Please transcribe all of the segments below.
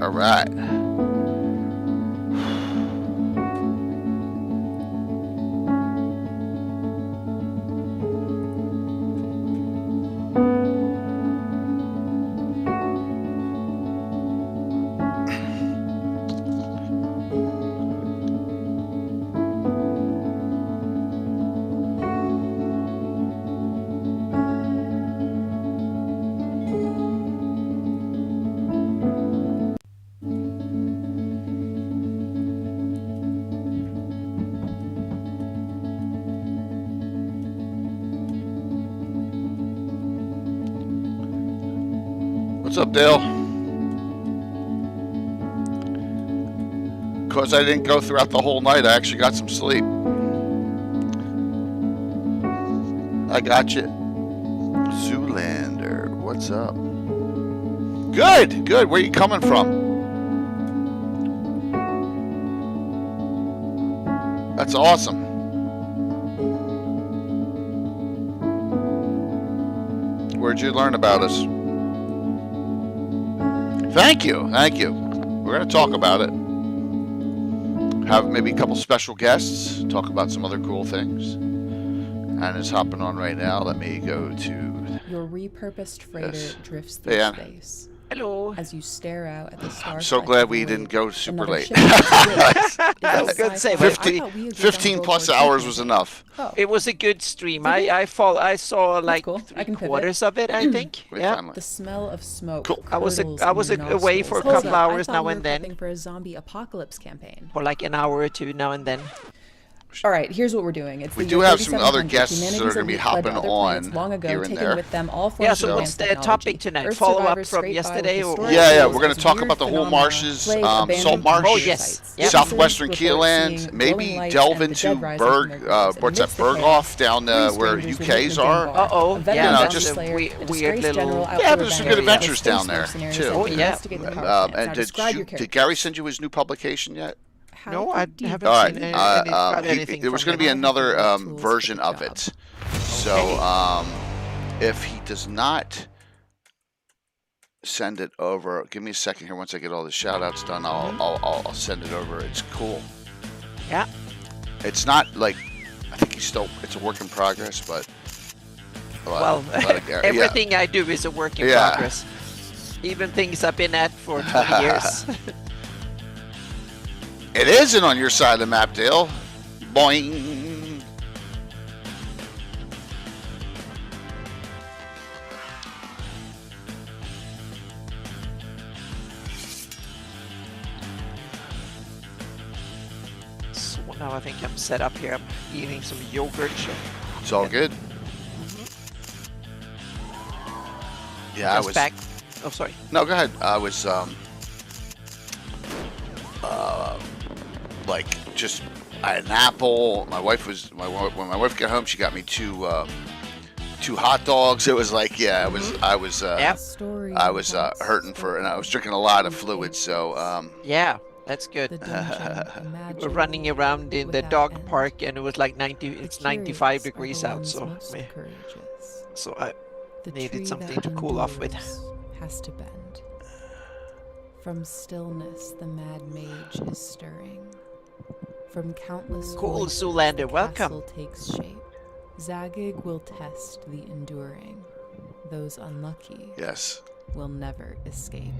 All right. What's up, Dale? Because I didn't go throughout the whole night, I actually got some sleep. I got you. Zoolander, what's up? Good, good. Where you coming from? That's awesome. Where'd you learn about us? Thank you, thank you. We're going to talk about it. Have maybe a couple special guests, talk about some other cool things. And it's hopping on right now. Let me go to... Your repurposed freighter Yes. drifts through Yeah. space. Hello. As you stare out at the stars. I'm so glad we didn't go super late. I was gonna say, 15 plus hours was enough. Oh, It was a good stream. I saw like cool. I can pivot. 3/4 of it, I think. We're Yeah. finally- the smell of smoke. Cool. I was curdles away in your for a nostrils. couple Hold up, hours I now thought and we were then. prepping for a zombie apocalypse campaign. For like an hour or two now and then. All right, here's what we're doing. It's We the do year have some other 3700. guests that are Humanity's gonna be elite fled to hopping other planets on long ago, here and taking there. with them all forms Yeah, of so advanced what's the topic technology. tonight? Earth Follow up survivors from scrape by yesterday with or- historic Yeah, tales we're gonna as talk weird about the Hool phenomena Marshes, plague abandoned Saltmarsh, Oh, nature yes. sites. Yep. Southwestern Witnesses report Keoland, seeing maybe glowing lights delve and the into dead rising from Berg, their graves. what's that, Amidst the chaos, Berghoff down three where strangers would meet UKs in a dim are. bar. Uh-oh. A veteran Yeah, that's Dutch a slayer, weird a disgraced little- general Yeah, outlaw there's some banger, good adventures space down there, mercenaries too. and Oh, to yeah. investigate the power plants. Now And describe your did character. Gary send you his new publication yet? How No, I deep haven't All right. seen anything There was from going to be him. another Tools for version the of job. it. So if he does not send it over, give me a second here. Once I get all the shout outs done, I'll send it over. It's cool. Yeah. It's not like, I think he's still, it's a work in progress, but. Well, yeah. everything I do is a work in Yeah. progress. Even things I've been at for 20 years. It isn't on your side of the map, Dale. Boing. So now I think I'm set up here. I'm eating some yogurt. It's all good. Yeah, I Just was. back. Oh, sorry. No, go ahead. I was like just I had an apple. My wife was when my wife got home, she got me two hot dogs. It was like I was Yep. Story I was about hurting for, and I was drinking a lot of fluids. So Yeah, that's the good. dungeon We're running imaginable around in the without dog end. park, and it was like 90. The It's 95 curious are degrees the out, ones so most yeah. courageous. So I The needed tree something that to cool off with. endures has to bend. From stillness, the mad mage is stirring. From countless Cool, voices, Zoolander, the welcome. castle takes shape. Zagig will test the enduring. Those unlucky yes, will never escape.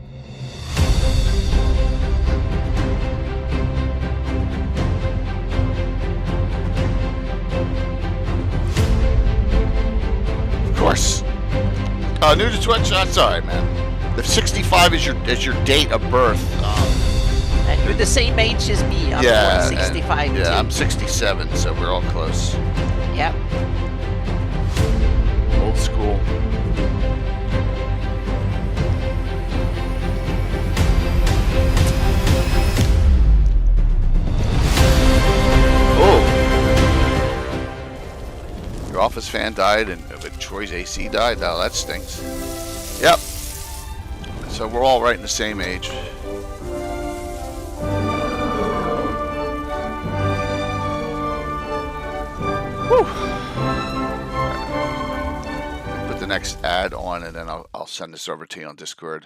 of course. New to Twitch. That's all right, man. If 65 is your date of birth. And you're the same age as me. I'm Yeah, born 65 and, too. yeah, I'm 67, so we're all close. Yep. Old school. Oh. Your Office fan died, and Troy's AC died. Now that stinks. Yep. So we're all right in the same age. Whew. Put the next ad on, and then I'll send this over to you on Discord.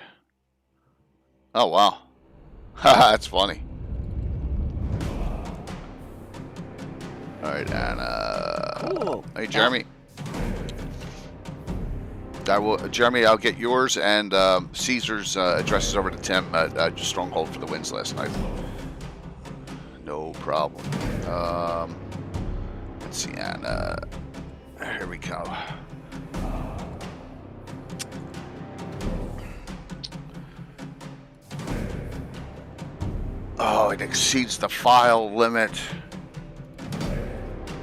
Oh wow, That's funny. All right, and Cool. hey, Jeremy. Jeremy, I'll get yours and Caesar's addresses over to Tim at Stronghold for the wins last night. No problem. Let's see, and here we go. Oh, it exceeds the file limit.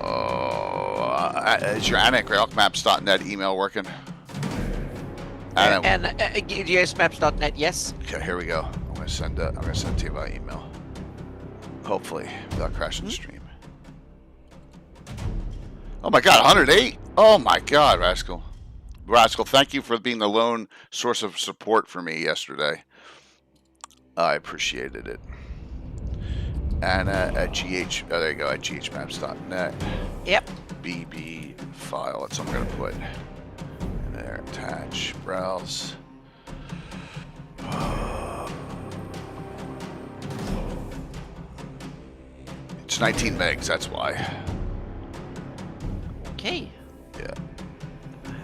Oh, is your anna@greyhawkmaps.net email working? And gsmaps.net, yes. Okay, here we go. I'm gonna send it to you by email. Hopefully, without crashing the stream. Oh my God, 108! Oh my God, Rascal. Rascal, thank you for being the lone source of support for me yesterday. I appreciated it. And at GH, oh, there you go, at ghmaps.net. Yep. BB file, that's what I'm gonna put in there. Attach, browse. It's 19 megs, that's why. Okay. Yeah.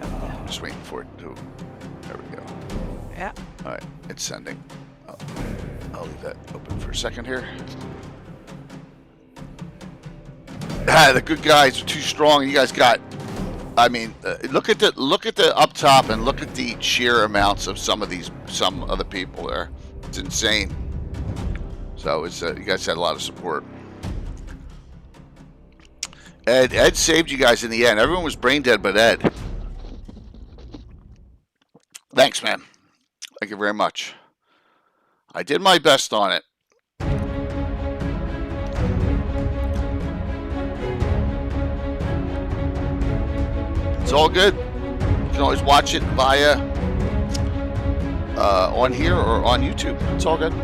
I'm just waiting for it to. There we go. Yeah. All right, it's sending. I'll leave that open for a second here. The good guys are too strong. You guys got. I mean, look at the up top and look at the sheer amounts of some of the people there. It's insane. So it's you guys had a lot of support. Ed saved you guys in the end. Everyone was brain dead but Ed. Thanks, man. Thank you very much. I did my best on it. It's all good. You can always watch it via on here or on YouTube. It's all good.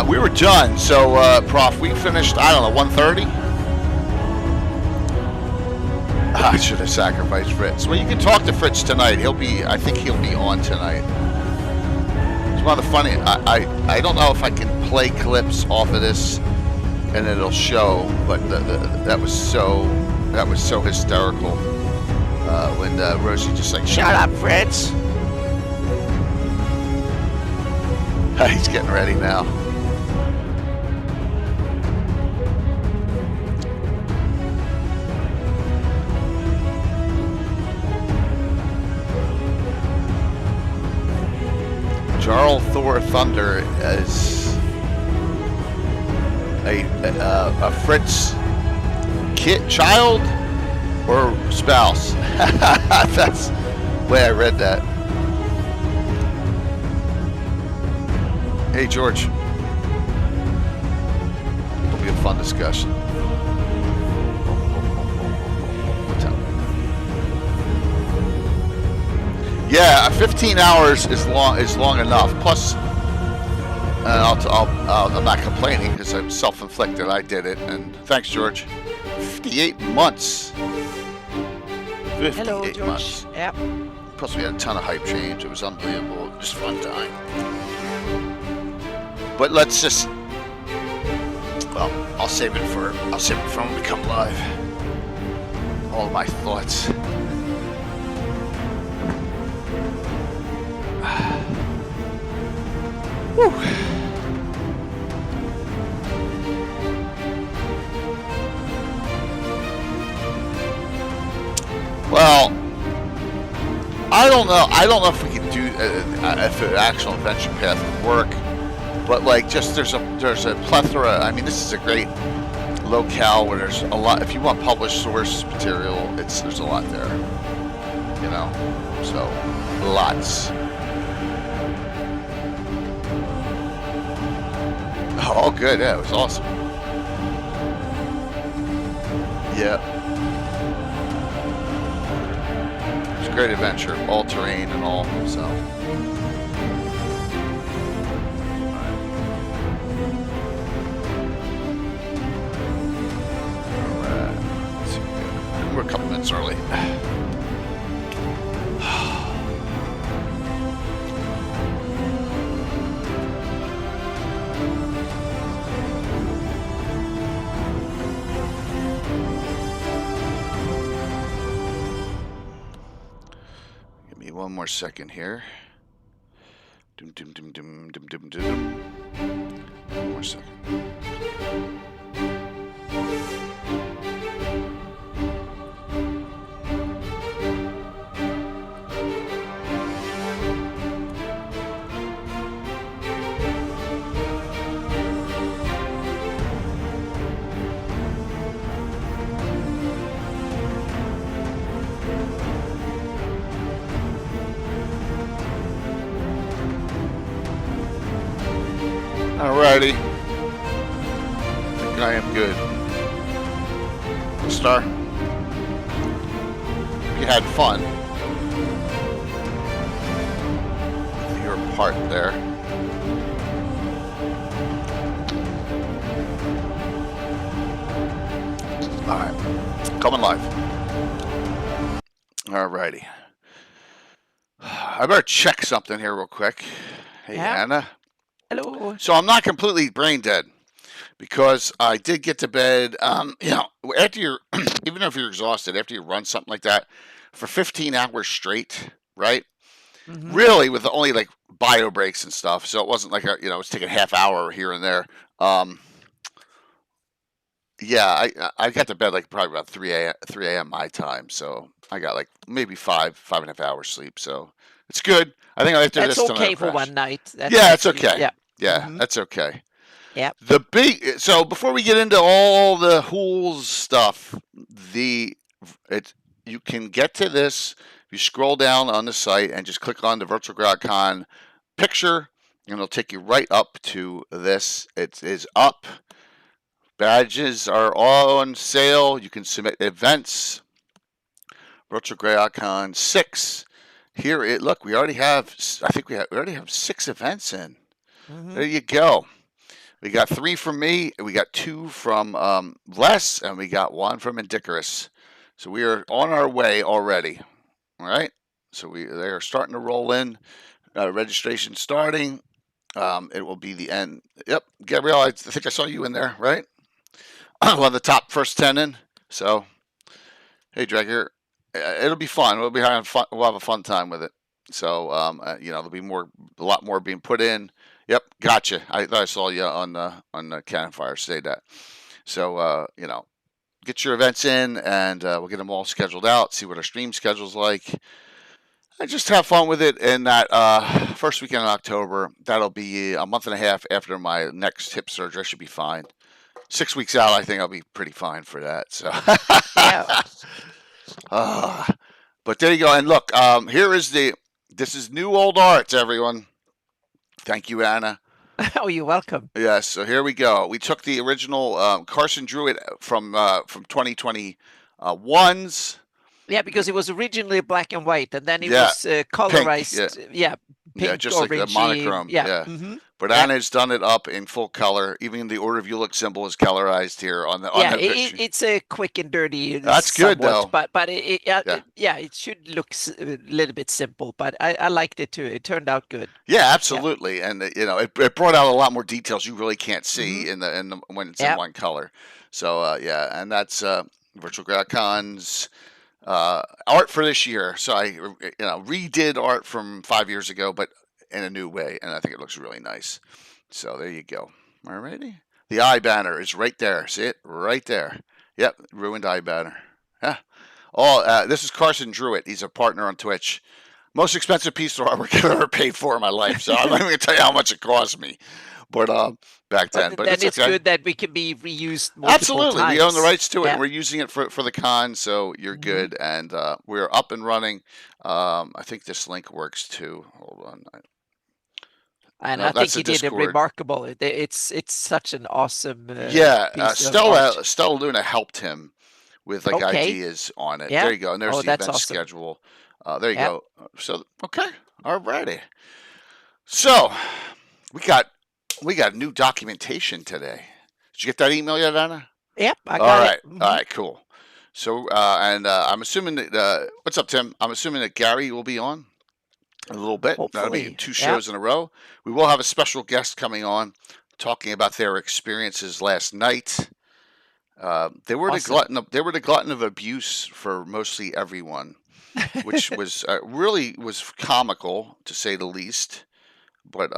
We were done. So, Prof, we finished, I don't know, 1:30? I should have sacrificed Fritz. Well, you can talk to Fritz tonight. I think he'll be on tonight. It's one of the funny, I don't know if I can play clips off of this and it'll show, but that was so hysterical. When Rosie just like, shut up, Fritz. He's getting ready now. Jarl Thor Thunder is a Fritz child or spouse. That's the way I read that. Hey, George. It'll be a fun discussion. What time? Yeah, 15 hours is long enough. Plus, I'm not complaining because I'm self-inflicted. I did it, and thanks, George. 58 months. 58 Hello, George. months. Yep. Plus, we had a ton of hype change. It was unbelievable. It was a fun time. But let's just. Well, I'll save it for when we come live. All my thoughts. Whew. Well, I don't know. I don't know if we can do if an actual adventure path would work. But like, just there's a plethora. I mean, this is a great locale where there's a lot. If you want published source material, there's a lot there. You know, so lots. Oh, good. Yeah, it was awesome. Yeah. It was a great adventure, all terrain and all. So. We're a couple minutes early. more second here. Dum, dum, dum, dum, dum, dum, dum. One more second. Alrighty. I think I am good. Star. You had fun. Your part there. Alright. Coming live. Alrighty. I better check something here real quick. Hey, Yeah. Anna. Hello. So I'm not completely brain dead because I did get to bed. After you're, even if you're exhausted, after you run something like that for 15 hours straight, right? Mhm. Really, with only like bio breaks and stuff. So it wasn't like it was taking a half hour here and there. Yeah, I got to bed like probably about 3 a.m. my time. So I got like maybe 5.5 hours sleep. So it's good. I think after That's this tonight, okay I'll for crash. one night. That's Yeah, it's actually- okay. Yeah. Yeah, Mhm. that's okay. Yeah. So before we get into all the Hool's stuff, you can get to this if you scroll down on the site and just click on the Virtual GrowCon picture, and it'll take you right up to this. It is up. Badges are all on sale. You can submit events. Virtual GreyHawk 6. Here, look, we already have. I think we already have 6 events in. Mhm. There you go. We got 3 from me. We got 2 from Les, and we got 1 from Indicarus. So we are on our way already. All right. So they are starting to roll in. Registration starting. It will be the end. Yep, Gabrielle, I think I saw you in there, right? One of the top first 10 in. So, hey, Dragger, it'll be fun. We'll have a fun time with it. So, there'll be a lot more being put in. Yep, gotcha. I thought I saw you on the Cannon Fire say that. So, get your events in, and we'll get them all scheduled out. See what our stream schedule's like, and just have fun with it. And that first weekend in October, that'll be a month and a half after my next hip surgery. I should be fine. 6 weeks out, I think I'll be pretty fine for that. So, Yeah. but there you go. And look, this is new old arts, everyone. Thank you, Anna. Oh, you're welcome. Yes. So here we go. We took the original Carson drew it from 2021's. Yeah, because it was originally black and white, and then it Yeah, was colorized. pink, Yeah, pink, just like the orangey. monochrome. Yeah. Yeah. But Anna's done it up in full color. Even the Order of Ulick symbol is colorized here on the picture. It's a quick and dirty. That's good, though. But it should look a little bit simple, but I liked it too. It turned out good. Yeah, absolutely. And it brought out a lot more details you really can't see in the when it's in one color. So and that's Virtual GrowCon's art for this year. So I redid art from 5 years ago, but in a new way, and I think it looks really nice. So there you go. Alrighty. The eye banner is right there. See it? Right there. Yep, ruined eye banner. Yeah. This is Carson Druitt. He's a partner on Twitch. Most expensive piece of artwork I've ever paid for in my life. So I'm not even going to tell you how much it cost me. But back then. But then it's okay. good that we can be reused multiple Absolutely. times. We own the rights to it. Yeah. And we're using it for the con, so you're good. And we're up and running. I think this link works too. Hold on. And No, I think that's he the did a Discord. remarkable. It's such an awesome. Stella Luna helped him with Okay. ideas on it. Yeah. There you go. And there's the that's event awesome. schedule. There you Yep. go. So okay, alrighty. So we got new documentation today. Did you get that email yet, Anna? Yep, I All got right. it. Mhm. All right, cool. So I'm assuming that what's up, Tim? I'm assuming that Gary will be on a little bit. That'll be Hopefully. 2 Yep. shows in a row. We will have a special guest coming on talking about their experiences last night. They were Awesome. the glutton of abuse for mostly everyone. which was really was comical to say the least. But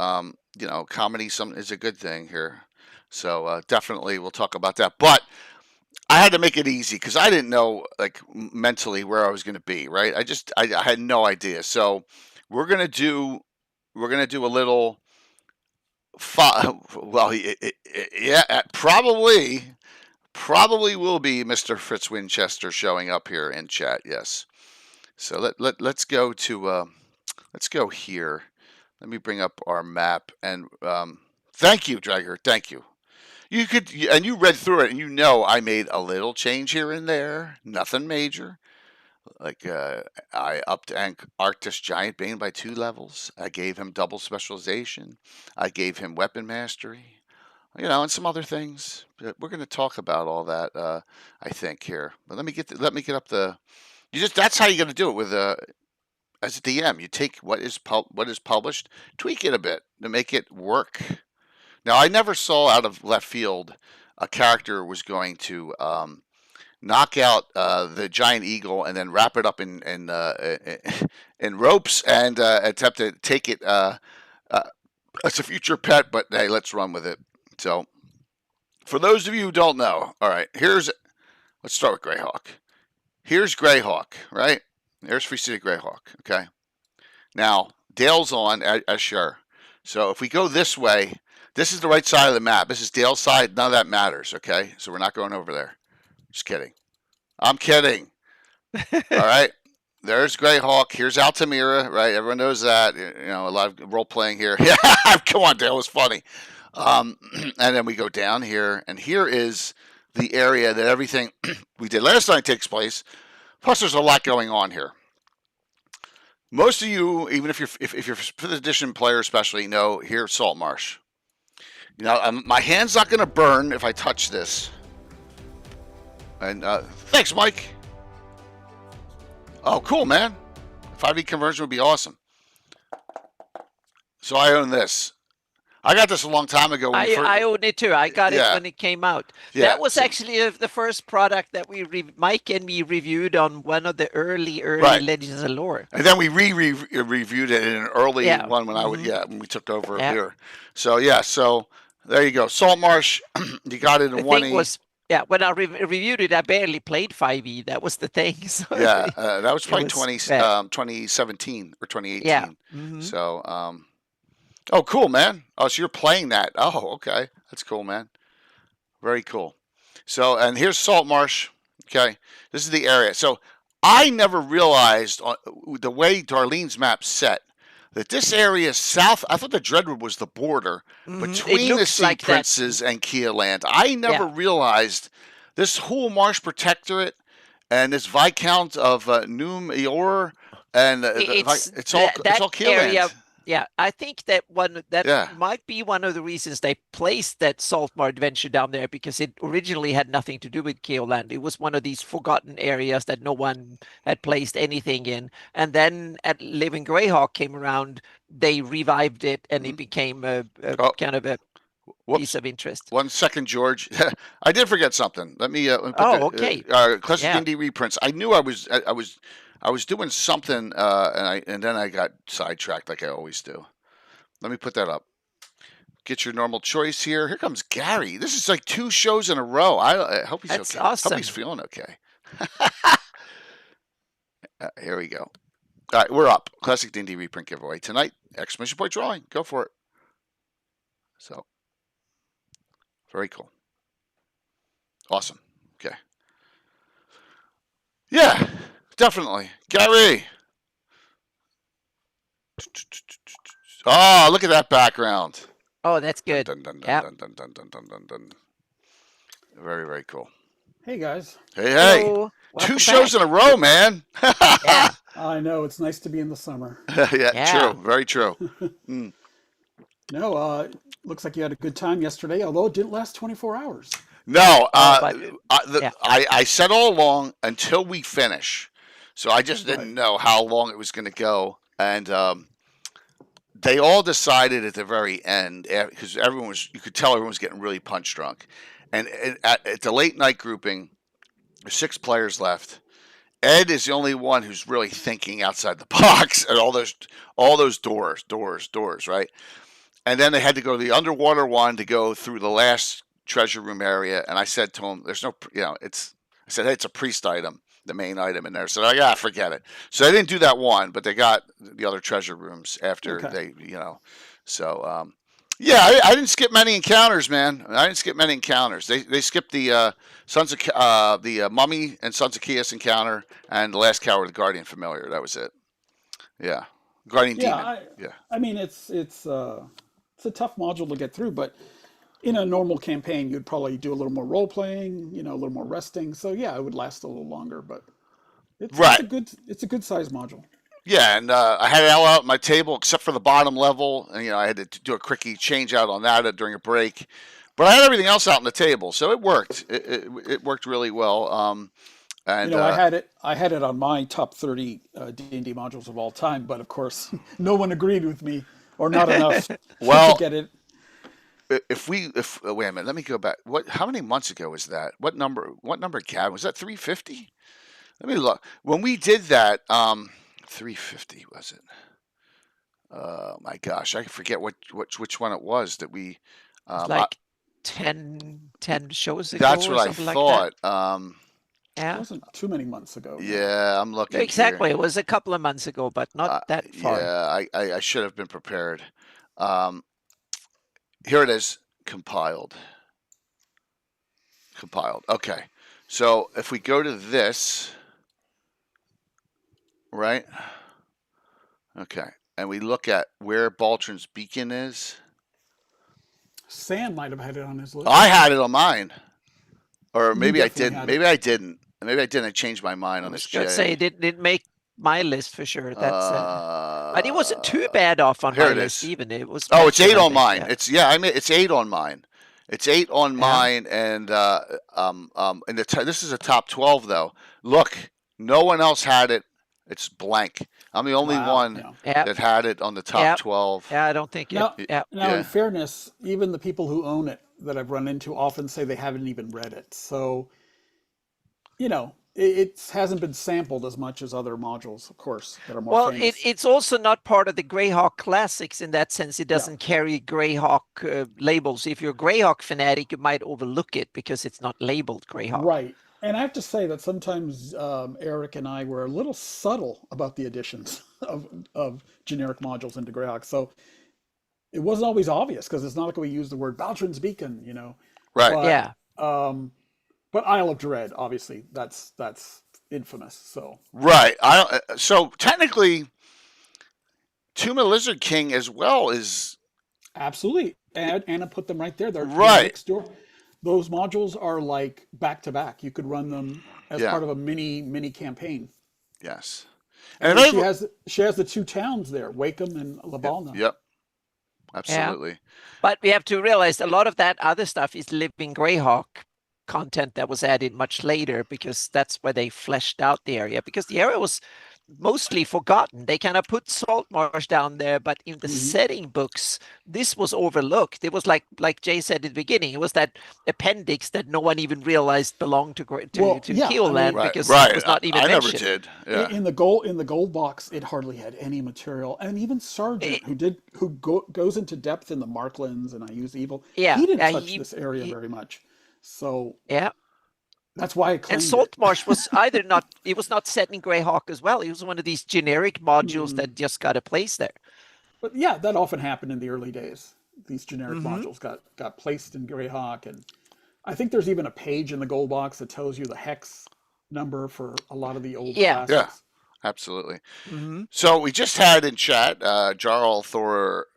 comedy is a good thing here. So definitely we'll talk about that. But I had to make it easy because I didn't know like mentally where I was going to be. Right? I had no idea. So we're gonna do a little. Well, yeah, probably will be Mr. Fritz Winchester showing up here in chat. Yes. So let's go to let's go here. Let me bring up our map and thank you, Dragger. Thank you. And you read through it and I made a little change here and there, nothing major. Like I upped Arctis Giant Bane by 2 levels. I gave him double specialization. I gave him weapon mastery. And some other things. We're going to talk about all that. I think here. But let me get up the. That's how you're going to do it with as a DM. You take what is published, tweak it a bit to make it work. Now I never saw out of left field a character was going to knock out the giant eagle and then wrap it up in ropes and attempt to take it as a future pet. But hey, let's run with it. So, for those of you who don't know, all right, let's start with Greyhawk. Here's Greyhawk, right? There's Free City Greyhawk, okay? Now, Dale's on Asher. So, if we go this way, this is the right side of the map. This is Dale's side. None of that matters, okay? So, we're not going over there. Just kidding. I'm kidding. All right? There's Greyhawk. Here's Altamira, right? Everyone knows that. A lot of role-playing here. Yeah, come on, Dale. It was funny. And then we go down here, and here is the area that everything we did last night takes place. Plus, there's a lot going on here. Most of you, even if you're 5th edition player especially, know here's Saltmarsh. My hand's not going to burn if I touch this. And thanks, Mike. Oh, cool, man. 5e conversion would be awesome. So I own this. I got this a long time ago. I own it too. I got it when it came out. Yeah. That was actually the first product that Mike and me reviewed on one of the early right. Legends of Lore. And then we reviewed it in an early one when when we took over here. So so there you go. Saltmarsh, you got it in 1E. When I reviewed it, I barely played 5e. That was the thing. So that was probably 2017 or 2018. Yeah. Mm-hmm. So, oh, cool, man. Oh, so you're playing that. Oh, okay. That's cool, man. Very cool. So, and here's Saltmarsh. Okay. This is the area. So, I never realized the way Darlene's map's set that this area south, I thought the Dreadwood was the border between the Sea Princes and Keoland. I never realized this Hool Marsh Protectorate and this Viscount of Noom Eor, and it's all Keoland. Area, I think that might be one of the reasons they placed that Saltmarsh adventure down there, because it originally had nothing to do with Keoland. It was one of these forgotten areas that no one had placed anything in. And then at Living Greyhawk came around, they revived it, and it became a kind of a piece of interest. 1 second, George. I did forget something. Let me. Okay. Classic D&D reprints. I knew I was doing something, and then I got sidetracked like I always do. Let me put that up. Get your normal choice here. Here comes Gary. This is like 2 shows in a row. I hope he's That's okay. Awesome. I hope he's feeling okay. Here we go. All right, we're up. Classic D&D reprint giveaway tonight. Exclamation point drawing. Go for it. So, very cool. Awesome. Okay. Yeah. Definitely. Gary. Oh, look at that background. Oh, that's good. Dun, dun, dun, Yep. dun, dun, dun, dun, dun, dun, dun. Very, very cool. Hey, guys. Hey. Hello. 2 Welcome shows back. in a row, man. Yeah. I know, it's nice to be in the summer. Yeah, true. Very true. No, looks like you had a good time yesterday, although it didn't last 24 hours. No, but- I said all along until we finish. So I just didn't know how long it was going to go. And they all decided at the very end, because you could tell everyone was getting really punch drunk. And at the late night grouping, there's 6 players left. Ed is the only one who's really thinking outside the box at all those doors, right? And then they had to go to the underwater one to go through the last treasure room area. And I said to him, "There's no, it's." I said, "Hey, it's a priest item, the main item in there." So I got forget it. So they didn't do that one, but they got the other treasure rooms after Okay. So yeah, I didn't skip many encounters, man. I didn't skip many encounters. They skipped the Mummy and Sons of Chaos encounter and the last Coward the Guardian familiar. That was it. Yeah, Guardian Yeah, Demon. Yeah. I mean it's a tough module to get through, but in a normal campaign, you'd probably do a little more role playing, a little more resting. So yeah, it would last a little longer, but Right. it's a good size module. Yeah, and I had it all out on my table except for the bottom level, and I had to do a quickie change out on that during a break. But I had everything else out on the table, so it worked. It worked really well. And I had it on my top 30 D&D modules of all time, but of course, no one agreed with me, or not enough to well, get it. if wait a minute, let me go back. How many months ago was that? What number? What number? Cab was that? 350? Let me look. When we did that, 350 was it? My gosh, I forget which one it was that we. It's like 10 shows ago That's or what I something like thought. that. It Yeah, wasn't too many months ago. No. Yeah, I'm looking exactly. here. It was a couple of months ago, but not that far. Yeah, I should have been prepared. Um, Here it is, compiled. Okay, so if we go to this, right? Okay, and we look at where Baltron's Beacon is. Sam might have had it on his list. I had it on mine, or You maybe I definitely didn't. had Maybe it. I didn't. Maybe I didn't. I changed my mind I on was this going to GA. say it didn't make my list for sure. But it wasn't too bad off on Here my it list is. even. It was Oh, it's mentioned, 8 I on think. mine. Yeah. I mean, it's 8 on mine. It's 8 on Yeah. mine, and this is a top 12 though. Look, no one else had it. It's blank. I'm the only Wow. one Yeah. that had it on the top Yeah. 12. Yeah, I don't think it. Now, Yeah. now, in Yeah. fairness, even the people who own it that I've run into often say they haven't even read it. So, it hasn't been sampled as much as other modules, of course, that are more Well, famous. it's also not part of the Greyhawk classics in that sense. It Yeah. doesn't carry Greyhawk labels. If you're a Greyhawk fanatic, you might overlook it because it's not labeled Greyhawk. Right. And I have to say that sometimes Eric and I were a little subtle about the additions of generic modules into Greyhawk. So it wasn't always obvious because it's not like we use the word Baltron's Beacon, Right. But, Yeah. But Isle of Dread, obviously, that's infamous. So Right. So technically, Tomb of the Lizard King as well is absolutely, Anna put them right there. They're right. next door. Those modules are like back to back. You could run them as part of a mini campaign. Yes. And she has the two towns there, Wakeham and Labalna. Yep. Absolutely. Yeah. But we have to realize a lot of that other stuff is Living Greyhawk content that was added much later because that's where they fleshed out the area, because the area was mostly forgotten. They kind of put Saltmarsh down there, but in the setting books, this was overlooked. It was like Jay said at the beginning, it was that appendix that no one even realized belonged to Keoland because it was not even mentioned. I never did. Yeah. In the gold box, it hardly had any material, and even Sargent, who goes into depth in the Marklands and I Use Evil, he didn't touch this area very much. So yeah. That's why I claimed And Saltmarsh was either not, it was not set in Greyhawk as well. It was one of these generic modules that just got a place there. But yeah, that often happened in the early days. These generic modules got placed in Greyhawk, and I think there's even a page in the gold box that tells you the hex number for a lot of the old classics. Yeah, absolutely. So we just had in chat, Jarl Thor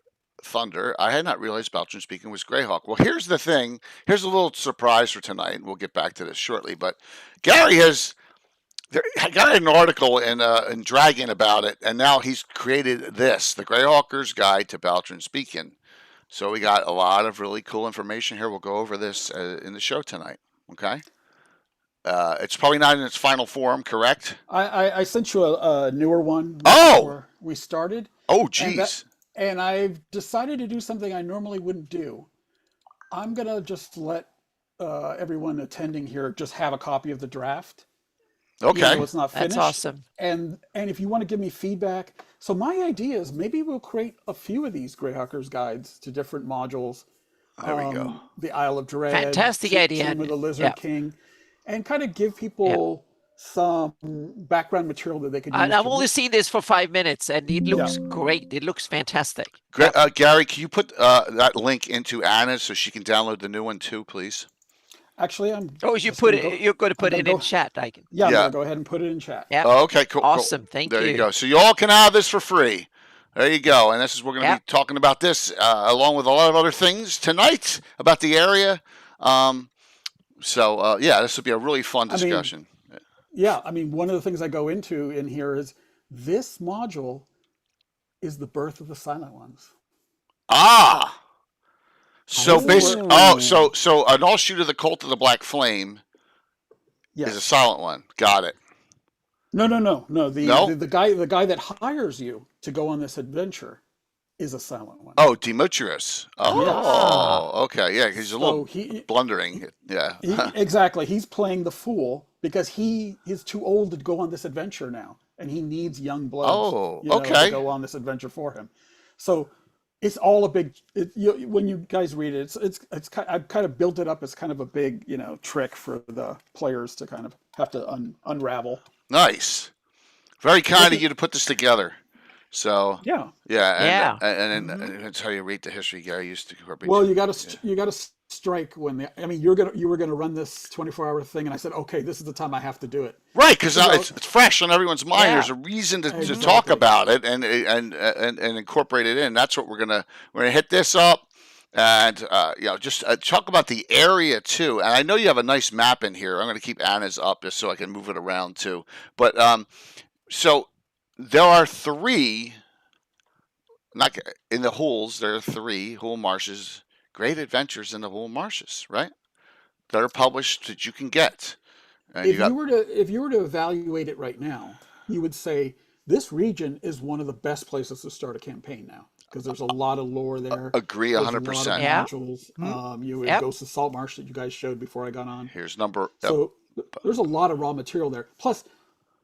Thunder. I had not realized Baltron's Beacon was Greyhawk. Well, here's the thing. Here's a little surprise for tonight, and we'll get back to this shortly. But Gary I got an article in Dragon about it, and now he's created this, the Greyhawker's Guide to Baltron's Beacon. So we got a lot of really cool information here. We'll go over this in the show tonight. Okay. It's probably not in its final form, correct? I sent you a newer one before we started. Oh, geez. And I've decided to do something I normally wouldn't do. I'm going to just let everyone attending here just have a copy of the draft. Okay. It's not That's finished. awesome. And if you want to give me feedback, so my idea is maybe we'll create a few of these Greyhawkers guides to different modules. There we go. The Isle of Dread, Fantastic idea. Tomb of the Yeah. Lizard King, and kind of give Yeah. people some background material that they could use. I've only seen this for 5 minutes, and it looks Yeah. great. It looks fantastic. Gary, can you put that link into Anna so she can download the new one too, please? Actually, I'm. Oh, just gonna go- you're going to put I'm it gonna in chat. I can. Yeah, I'm Yeah. gonna go ahead and put it in chat. Yeah. Oh, okay, cool. Awesome. Cool. Thank There you. you go. So you all can have this for free. There you go. And this is we're going to Yep. be talking about this along with a lot of other things tonight about the area. Yeah, this will be a really fun discussion. Yeah, I mean, one of the things I go into in here is this module is the birth of the Silent Ones. Ah. So Oh. basically, so an offshoot of the Cult of the Black Flame Yes. is a silent one. Got it. No. No? The guy that hires you to go on this adventure is a silent one. Oh, Demetrius. Oh, Yes. okay. Yeah, he's a little blundering. Yeah. Exactly. He's playing the fool because he is too old to go on this adventure now, and he needs young bloods. Okay. To go on this adventure for him. So it's all a big. When you guys read it, I've kind of built it up as kind of a big, trick for the players to kind of have to unravel. Nice. Very kind of you to put this together. So yeah, and that's how you read the history. Gary used to. Well, you got to strike when you were gonna run this 24-hour thing, and I said, okay, this is the time I have to do it. Right, because it's fresh on everyone's mind. Yeah. There's a reason to talk about it and incorporate it in. That's what we're gonna hit this up. And just talk about the area too. And I know you have a nice map in here. I'm going to keep Anna's up just so I can move it around too. But so there are 3. Not in the Hools. There are 3 Hool Marshes. Great adventures in the Hool Marshes, right? That are published that you can get. And if you were to evaluate it right now, you would say this region is one of the best places to start a campaign now. Because there's a lot of lore there. Agree 100%. Yeah. Modules. You would go to Saltmarsh that you guys showed before I got on. Here's number. So there's a lot of raw material there. Plus,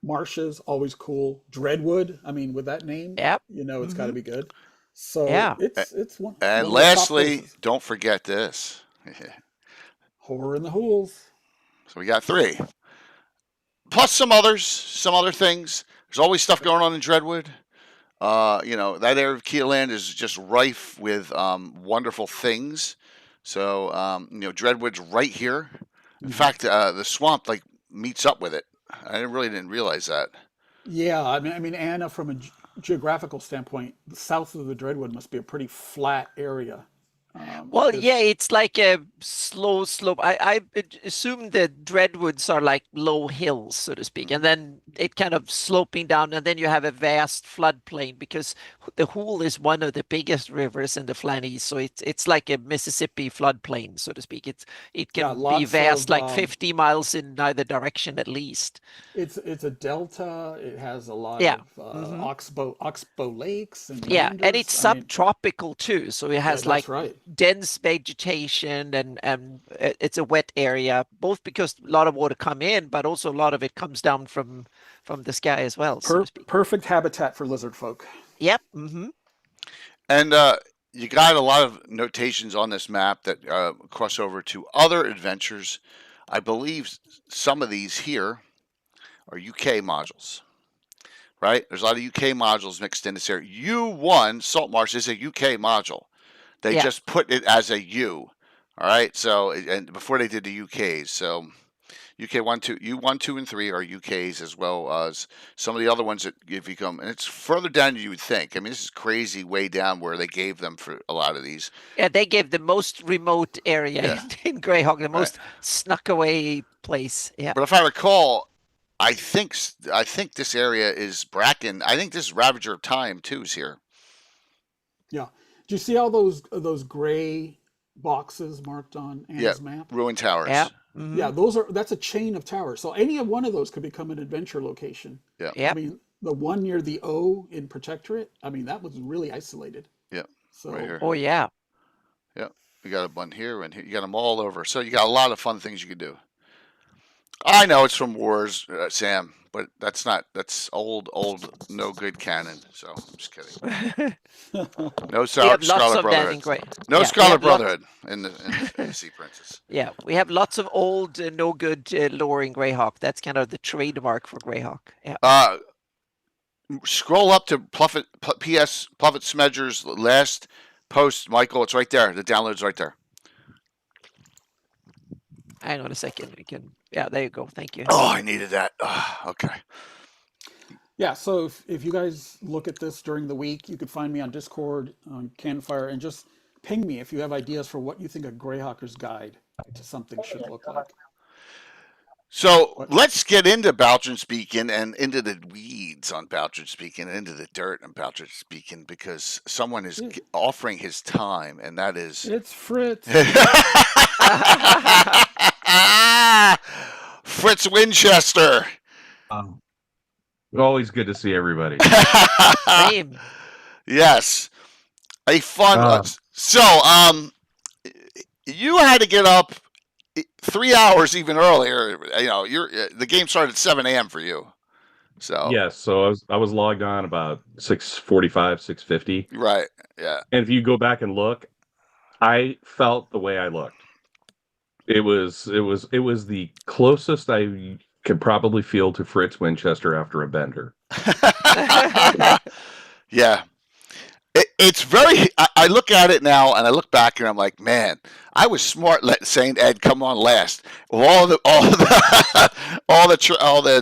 Marshes, always cool. Dreadwood, I mean, with that name, it's got to be good. So it's one. And lastly, don't forget this. Horror in the Hools. So we got 3. Plus some other things. There's always stuff going on in Dreadwood. That area of Keoland is just rife with wonderful things. So, Dreadwood's right here. In fact, the swamp meets up with it. I really didn't realize that. Yeah, I mean, Anna, from a geographical standpoint, the south of the Dreadwood must be a pretty flat area. It's like a slow slope. I assume the Dreadwoods are like low hills, so to speak, and then it kind of sloping down, and then you have a vast floodplain because the Hool is one of the biggest rivers in the Flanaess, so it's like a Mississippi floodplain, so to speak. It can be vast, like 50 miles in either direction at least. It's a delta. It has a lot of oxbow lakes and meanders. And it's subtropical too, so it has dense vegetation and it's a wet area, both because a lot of water come in, but also a lot of it comes down from the sky as well. So to speak. Perfect habitat for lizard folk. Yep. And you got a lot of notations on this map that cross over to other adventures. I believe some of these here are UK modules. Right? There's a lot of UK modules mixed in this area. U1 Saltmarsh is a UK module. They just put it as a U. All right. So, and before they did the UKs. So, UK 1, 2, U1, 2, and 3 are UKs, as well as some of the other ones that if you come, and it's further down than you would think. I mean, this is crazy way down where they gave them for a lot of these. Yeah, they gave the most remote area in Greyhawk, the most snuck away place. Yeah. But if I recall, I think this area is Bracken. I think this is Ravager of Time too is here. Yeah. Do you see all those gray boxes marked on Anna's map? Ruined towers. Yeah. Yeah, that's a chain of towers. So any one of those could become an adventure location. Yeah. I mean, the one near the O in Protectorate, I mean, that was really isolated. Yeah. So, right here. Oh yeah. Yeah. You got one here and here. You got them all over. So you got a lot of fun things you could do. I know it's from Wars, Sam, but that's old, no good canon. So I'm just kidding. No We have lots Scarlet of that in Brotherhood. Grey. No Yeah, we Scarlet have lots. Brotherhood in the Sea Princess. Yeah, we have lots of old, no good lore in Greyhawk. That's kind of the trademark for Greyhawk. Yeah. Scroll up to P.S. Pluffett Smedger's last post, Michael. It's right there. The download's right there. Hang on a second. We can. Yeah, there you go. Thank you. Oh, I needed that. Okay. Yeah, so if you guys look at this during the week, you could find me on Discord, on Campfire, and just ping me if you have ideas for what you think a Greyhawker's guide to something should look like. So let's get into Baltron Speaking and into the weeds on Baltron Speaking and into the dirt on Baltron Speaking, because someone is offering his time, and that is... It's Fritz. Fritz Winchester. Always good to see everybody. Same. Yes. A fun... you had to get up 3 hours even earlier. You know, the game started at 7 a.m. for you. So yes, so I was logged on about 6:45, 6:50. Right. Yeah. And if you go back and look, I felt the way I looked. It was the closest I could probably feel to Fritz Winchester after a bender. Yeah. It's very... I look at it now, and I look back, and I'm like, man, I was smart saying Ed come on last. All the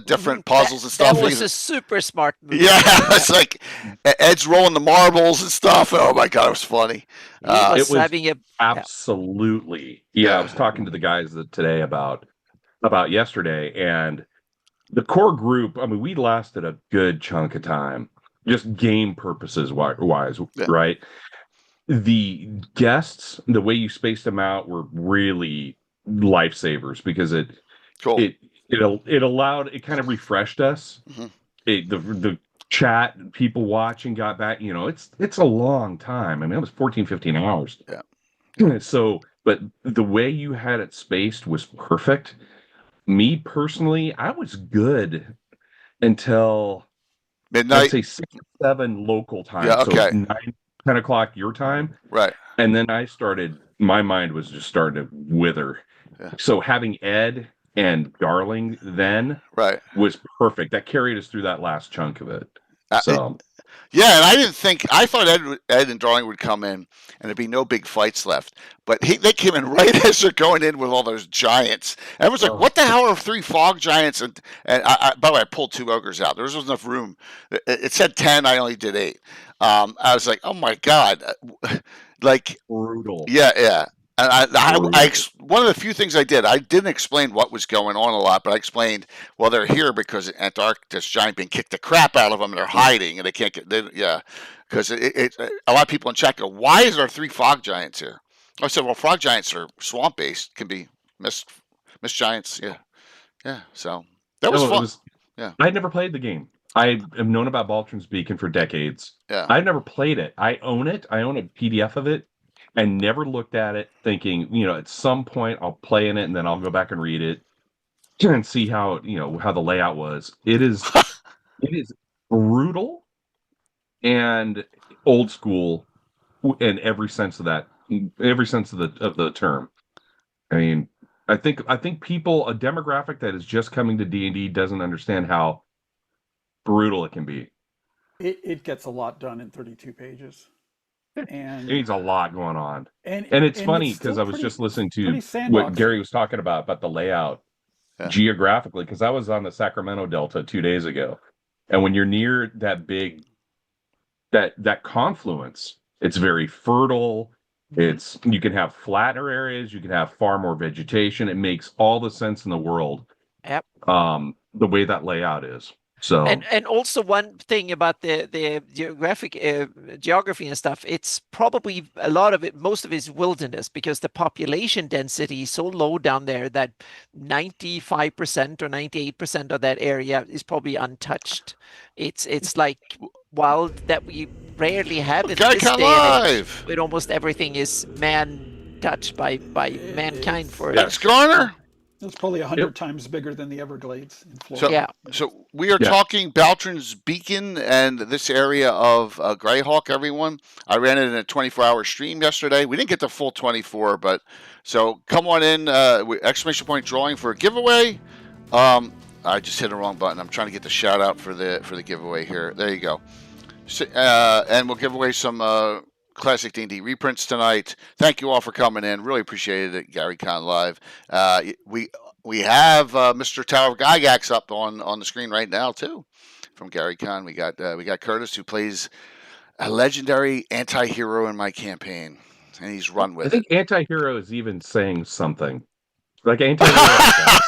different puzzles and stuff. That was a super smart move. Yeah, it's like Ed's rolling the marbles and stuff. Oh my god, it was funny. It was having absolutely. Yeah, I was talking to the guys today about yesterday, and the core group. I mean, we lasted a good chunk of time. Just game purposes wise, right? The guests, the way you spaced them out, were really lifesavers because it allowed, it kind of refreshed us. Mm-hmm. The chat, people watching got back. You know, it's a long time. I mean, it was 14, 15 hours. Yeah. So, but the way you had it spaced was perfect. Me personally, I was good until midnight. Let's say 6 or 7 local time. Yeah, okay. So 9, 10 o'clock your time. Right. And then my mind was just starting to wither. Yeah. So having Ed and Darling then was perfect. That carried us through that last chunk of it. Yeah, and I thought Ed and Darling would come in and there'd be no big fights left. But they came in right as they're going in with all those giants. Everyone's like, what the hell are 3 fog giants? And by the way, I pulled 2 ogres out. There was enough room. It said 10, I only did 8. I was like, oh my god. Like, brutal. Yeah. And one of the few things I didn't explain what was going on a lot, but I explained, well, they're here because Antarctic giant being kicked the crap out of them, and they're hiding, and they can't get, because a lot of people in chat go, why is there 3 fog giants here? I said, well, frog giants are swamp based, can be mist giants, yeah. So that was fun. I'd never played the game. I have known about Baltron Speaking for decades. Yeah, I've never played it. I own it. I own a PDF of it. And never looked at it thinking, at some point I'll play in it and then I'll go back and read it and see how the layout was. It is brutal and old school in every sense of the term. I mean, I think people, a demographic that is just coming to D&D doesn't understand how brutal it can be. It gets a lot done in 32 pages. And it needs a lot going on. And it's funny because I was just listening to what Gary was talking about the layout geographically, because I was on the Sacramento Delta 2 days ago. And when you're near that big, that confluence, it's very fertile. You can have flatter areas, you can have far more vegetation. It makes all the sense in the world. Yep. The way that layout is. So and also one thing about the geography and stuff, it's probably most of it is wilderness, because the population density is so low down there that 95% or 98% of that area is probably untouched. It's like wild that we rarely have in this day and age, when almost everything is touched by mankind for Garner. It's probably 100 times bigger than the Everglades in Florida. So, Yeah. so we are talking Baltron's Beacon and this area of Greyhawk, everyone. I ran it in a 24-hour stream yesterday. We didn't get the full 24, but so come on in, exclamation point drawing for a giveaway. I just hit the wrong button. I'm trying to get the shout out for the giveaway here. There you go. So, and we'll give away some classic D&D reprints tonight. Thank you all for coming in. Really appreciated it, Gary Con Live. We have Mr. Tower of Gygax up on the screen right now too, from Gary Con. We got Curtis, who plays a legendary anti-hero in my campaign, and he's run with it. I think anti-hero is even saying something like anti-hero.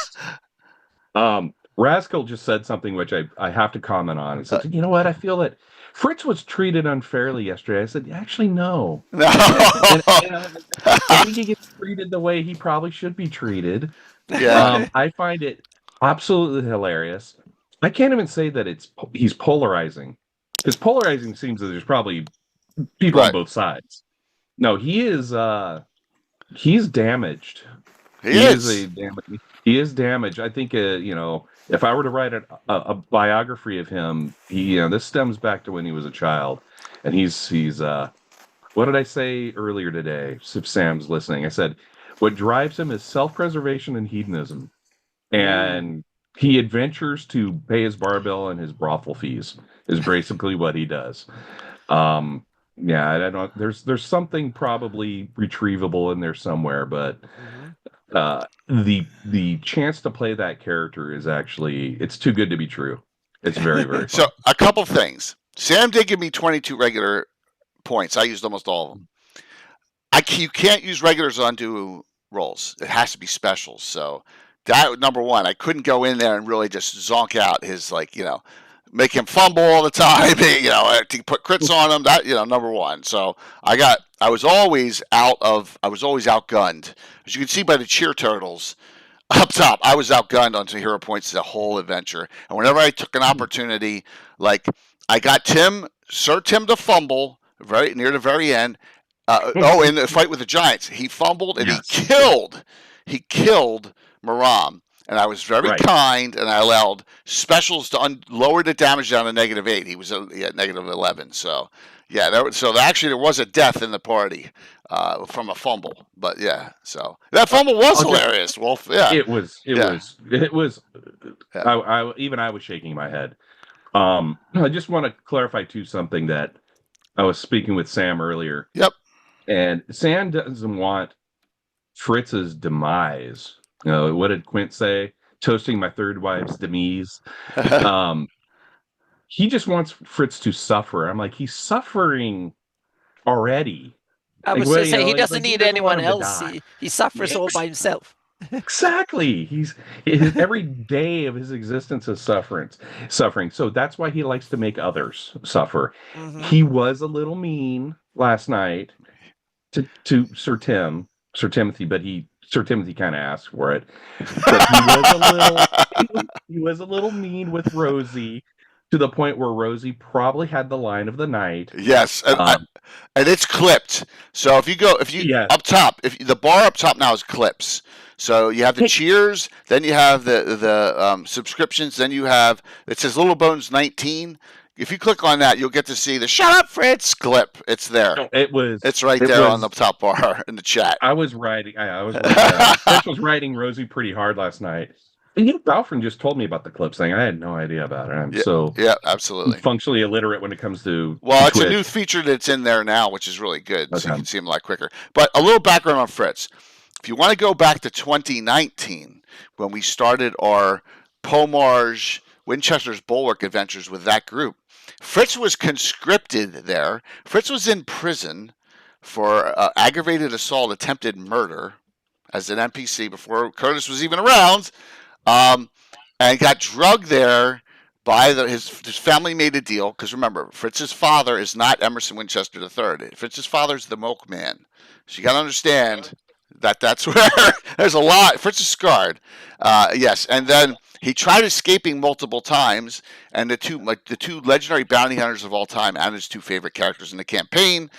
Rascal just said something which I have to comment on. He said, you know what? I feel that Fritz was treated unfairly yesterday. I said, actually, no. No. and I think he gets treated the way he probably should be treated. Yeah. I find it absolutely hilarious. I can't even say that he's polarizing, because polarizing seems that there's probably people on both sides. No, he's damaged. He is damaged. I think if I were to write a biography of him, this stems back to when he was a child, and he's what did I say earlier today? If Sam's listening, I said what drives him is self-preservation and hedonism, and he adventures to pay his bar bill and his brothel fees is basically what he does. I don't. There's something probably retrievable in there somewhere, but. The chance to play that character is it's too good to be true. It's very, very fun. So a couple things. Sam did give me 22 regular points. I used almost all of them. You can't use regulars on undo rolls. It has to be specials. So that, number one, I couldn't go in there and really just zonk out his, make him fumble all the time, to put crits on him. That, number one. So I was always outgunned. As you can see by the cheer turtles up top, I was outgunned on hero points the whole adventure. And whenever I took an opportunity, I got Sir Tim to fumble very near the very end. In the fight with the Giants, he fumbled and he killed Maram. And I was very kind, and I allowed specials to lower the damage down to -8. He was at -11. So, there was a death in the party from a fumble. But so that fumble was hilarious, Wolf. Yeah, it was. I was shaking my head. I just want to clarify too something that I was speaking with Sam earlier. Yep. And Sam doesn't want Fritz's demise. What did Quint say? Toasting my third wife's demise. He just wants Fritz to suffer. I'm like, he's suffering already. I was going to say, he doesn't need anyone else. He suffers all by himself. Exactly. Every day of his existence is suffering. So that's why he likes to make others suffer. Mm-hmm. He was a little mean last night to Sir Timothy, but Sir Timothy kind of asked for it. But he was a little mean with Rosie, to the point where Rosie probably had the line of the night. Yes, and it's clipped. So if you up top, if the bar up top now is clips. So you have the cheers, then you have the subscriptions, then you have, it says Little Bones 19. If you click on that, you'll get to see the "Shut Up, Fritz" clip. It's there. It's right there on the top bar in the chat. I was writing. Fritz was writing Rosie pretty hard last night. And Balfrin just told me about the clips thing. I had no idea about it. Absolutely functionally illiterate when it comes to Well, Twitch. It's a new feature that's in there now, which is really good. Okay. So you can see them a lot quicker. But a little background on Fritz. If you want to go back to 2019, when we started our Pomarge Winchester's Bulwark adventures with that group, Fritz was conscripted there. Fritz was in prison for aggravated assault, attempted murder as an NPC before Curtis was even around, and got drugged there by his family. Made a deal, because remember, Fritz's father is not Emerson Winchester III. Fritz's father is the Milkman. So you got to understand that's where there's a lot. Fritz is scarred. Yes, and then he tried escaping multiple times, and the two legendary bounty hunters of all time, and his two favorite characters in the campaign,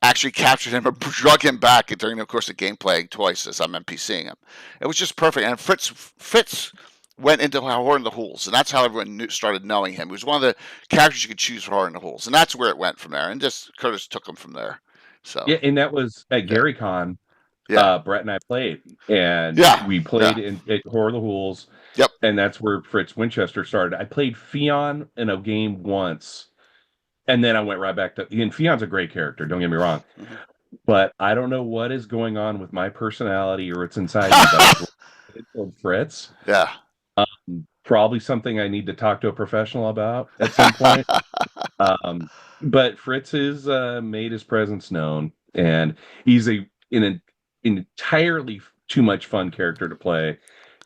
actually captured him or drug him back during the course of gameplay twice as I'm NPCing him. It was just perfect. And Fritz went into Horror in the Hools, and that's how everyone started knowing him. He was one of the characters you could choose for Horror in the Hools, and that's where it went from there. And just Curtis took him from there. So yeah, and that was at GaryCon. Yeah. Brett and I played, and we played at Horror of the Hools. Yep. And that's where Fritz Winchester started. I played Fionn in a game once, and then I went right back to. And Fion's a great character. Don't get me wrong, but I don't know what is going on with my personality or it's inside me. But Fritz. Yeah. Probably something I need to talk to a professional about at some point. But Fritz has made his presence known, and he's an entirely too much fun character to play.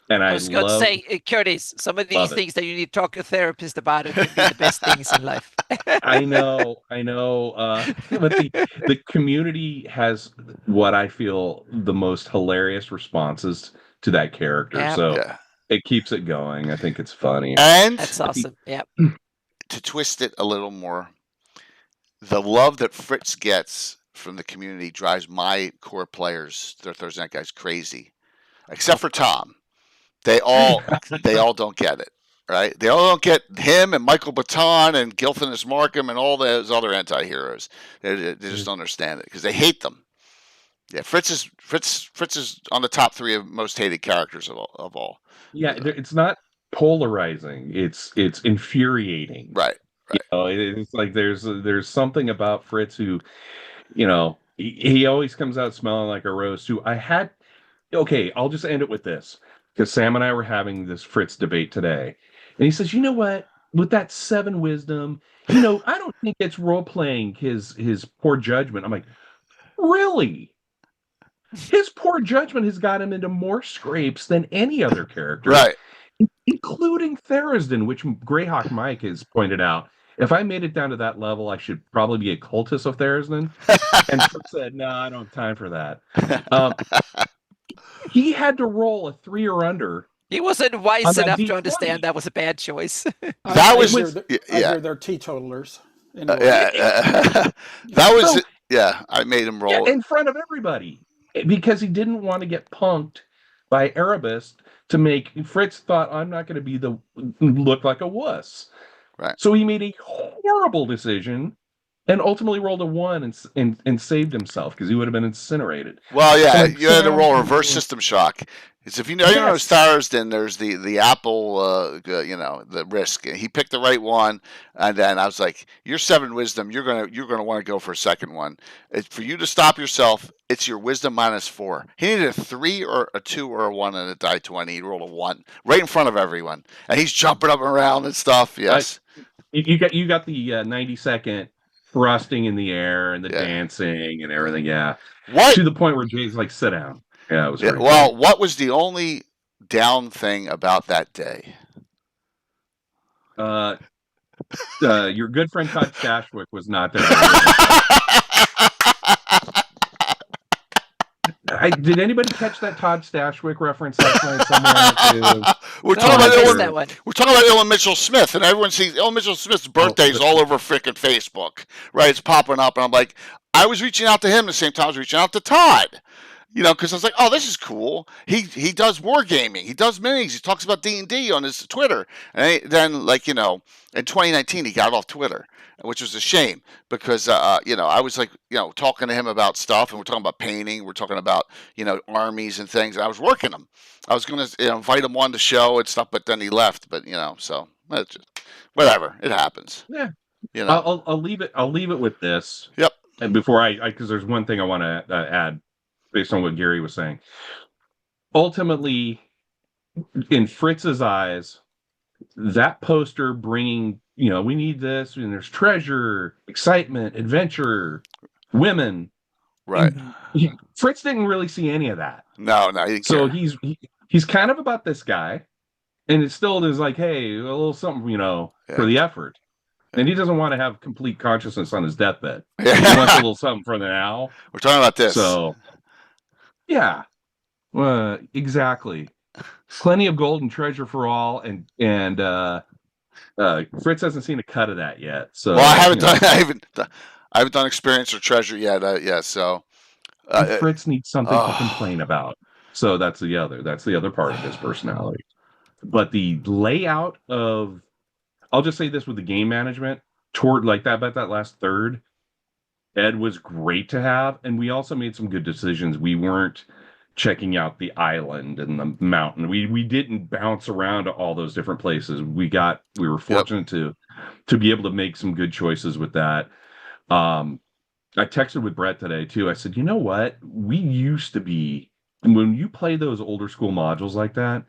And I was going to say, Curtis, some of these things that you need to talk to a therapist about it could be the best things in life. I know. But the community has what I feel the most hilarious responses to that character. So it keeps it going. I think it's funny. And that's awesome. Yeah. To twist it a little more, the love that Fritz gets from the community drives my core players, their Thursday Night Guys, crazy. Except for Tom. They all don't get it, right? They all don't get him and Michael Baton and Gilthanus Markham and all those other anti-heroes. They just don't understand it because they hate them. Yeah, Fritz is on the top 3 of most hated characters of all. Yeah, it's not polarizing. It's infuriating. Right. You know, it's like there's something about Fritz who, you know, he always comes out smelling like a rose too. I'll just end it with this. Because Sam and I were having this Fritz debate today. And he says, you know what? With that 7 wisdom, I don't think it's role-playing his poor judgment. I'm like, really? His poor judgment has got him into more scrapes than any other character. Right. Including Therisden, which Greyhawk Mike has pointed out. If I made it down to that level, I should probably be a cultist of Therisden. And Fritz said, no, I don't have time for that. He had to roll a 3 or under. He wasn't wise enough to understand that was a bad choice. They're teetotalers. That was I made him roll in front of everybody because he didn't want to get punked by Erebus to make Fritz thought I'm not going to look like a wuss. Right. So he made a horrible decision. And ultimately rolled a 1 and saved himself because he would have been incinerated. Well, you had to roll reverse system shock. Because if you know Therisden, there's the Apple, the risk. He picked the right one, and then I was like, "Your 7 wisdom, you're gonna want to go for a second one. For you to stop yourself, it's your wisdom -4." He needed a 3 or a 2 or a 1 and a die 20. He rolled a 1 right in front of everyone, and he's jumping up and around and stuff. Yes, you got the 90-second. Thrusting in the air and the dancing and everything, What? To the point where Jay's like, sit down. Yeah, it was great. Well, what was the only down thing about that day? Your good friend Todd Stashwick was not there. Did anybody catch that Todd Stashwick reference last night somewhere? We're talking about Ellen Mitchell Smith, and everyone sees Ellen Mitchell Smith's birthdays all over freaking Facebook, right? It's popping up, and I'm like, I was reaching out to him the same time I was reaching out to Todd. Because I was like, oh, this is cool. He does wargaming. He does minis. He talks about D&D on his Twitter. And then, in 2019, he got off Twitter, which was a shame because, I was talking to him about stuff, and we're talking about painting. We're talking about, armies and things. And I was working him. I was going to invite him on the show and stuff, but then he left. But, so it's just, whatever. It happens. Yeah. I'll leave it with this. Yep. And before because there's one thing I want to add. Based on what Gary was saying. Ultimately, in Fritz's eyes, that poster bringing, we need this, and there's treasure, excitement, adventure, women. Right. Fritz didn't really see any of that. No, he didn't So care. he's kind of about this guy, and it still is like, hey, a little something, for the effort. And he doesn't want to have complete consciousness on his deathbed. He wants a little something for the now. We're talking about this. So... yeah, exactly. Plenty of gold and treasure for all, and Fritz hasn't seen a cut of that yet. So, well, I haven't I haven't done experience or treasure yet. So Fritz needs something to complain about. So that's the other part of his personality. But the layout of, I'll just say this with the game management toward like that, about that last third, Ed was great to have, and we also made some good decisions. We weren't checking out the island and the mountain. We didn't bounce around to all those different places. We were fortunate to be able to make some good choices with that. I texted with Brett today too. I said, you know what? We used to be, when you play those older school modules like that,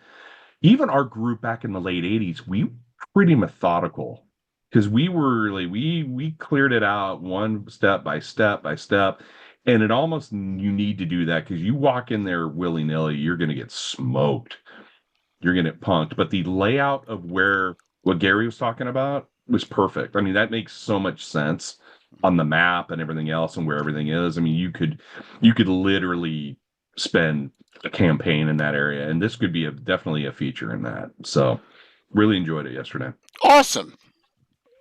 even our group back in the late 80s, we were pretty methodical, because we were like, we cleared it out one step by step by step. And it almost, you need to do that, because you walk in there willy-nilly, you're going to get smoked. You're going to get punked. But the layout of what Gary was talking about was perfect. I mean, that makes so much sense on the map and everything else and where everything is. I mean, you could literally spend a campaign in that area, and this could be definitely a feature in that. So really enjoyed it yesterday. Awesome.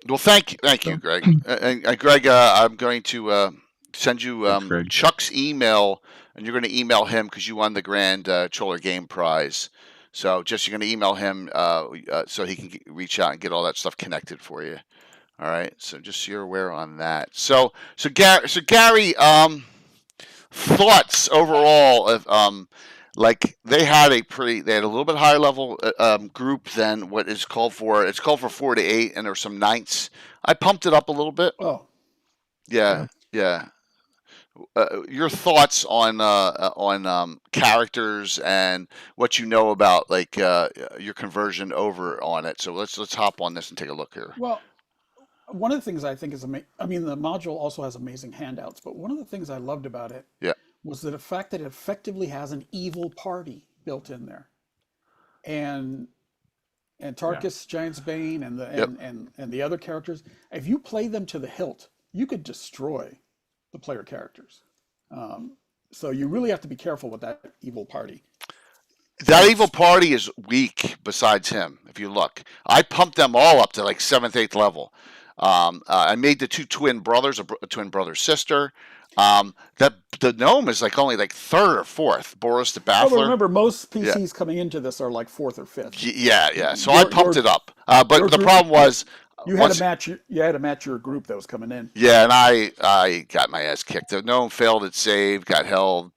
Well, thank you, Greg. And Greg, I'm going to send you Chuck's email, and you're going to email him because you won the Grand Choller Game Prize. So you're going to email him so he can reach out and get all that stuff connected for you. All right. So just so you're aware on that. So Gary, thoughts overall of like they had a little bit higher level group than what is called for. It's called for 4 to 8, and there's some ninths. I pumped it up a little bit. Oh, yeah. Your thoughts on characters and what you know about like your conversion over on it. So let's hop on this and take a look here. Well, one of the things I think is the module also has amazing handouts, but one of the things I loved about it was the fact that it effectively has an evil party built in there, and Tarkus, Giant's Bane, and the other characters. If you play them to the hilt, you could destroy the player characters. So you really have to be careful with that evil party. That evil party is weak besides him. If you look, I pumped them all up to like 7th, 8th level. I made the two twin brothers, a twin brother sister. That the gnome is like only like 3rd or 4th. Boris the Baffler. Well, remember, most PCs coming into this are like 4th or 5th. Yeah. So I pumped it up. But the problem was you had to match your group that was coming in. Yeah, and I got my ass kicked. The gnome failed its save, got held.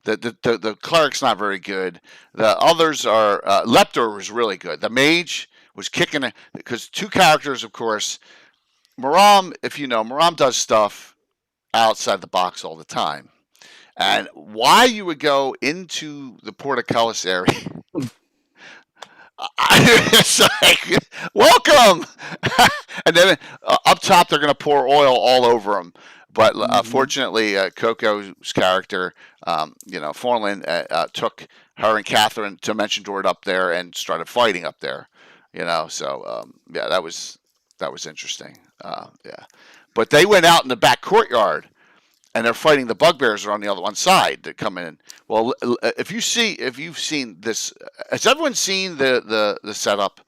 The cleric's not very good. The others are Leptor was really good. The mage was kicking it, because 2 characters, of course. Maram, if you know, Maram does stuff outside the box all the time. And why you would go into the portcullis area, it's like, welcome! And then up top, they're going to pour oil all over them. But fortunately, Coco's character, Forlin, took her and Catherine to Dimension Door up there and started fighting up there. So that was interesting. But they went out in the back courtyard, and they're fighting the bugbears are on the other one side that come in. Well, if you've seen this, has everyone seen the setup,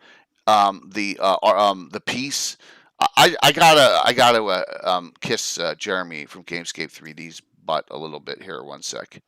the piece? I gotta kiss Jeremy from Gamescape 3D's butt a little bit here. One sec.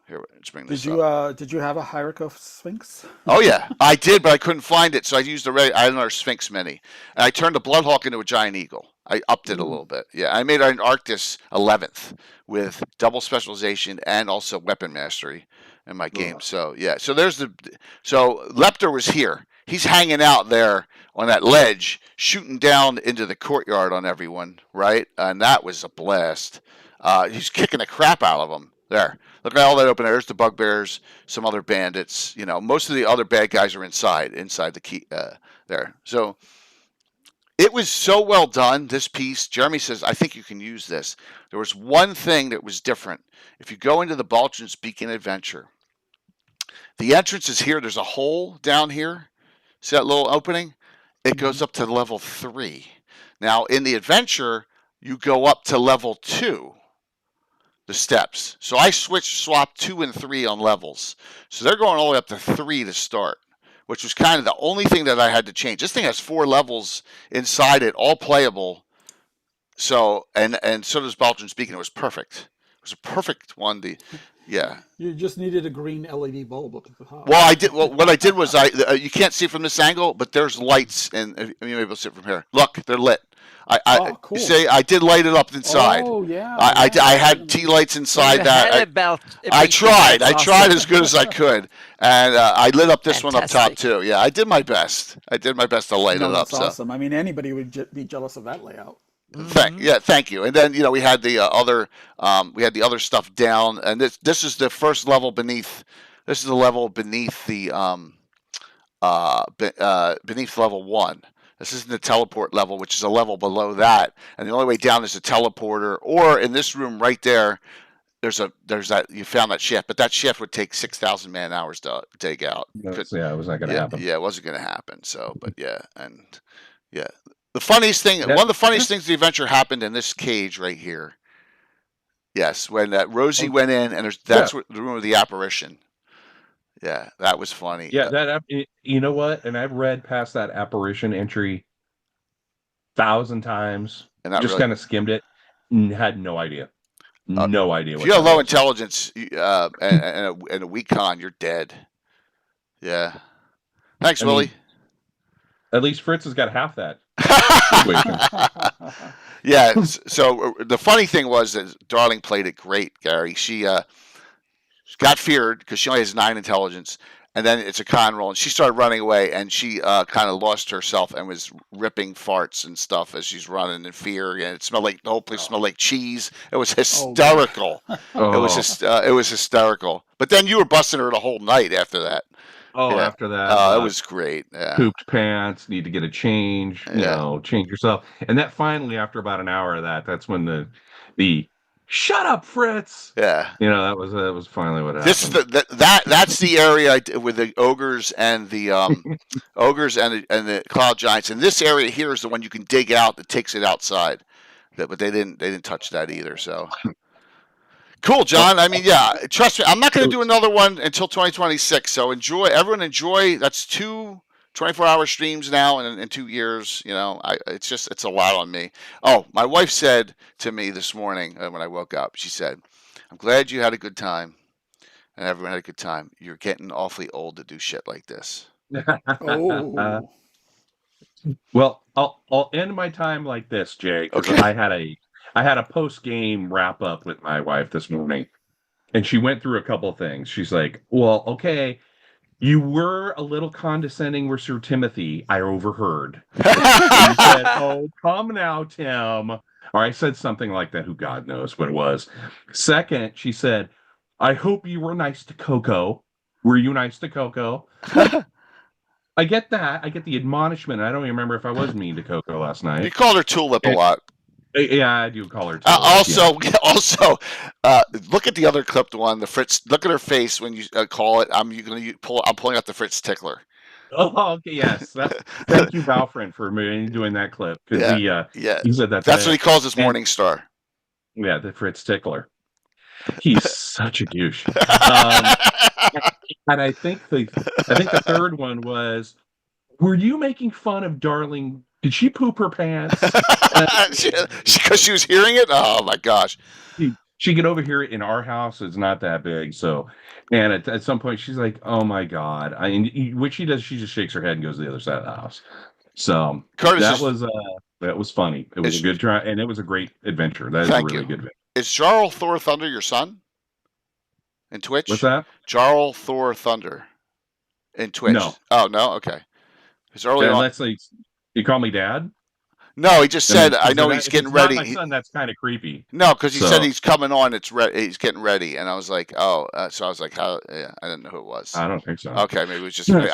Here, let's bring this up. Did you have a Hierarch Sphinx? Oh yeah, I did, but I couldn't find it, so I used I had another Sphinx Mini, and I turned the Bloodhawk into a giant eagle. I upped it a little bit. Yeah, I made an Arctis 11th with double specialization and also weapon mastery in my game. So yeah, so Leptor was here. He's hanging out there on that ledge, shooting down into the courtyard on everyone, right? And that was a blast. He's kicking the crap out of them. There. Look at all that open air. There's the bugbears, some other bandits. Most of the other bad guys are inside the key there. So it was so well done, this piece. Jeremy says, I think you can use this. There was one thing that was different. If you go into the Balchan's Beacon Adventure, the entrance is here. There's a hole down here. See that little opening? It goes up to level 3. Now, in the adventure, you go up to level 2. The steps. So I swapped 2 and 3 on levels. So they're going all the way up to 3 to start, which was kind of the only thing that I had to change. This thing has 4 levels inside it, all playable, so so does Baldwin's Beacon. It was perfect. It was a perfect one. Yeah. You just needed a green LED bulb up at the top. Well, I did. Well, what I did was you can't see from this angle, but there's lights, and you're able to see it from here. Look, they're lit. Cool. You see, I did light it up inside. Oh yeah. I had tea lights inside that. I tried. I tried as good as I could, and I lit up this one up top too. Yeah, I did my best. I did my best to light it up. That's awesome. I mean, anybody would be jealous of that layout. Thank you. And then we had the other stuff down, and this is the first level beneath. This is the level beneath the beneath level 1. This isn't the teleport level, which is a level below that, and the only way down is a teleporter. Or in this room right there, there's that you found that shaft, but that shaft would take 6,000 man hours to dig out. It was not going to happen. Yeah, it wasn't going to happen. So, but yeah. The funniest thing, one of the funniest things of the adventure happened in this cage right here. Yes, when Rosie went in, and that's the room of the apparition. Yeah, that was funny. Yeah, you know what? And I've read past that apparition entry 1,000 times, and just kind of skimmed it, and had no idea. No idea. If you have low intelligence and a weak con, you're dead. Yeah. Thanks, Willie. At least Fritz has got half that. Yeah. So the funny thing was that Darling played it great, Gary. She got feared because she only has 9 intelligence, and then it's a con roll, and she started running away, and she kind of lost herself and was ripping farts and stuff as she's running in fear, and it smelled like the whole place smelled like cheese. It was hysterical. It was hysterical. But then you were busting her the whole night after that. After that, it was great. Yeah. Pooped pants, need to get a change. Change yourself, and that finally, after about an hour of that's when the shut up, Fritz. Yeah. That was finally what happened. This is that's the area with the ogres and the ogres and the cloud giants. And this area here is the one you can dig out that takes it outside. But they didn't touch that either. So cool, John. I mean, yeah. Trust me, I'm not going to do another one until 2026. So everyone enjoy. That's 2 24-hour streams now in 2 years. It's a lot on me. Oh, my wife said to me this morning when I woke up, she said, "I'm glad you had a good time, and everyone had a good time. You're getting awfully old to do shit like this." Oh. Well, I'll end my time like this, Jay. Okay. I had a post-game wrap-up with my wife this morning, and she went through a couple of things. She's like, "Well, okay, you were a little condescending with Sir Timothy, I overheard." You said, "Oh, come now, Tim." Or I said something like that. Who God knows what it was. Second, she said, "I hope you were nice to Coco." Were you nice to Coco? I get that. I get the admonishment. I don't even remember if I was mean to Coco last night. You called her Tulip a lot. Yeah, I do call her. Also, look at the other clipped one. The Fritz. Look at her face when you call it. I'm pulling out the Fritz tickler. Oh, okay, yes. Thank you, Valfriend, for doing that clip. Yeah. He said that. That's what he calls his Morning Star. Yeah, the Fritz tickler. He's such a douche. And I think the third one was, were you making fun of Darling? Did she poop her pants? Because she was hearing it? Oh, my gosh. She could overhear it in our house. It's not that big. So, and at some point, she's like, "Oh, my God." What she does, she just shakes her head and goes to the other side of the house. So, that was funny. It was a good try, and it was a great adventure. That is a really good adventure. Is Jarl Thor Thunder your son? In Twitch? What's that? Jarl Thor Thunder. In Twitch? No. Oh, no? Okay. Because early on... You call me Dad? No, he just said, I know he's getting ready. Not my son, that's kind of creepy. No, because he said he's coming on. He's getting ready, and I was like, oh. So I was like, how? Yeah, I didn't know who it was. I don't think so. Okay, maybe it was just maybe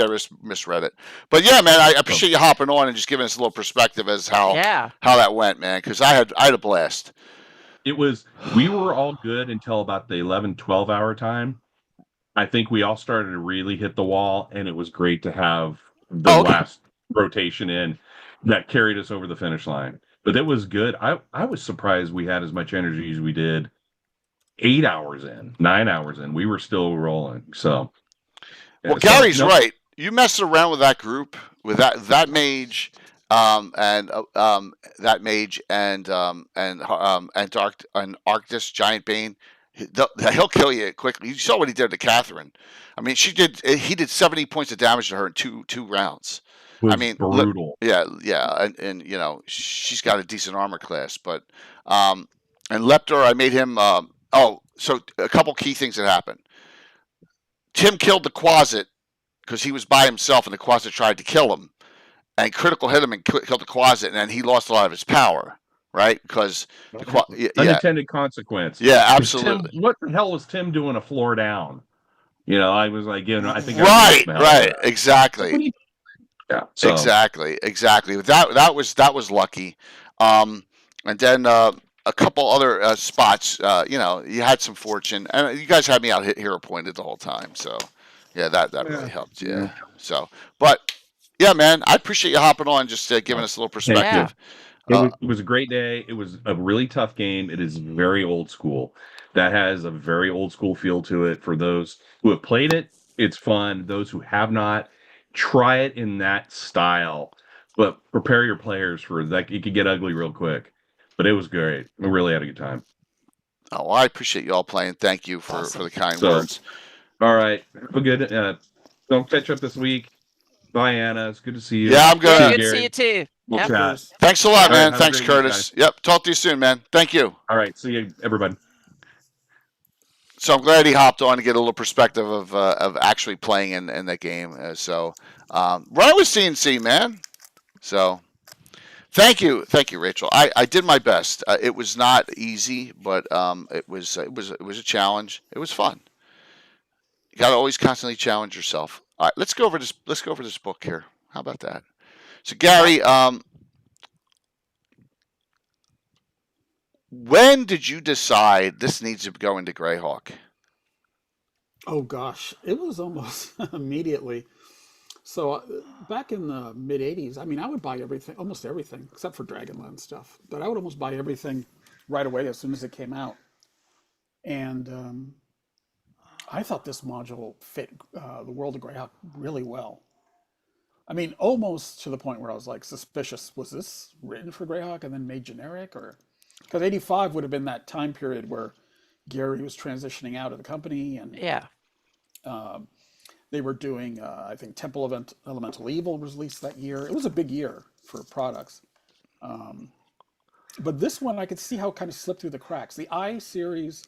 I misread it. But yeah, man, I appreciate you hopping on and just giving us a little perspective as how that went, man. Because I had a blast. We were all good until about the 11, 12 hour time. I think we all started to really hit the wall, and it was great to have the last rotation in that carried us over the finish line. But it was good. I was surprised we had as much energy as we did 8 hours in, 9 hours in. We were still rolling. So, Gary's right. You messed around with that group, with that mage, and that mage and Arctis Giant Bane. He'll kill you quickly. You saw what he did to Catherine. I mean, he did 70 points of damage to her in two rounds. I mean, brutal. Yeah, and she's got a decent armor class, but and Leptor, I made him. So a couple key things that happened. Tim killed the Quasit because he was by himself, and the Quasit tried to kill him, and critical hit him and killed the Quasit, and then he lost a lot of his power, right? Because unintended consequence. Yeah, absolutely. Tim, what the hell was Tim doing a floor down? I was like, I think right, exactly. Yeah, so. Exactly. That was lucky, and then a couple other spots. You had some fortune, and you guys had me out hero pointed the whole time. So, yeah, that really helped. Yeah. So, but yeah, man, I appreciate you hopping on, just giving us a little perspective. It was a great day. It was a really tough game. It is very old school. That has a very old school feel to it. For those who have played it, it's fun. Those who have not, try it in that style, but prepare your players for that. It could get ugly real quick, but it was great. We really had a good time. Oh, well, I appreciate you all playing. Thank you for the kind words. All right, have a good. Don't catch up this week. Bye, Anna. It's good to see you. Yeah, I'm good. Good to see you too. We'll chat. Thanks a lot, man. Thanks, Curtis. Yep. Talk to you soon, man. Thank you. All right. See you, everybody. So I'm glad he hopped on to get a little perspective of actually playing in that game. Run with CNC, man. So thank you, Rachel. I did my best. It was not easy, but it was a challenge. It was fun. You got to always constantly challenge yourself. All right, let's go over this book here. How about that? So Gary, when did you decide this needs to go into Greyhawk? Oh gosh, it was almost immediately. So back in the mid '80s, I mean, I would buy everything, almost everything, except for Dragonland stuff. But I would almost buy everything right away as soon as it came out. And I thought this module fit the world of Greyhawk really well. I mean, almost to the point where I was like suspicious. Was this written for Greyhawk and then made generic, or because '85 would have been that time period where Gary was transitioning out of the company, and they were doing, I think, Temple of Elemental Evil was released that year. It was a big year for products. But this one, I could see how it kind of slipped through the cracks. The I series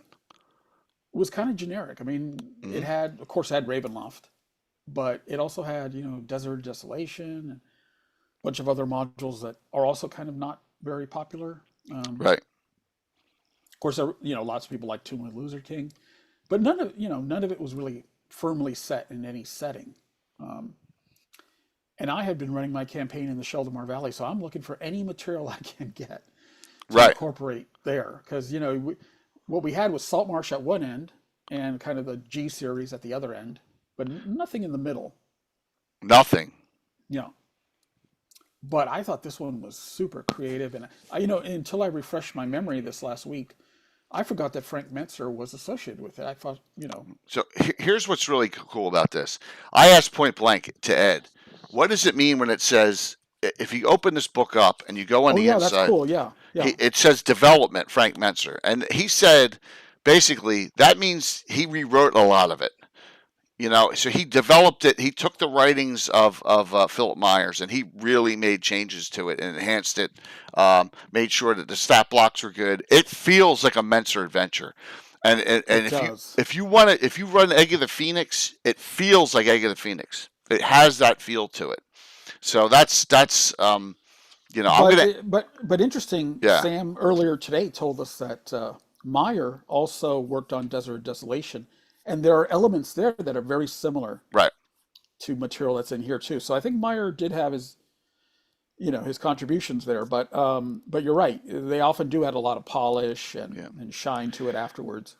was kind of generic. I mean, it had, of course, Ravenloft, but it also had, Desert Desolation, and a bunch of other modules that are also kind of not very popular. Right. Of course, lots of people like Tomb of the Loser King, but none of it was really firmly set in any setting. And I had been running my campaign in the Sheldamar Valley, so I'm looking for any material I can get to incorporate there. Because, what we had was Saltmarsh at one end and kind of the G series at the other end, but nothing in the middle. Nothing. Yeah. But I thought this one was super creative. And, until I refreshed my memory this last week, I forgot that Frank Mentzer was associated with it. I thought, So here's what's really cool about this. I asked point blank to Ed, what does it mean when it says, if you open this book up and you go on the inside, that's cool. Yeah. It says development, Frank Mentzer. And he said, basically, that means he rewrote a lot of it. So he developed it. He took the writings of Philip Myers and he really made changes to it and enhanced it. Made sure that the stat blocks were good. It feels like a Mentzer adventure. And if you run Egg of the Phoenix, it feels like Egg of the Phoenix. It has that feel to it. So that's But interesting. Yeah. Sam earlier today told us that Meyer also worked on Desert Desolation. And there are elements there that are very similar to material that's in here too. So I think Meyer did have his contributions there, but you're right. They often do add a lot of polish and shine to it afterwards.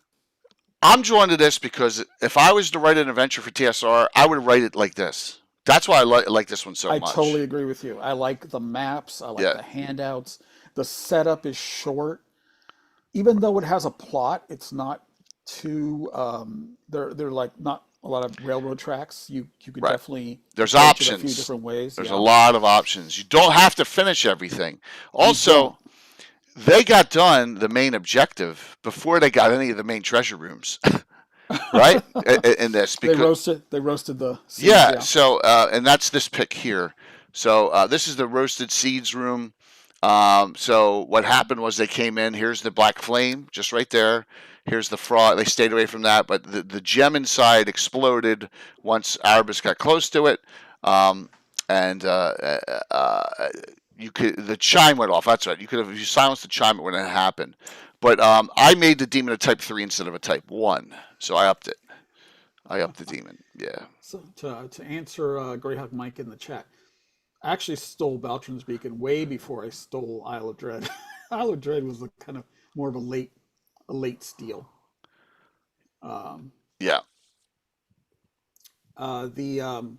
I'm drawn to this because if I was to write an adventure for TSR, I would write it like this. That's why I like this one so much. I totally agree with you. I like the maps. I like the handouts. The setup is short. Even though it has a plot, it's not too they're like not railroad tracks. You could Right. definitely There's approach it options. a few different ways. There's Yeah. a lot of options. You don't have to finish everything. Also, they got done the main objective before they got any of the main treasure rooms, right? In this, because they roasted the seeds, yeah. So and that's this pick here. So this is the roasted seeds room. So what happened was they came in. Here's the black flame, just right there. Here's the frog. They stayed away from that, but the gem inside exploded once Erebus got close to it, and the chime went off. That's right. You silenced the chime, it wouldn't have happened. But I made the demon a type 3 instead of a type 1, so I upped it. I upped the demon. Yeah. So to answer Greyhawk Mike in the chat, I actually stole Baltron's Beacon way before I stole Isle of Dread. Isle of Dread was kind of more of a late steal. Yeah. The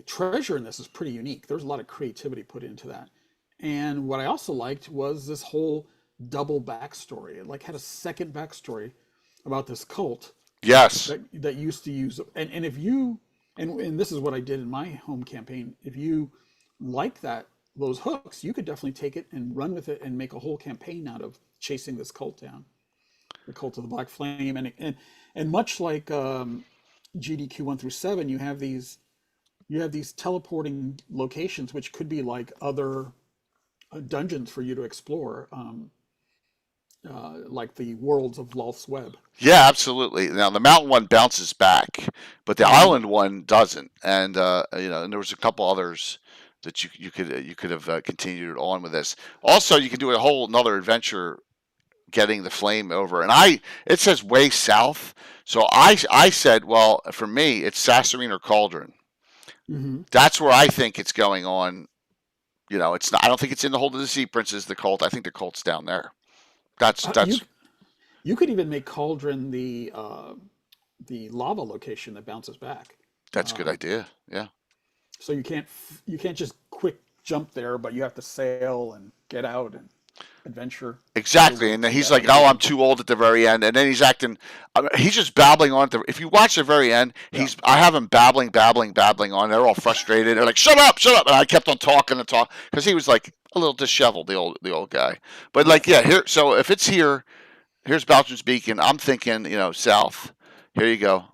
treasure in this is pretty unique. There's a lot of creativity put into that. And what I also liked was this whole double backstory. It had a second backstory about this cult. Yes. That used to use, and if you, and this is what I did in my home campaign, if you like those hooks, you could definitely take it and run with it and make a whole campaign out of chasing this cult down, the cult of the Black Flame. And much like GDQ 1 through 7, you have these teleporting locations, which could be like other dungeons for you to explore, like the worlds of Loth's Web. Yeah, absolutely. Now the mountain one bounces back, but the island one doesn't. And and there was a couple others that you could have continued on with this. Also, you could do a whole another adventure getting the flame over. And it says way south, so I said, well, for me, it's Sasserine or Cauldron. Mm-hmm. That's where I think it's going on. It's not. I don't think it's in the Hold of the Sea Princes, the cult. I think the cult's down there. That's. You could even make Cauldron the lava location that bounces back. That's a good idea. Yeah. So you can't just quick jump there, but you have to sail and get out and adventure. Exactly, and then he's like, "Oh, I'm too old" at the very end, and then he's acting. He's just babbling on. If you watch the very end, I have him babbling on. They're all frustrated. They're like, "Shut up!" And I kept on talking because he was like a little disheveled, the old guy. But here. So if it's here, here's Baltron's Beacon. I'm thinking, south. Here you go,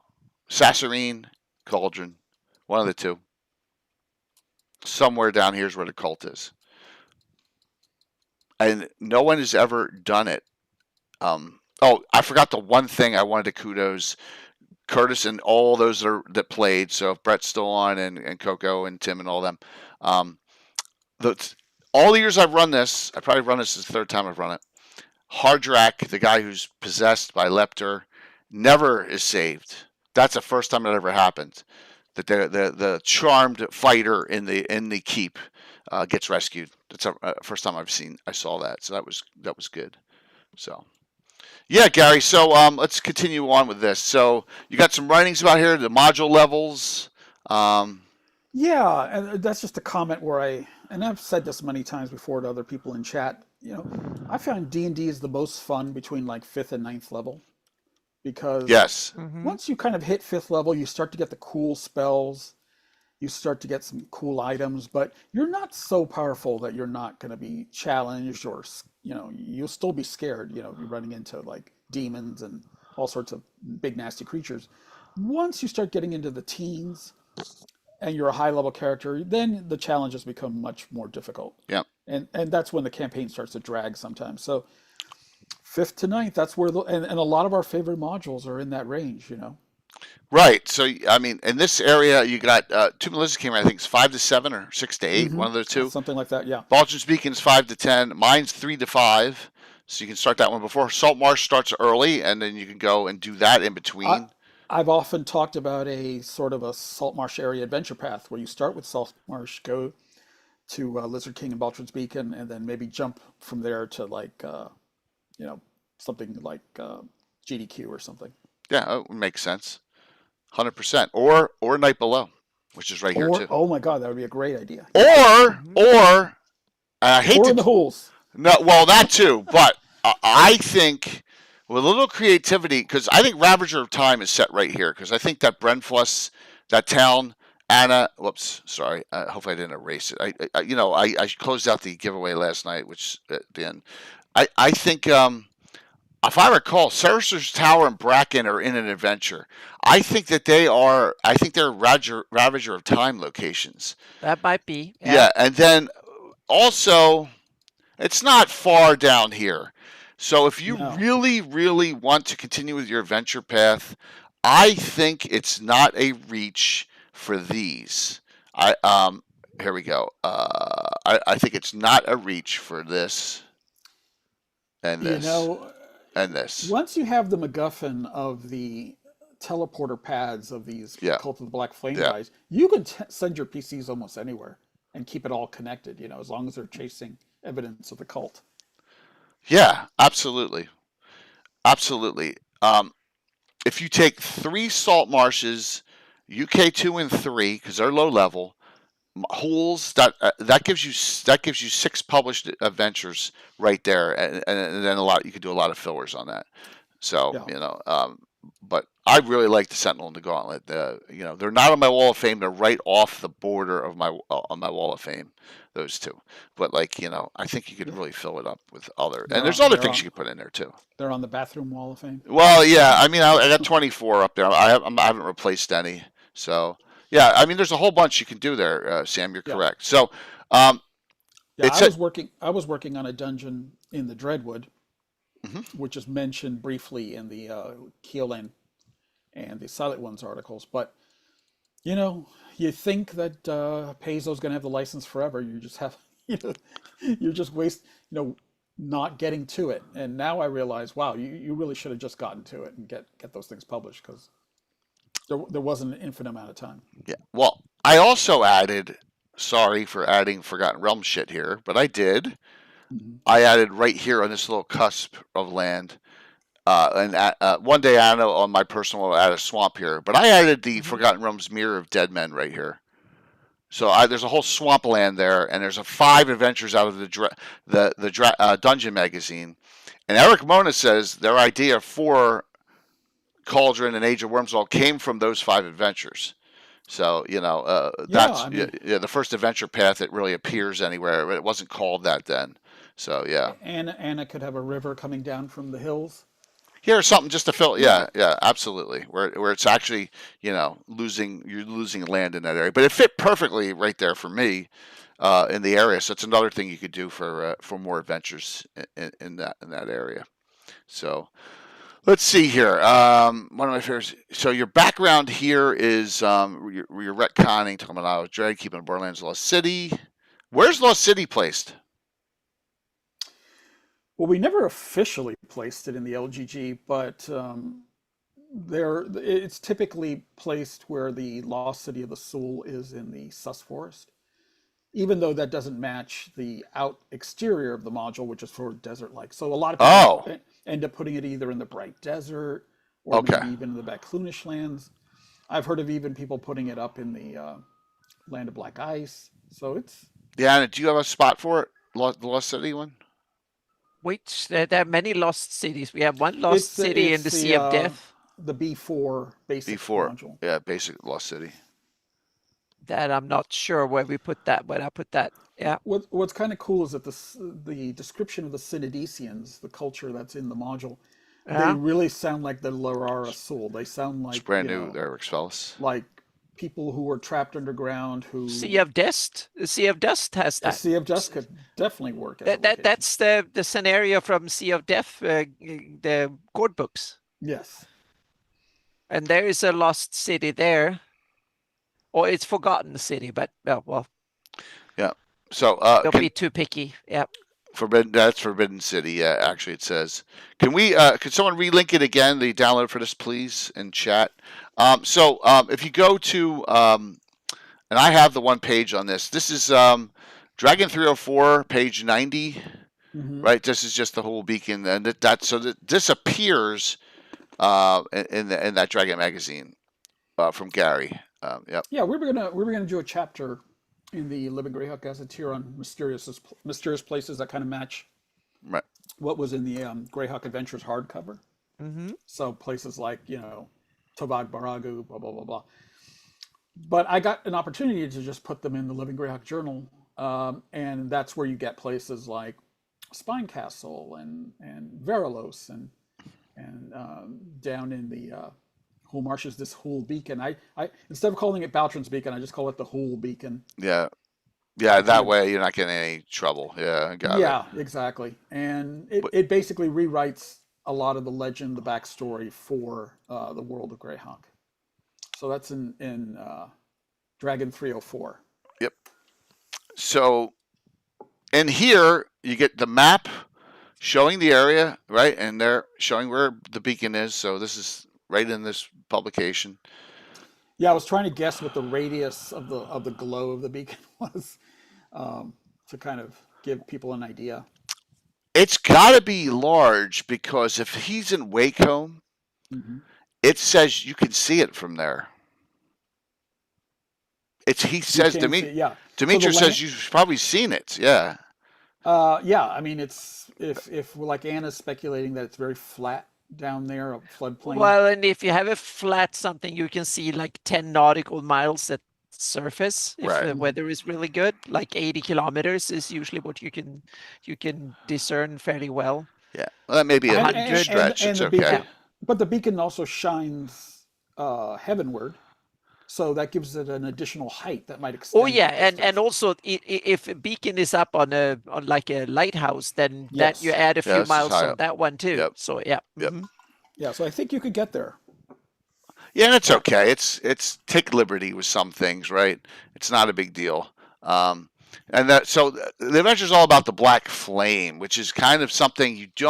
Sasserine, Cauldron, one of the two. Somewhere down here's where the cult is. And no one has ever done it. I forgot the one thing I wanted to kudos Curtis and all those that played. So if Brett's still on and Coco and Tim and all them. All the years I've run this, I probably run this is the third time I've run it. Hardrak, the guy who's possessed by Lepter, never is saved. That's the first time it ever happened. That the charmed fighter in the keep gets rescued. That's the first time I saw that. So that was good. So yeah, Gary. So let's continue on with this. So you got some writings about here, the module levels. Yeah, and that's just a comment where I've said this many times before to other people in chat. I found D&D is the most fun between 5th and 9th level. Because once you kind of hit 5th level, you start to get the cool spells, you start to get some cool items, but you're not so powerful that you're not going to be challenged or, you'll still be scared, you're running into demons and all sorts of big nasty creatures. Once you start getting into the teens and you're a high level character, then the challenges become much more difficult. Yeah. And that's when the campaign starts to drag sometimes. So 5th to 9th, that's where and a lot of our favorite modules are in that range, Right. So I mean, in this area, you got Tomb of Lizard King. I think it's 5 to 7 or 6 to 8, one of the two. Something like that. Yeah. Baltron's Beacon's 5 to 10. Mine's 3 to 5. So you can start that one before Saltmarsh starts early, and then you can go and do that in between. I've often talked about a sort of a Saltmarsh area adventure path where you start with Saltmarsh, go to Lizard King and Baltron's Beacon, and then maybe jump from there to something like GDQ or something. Yeah, it makes sense. 100%. Or Night Below, which is right here too. Oh my God, that would be a great idea. Or I hate in the Hools. No, well that too, but I think with a little creativity, because I think Ravager of Time is set right here, because I think that Brenfluss, that town, Anna, whoops, sorry, hopefully I didn't erase it. I closed out the giveaway last night, which at the end, I think, if I recall, Sorcerer's Tower and Bracken are in an adventure. I think they're Ravager of Time locations. That might be. Yeah, and then also, it's not far down here. So if you really, really want to continue with your adventure path, I think it's not a reach for these. Here we go. I think it's not a reach for this and this and this. Once you have the MacGuffin of the teleporter pads of these Cult of the Black Flame guys, you can send your PCs almost anywhere and keep it all connected, as long as they're chasing evidence of the cult. Yeah, absolutely. Absolutely. If you take 3 Saltmarshes, UK 2 and 3, because they're low level, Hools, that gives you 6 published adventures right there, and then you could do a lot of fillers on that. So but I really like the Sentinel and the Gauntlet. They're not on my Wall of Fame. They're right off the border of my on my Wall of Fame. Those two, but I think you could really fill it up with other. And there's other things you could put in there too. They're on the bathroom Wall of Fame. Well, yeah. I mean, I got 24 up there. I haven't replaced any. So yeah, I mean, there's a whole bunch you can do there, Sam. You're correct. So I was working on a dungeon in the Dreadwood, which is mentioned briefly in the Keoland and the Silent Ones articles. But you think that Paizo's going to have the license forever. You just have, you're just not getting to it. And now I realize, wow, you really should have just gotten to it and get those things published, because there wasn't an infinite amount of time. Yeah. Well, I also added, sorry for adding Forgotten Realms shit here, but I did. I added right here on this little cusp of land. One day I know on my personal will add a swamp here, but I added the Forgotten Realms Mirror of Dead Men right here. So there's a whole swamp land there, and there's 5 adventures out of the Dungeon magazine. And Eric Mona says their idea for Cauldron and Age of Worms all came from those 5 adventures. So that's the first adventure path that really appears anywhere. It wasn't called that then. So yeah. Anna could have a river coming down from the hills. Here's something just to fill. Yeah, absolutely. Where it's actually, you're losing land in that area, but it fit perfectly right there for me, in the area. So it's another thing you could do for more adventures in that area. So let's see here. One of my favorites. So your background here is you're retconning, talking about Dread, keeping Borderlands Lost City. Where's Lost City placed? Well, we never officially placed it in the LGG, but it's typically placed where the Lost City of the Soul is in the Sus Forest, even though that doesn't match the exterior of the module, which is for desert-like. So a lot of people end up putting it either in the Bright Desert or maybe even in the Bacloonish lands. I've heard of even people putting it up in the Land of Black Ice. So it's... Yeah, and do you have a spot for it, the Lost City one? Which there are many lost cities. We have one lost city in the Sea of Death. The B4 basic module. Yeah, basic Lost City. That I'm not sure where we put that, but I put that. Yeah. What's kind of cool is that the description of the Synodicians, the culture that's in the module, they really sound like the Larara Soul. They sound like it's brand new. Eric Spellis. Like people who were trapped underground who... Sea of Dust. The Sea of Dust has that. The Sea of Dust could definitely work. That's the scenario from Sea of Death, the chord books. Yes. And there is a lost city there. Or it's Forgotten City, but well. Yeah. So don't be too picky. Yeah. That's Forbidden City. Yeah, actually it says. Can someone relink it again, the download for this, please, in chat? So if you go to and I have the one page on this. This is Dragon 304, page 90. Right? This is just the whole beacon, and this appears in that Dragon magazine from Gary. Yep. Yeah, we were gonna do a chapter in the Living Greyhawk Gazetteer on mysterious places that kind of match what was in the Greyhawk Adventures hardcover. Mm-hmm. So places like, Tobago, Baragu, blah, blah, blah, blah. But I got an opportunity to just put them in the Living Greyhawk Journal. And that's where you get places like Spine Castle and Verilos and down in the Hool Marshes, this Hool Beacon. I instead of calling it Baltron's Beacon, I just call it the Hool Beacon. Yeah. That way you're not getting any trouble. Yeah, I got it. Yeah, exactly. And it basically rewrites a lot of the legend, the backstory for the world of Greyhawk. So that's in Dragon 304. Yep. So in here you get the map showing the area, right? And they're showing where the beacon is. So this is right in this publication. Yeah, I was trying to guess what the radius of the glow of the beacon was, to kind of give people an idea. It's got to be large because if he's in Wakehome, it says you can see it from there. Demetrius says you've probably seen it. Yeah. Yeah. I mean, it's if like Anna's speculating that it's very flat down there, a floodplain. Well, and if you have a flat something, you can see like 10 nautical miles at surface if the weather is really good. Like 80 kilometers is usually what you can discern fairly well. Yeah, well, that may be a stretch. It's okay. Beacon, but the beacon also shines heavenward, so that gives it an additional height that might extend. Oh yeah, and also if a beacon is up on like a lighthouse, then that you add a few miles on that one too. Yep. So yeah. Yep. Yeah, so I think you could get there. Yeah, and it's okay. It's take liberty with some things, right? It's not a big deal. And so the adventure is all about the black flame, which is kind of something you do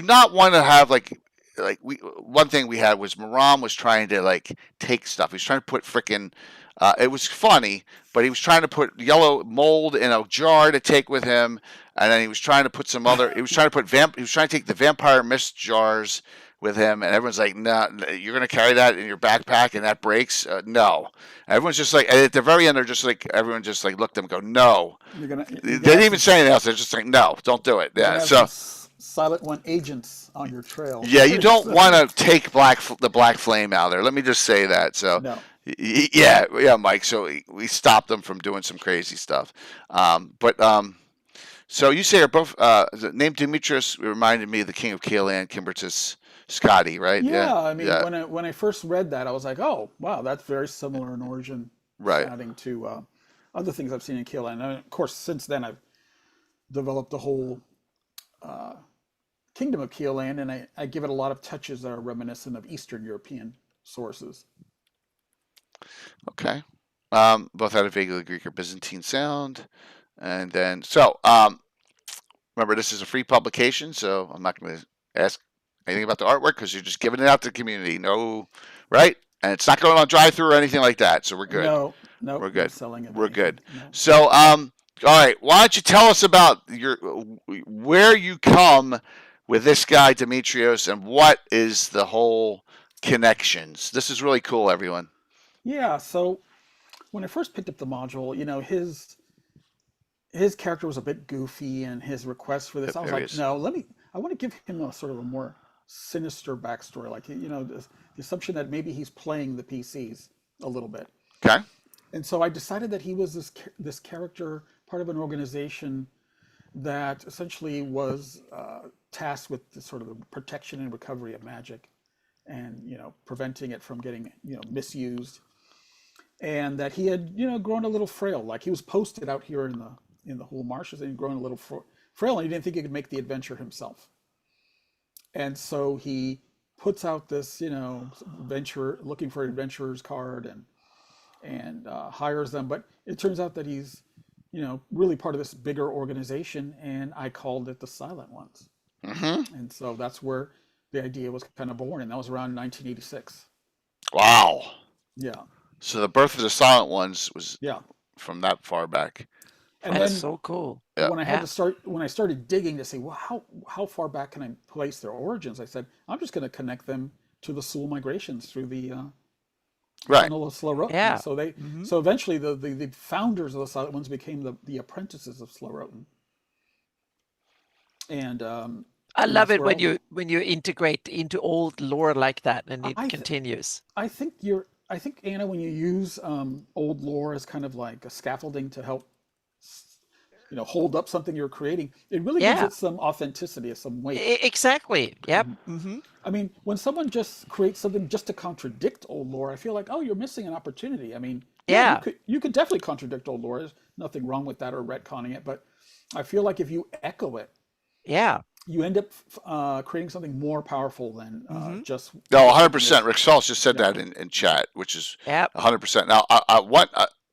not want to have one thing we had was Maram was trying to take stuff. He was trying to put frickin' it was funny, but he was trying to put yellow mold in a jar to take with him, and then he was trying to put he was trying to take the vampire mist jars with him, and everyone's like, "No, you're gonna carry that in your backpack, and that breaks." No, everyone's just like, at the very end, they're just like, everyone just like looked at him, and go, "No." They didn't even say anything else. They're just like, "No, don't do it." Yeah, so Silent One agents on your trail. Yeah, you don't want to take the black flame out there. Let me just say that. So no. Yeah, Mike. So we stopped them from doing some crazy stuff. So you say are both the name Demetrius reminded me of the King of Keoland, Kimbertus Scotty, right? Yeah, I mean, when I first read that, I was like, oh, wow, that's very similar in origin, adding to other things I've seen in Keoland. And of course, since then, I've developed the whole kingdom of Keoland, and I give it a lot of touches that are reminiscent of Eastern European sources. Okay. Both had a vaguely Greek or Byzantine sound. And then, remember, this is a free publication, so I'm not going to ask anything about the artwork because you're just giving it out to the community. No, right? And it's not going on drive-through or anything like that, so we're good. No, we're good. Selling it. We're good. No. So, all right, why don't you tell us about where you come with this guy, Demetrios, and what is the whole connections? This is really cool, everyone. Yeah, so when I first picked up the module, his character was a bit goofy, and his request for this, I was like, no, I want to give him a sort of a more sinister backstory, like, the assumption that maybe he's playing the PCs a little bit. Okay. And so I decided that he was this character, part of an organization that essentially was tasked with the sort of the protection and recovery of magic, and preventing it from getting misused, and that he had grown a little frail. Like, he was posted out here in the Hool Marshes, and he'd grown a little frail, and he didn't think he could make the adventure himself. And so he puts out this venture, looking for an adventurer's card, and hires them. But it turns out that he's really part of this bigger organization, and I called it the Silent Ones. Mm-hmm. And so that's where the idea was kind of born, and that was around 1986. Wow. Yeah. So the birth of the Silent Ones was from that far back. And that's so cool. Yeah. When I started digging to see, well, how far back can I place their origins, I said, I'm just going to connect them to the Soul migrations through the tunnel of Slowroten. Yeah. So so eventually the founders of the Silent Ones became the apprentices of Slowroten. And I love it when you integrate into old lore like that and it continues. I think Anna, when you use old lore as kind of like a scaffolding to help hold up something you're creating, it really gives it some authenticity, some weight. Exactly. Yep. Mm-hmm. I mean, when someone just creates something just to contradict old lore, I feel like, oh, you're missing an opportunity. I mean, you could definitely contradict old lore. There's nothing wrong with that or retconning it, but I feel like if you echo it, you end up creating something more powerful than just. No, 100%. Rick Sauls just said that in chat, which is 100%. Now,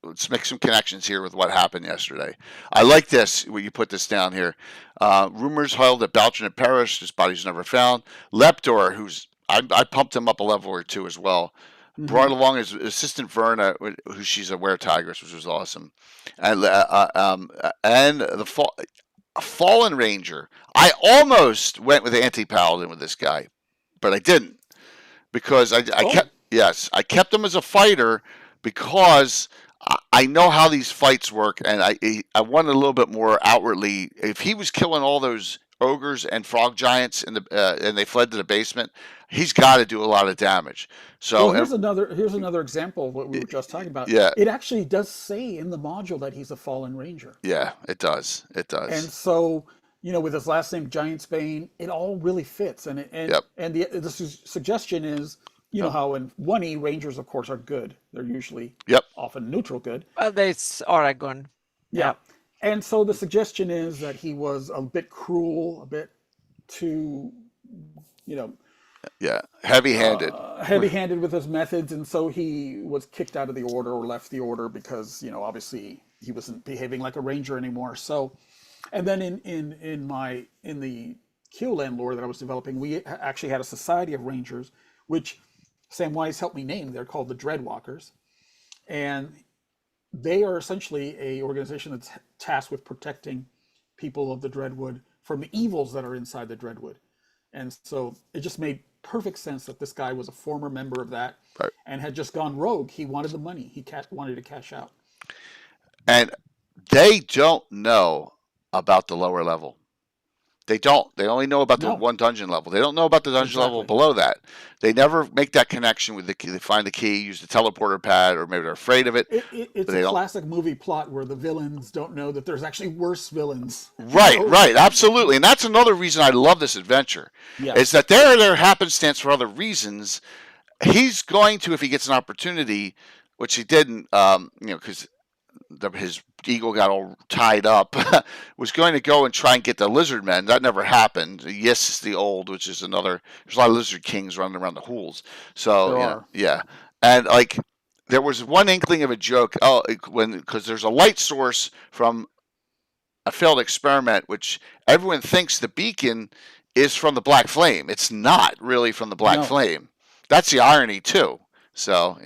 let's make some connections here with what happened yesterday. I like this, where you put this down here. Rumors held that Baltron had perished. His body's never found. Leptor, I pumped him up a level or two as well. Mm-hmm. Brought along his assistant Verna, who she's a were-tigress, which was awesome. And the Fallen Ranger. I almost went with Anti-Paladin with this guy, but I didn't. Because I kept him as a fighter because I know how these fights work, and I wanted a little bit more outwardly. If he was killing all those ogres and frog giants and they fled to the basement, he's got to do a lot of damage. So here's another example of what we were just talking about. Yeah, it actually does say in the module that he's a Fallen Ranger. Yeah, it does. It does. And so with his last name Giantsbane, it all really fits. And the suggestion is. How in 1E, Rangers, of course, are good. They're usually often neutral good. There's Oregon. Yeah. And so the suggestion is that he was a bit cruel, a bit too, heavy-handed. Heavy-handed with his methods. And so he was kicked out of the order or left the order because, obviously he wasn't behaving like a Ranger anymore. So, and then in the Keoland lore that I was developing, we actually had a society of Rangers, which Sam Wise helped me name. They're called the Dreadwalkers, and they are essentially a organization that's tasked with protecting people of the Dreadwood from the evils that are inside the Dreadwood. And so it just made perfect sense that this guy was a former member of that and had just gone rogue. He wanted the money. He wanted to cash out. And they don't know about the lower level. They don't. They only know about the one dungeon level. They don't know about the dungeon level below that. They never make that connection with the key. They find the key, use the teleporter pad, or maybe they're afraid of it. It's a classic movie plot where the villains don't know that there's actually worse villains. Right, absolutely. And that's another reason I love this adventure. Yeah. Is that there happenstance for other reasons. He's going to, if he gets an opportunity, which he didn't, because his ego got all tied up, was going to go and try and get the lizard men. That never happened. Yes, the old, which is another. There's a lot of lizard kings running around the Hools. So and there was one inkling of a joke. Because there's a light source from a failed experiment, which everyone thinks the beacon is from the Black Flame. It's not really from the Black Flame. That's the irony too. So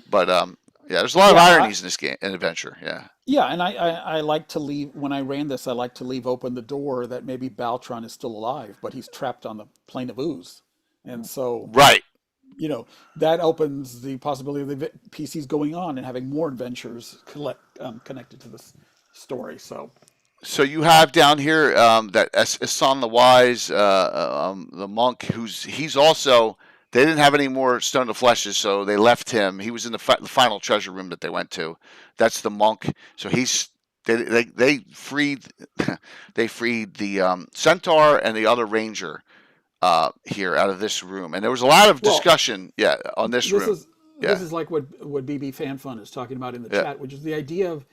but there's a lot of ironies in this game and adventure. Yeah, and I like to leave, when I ran this, I like to leave open the door that maybe Baltron is still alive, but he's trapped on the plane of ooze. And so, that opens the possibility of the PCs going on and having more adventures connected to this story. So you have down here that Esan the Wise, the monk, he's also. They didn't have any more Stone of Fleshes, so they left him. He was in the final treasure room that they went to. That's the monk. So they freed the Centaur and the other Ranger here out of this room, and there was a lot of discussion on this room. This is like what BB Fan Fun is talking about in the chat, which is the idea of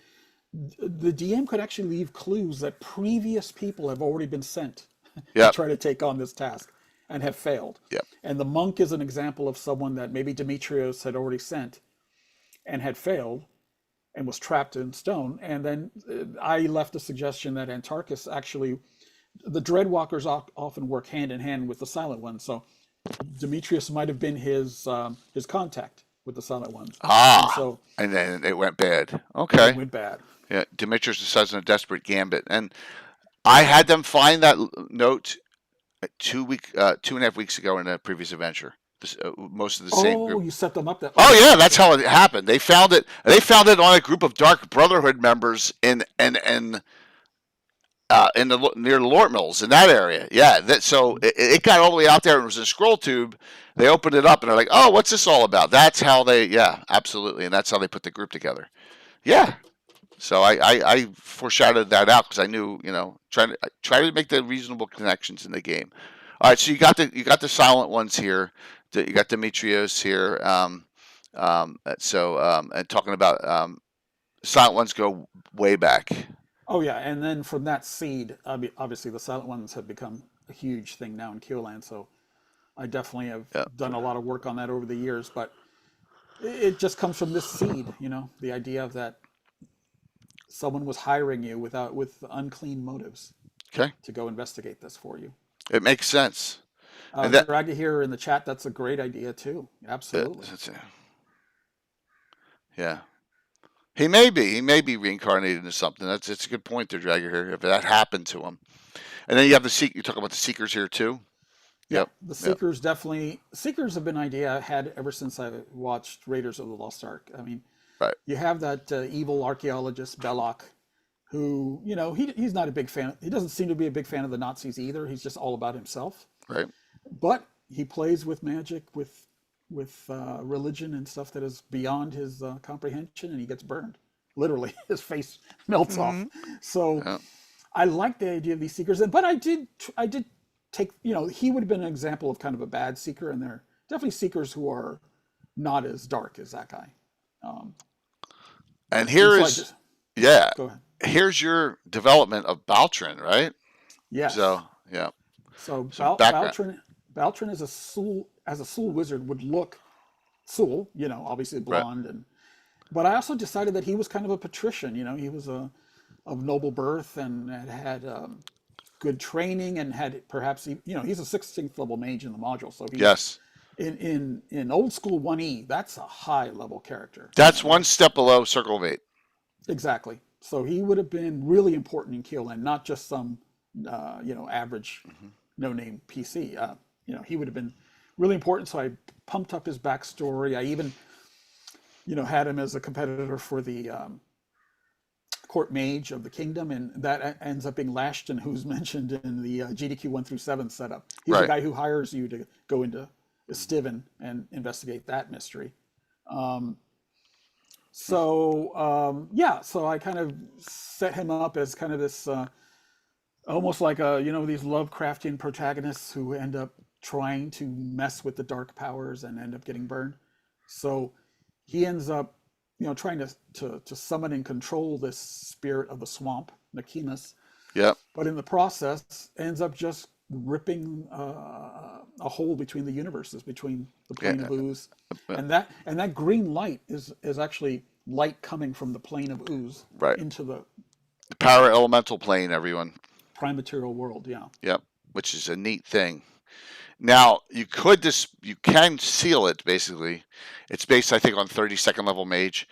the DM could actually leave clues that previous people have already been sent to try to take on this task. And have failed. Yep. And the monk is an example of someone that maybe Demetrios had already sent and had failed and was trapped in stone. And then I left a suggestion that Antarcus actually, the Dreadwalkers often work hand in hand with the Silent Ones. So Demetrios might have been his contact with the Silent Ones. And then it went bad. Okay. It went bad. Yeah, Demetrios decides on a desperate gambit. And I had them find that note 2.5 weeks ago in a previous adventure. Most of the same group. You set them up that way. Oh yeah, that's how it happened. They found it on a group of Dark Brotherhood members and in the near the Lort Mills in that area. Yeah, so it got all the way out there. It was a scroll tube. They opened it up and they're like, "Oh, what's this all about?" That's how they, yeah, absolutely, and that's how they put the group together. Yeah. So I foreshadowed that out because I knew, try to make the reasonable connections in the game. All right, so you got the silent ones here. You got Demetrios here. And talking about silent ones go way back. Oh yeah, and then from that seed, obviously the silent ones have become a huge thing now in Keoland. So I definitely have done a lot of work on that over the years. But it just comes from this seed, the idea of that someone was hiring you with unclean motives. Okay. To go investigate this for you. It makes sense. Draggy here in the chat, that's a great idea too. Absolutely. Yeah. He may be reincarnated into something. It's a good point there, Dragger here. If that happened to him, and then you have you talk about the Seekers here too. Yeah, the Seekers definitely. Seekers have been an idea I had ever since I watched Raiders of the Lost Ark. I mean, right. You have that evil archaeologist Belloc, who he's not a big fan. He doesn't seem to be a big fan of the Nazis either. He's just all about himself. Right. But he plays with magic, with religion and stuff that is beyond his comprehension, and he gets burned. Literally, his face melts off. So I like the idea of these Seekers, but I did take, he would have been an example of kind of a bad Seeker, and there are definitely Seekers who are not as dark as that guy. And here is, go ahead. Here's your development of Baltrin, right? Yeah. So, yeah. So Baltrin as a Soul wizard would look Soul, obviously blonde, right. But I also decided that he was kind of a patrician. He was of noble birth and had good training and had perhaps he's a 16th level mage in the module, so he's, yes. In old school 1E, that's a high level character. That's one step below Circle of 8. Exactly. So he would have been really important in Keoland, not just some average no-name PC. He would have been really important. So I pumped up his backstory. I even had him as a competitor for the court mage of the kingdom, and that ends up being Lashton, who's mentioned in the GDQ 1 through 7 setup. He's the guy who hires you to go into Stiven and investigate that mystery. So I kind of set him up as kind of this almost like these Lovecraftian protagonists who end up trying to mess with the dark powers and end up getting burned. So he ends up trying to summon and control this spirit of the swamp, Nakimus. Yeah. But in the process ends up just ripping a hole between the universes, between the plane of ooze, and that green light is actually light coming from the plane of ooze into the power elemental plane. Everyone, prime material world, yeah. Yep, which is a neat thing. Now you can seal it. Basically, it's based, I think, on 32nd level mage,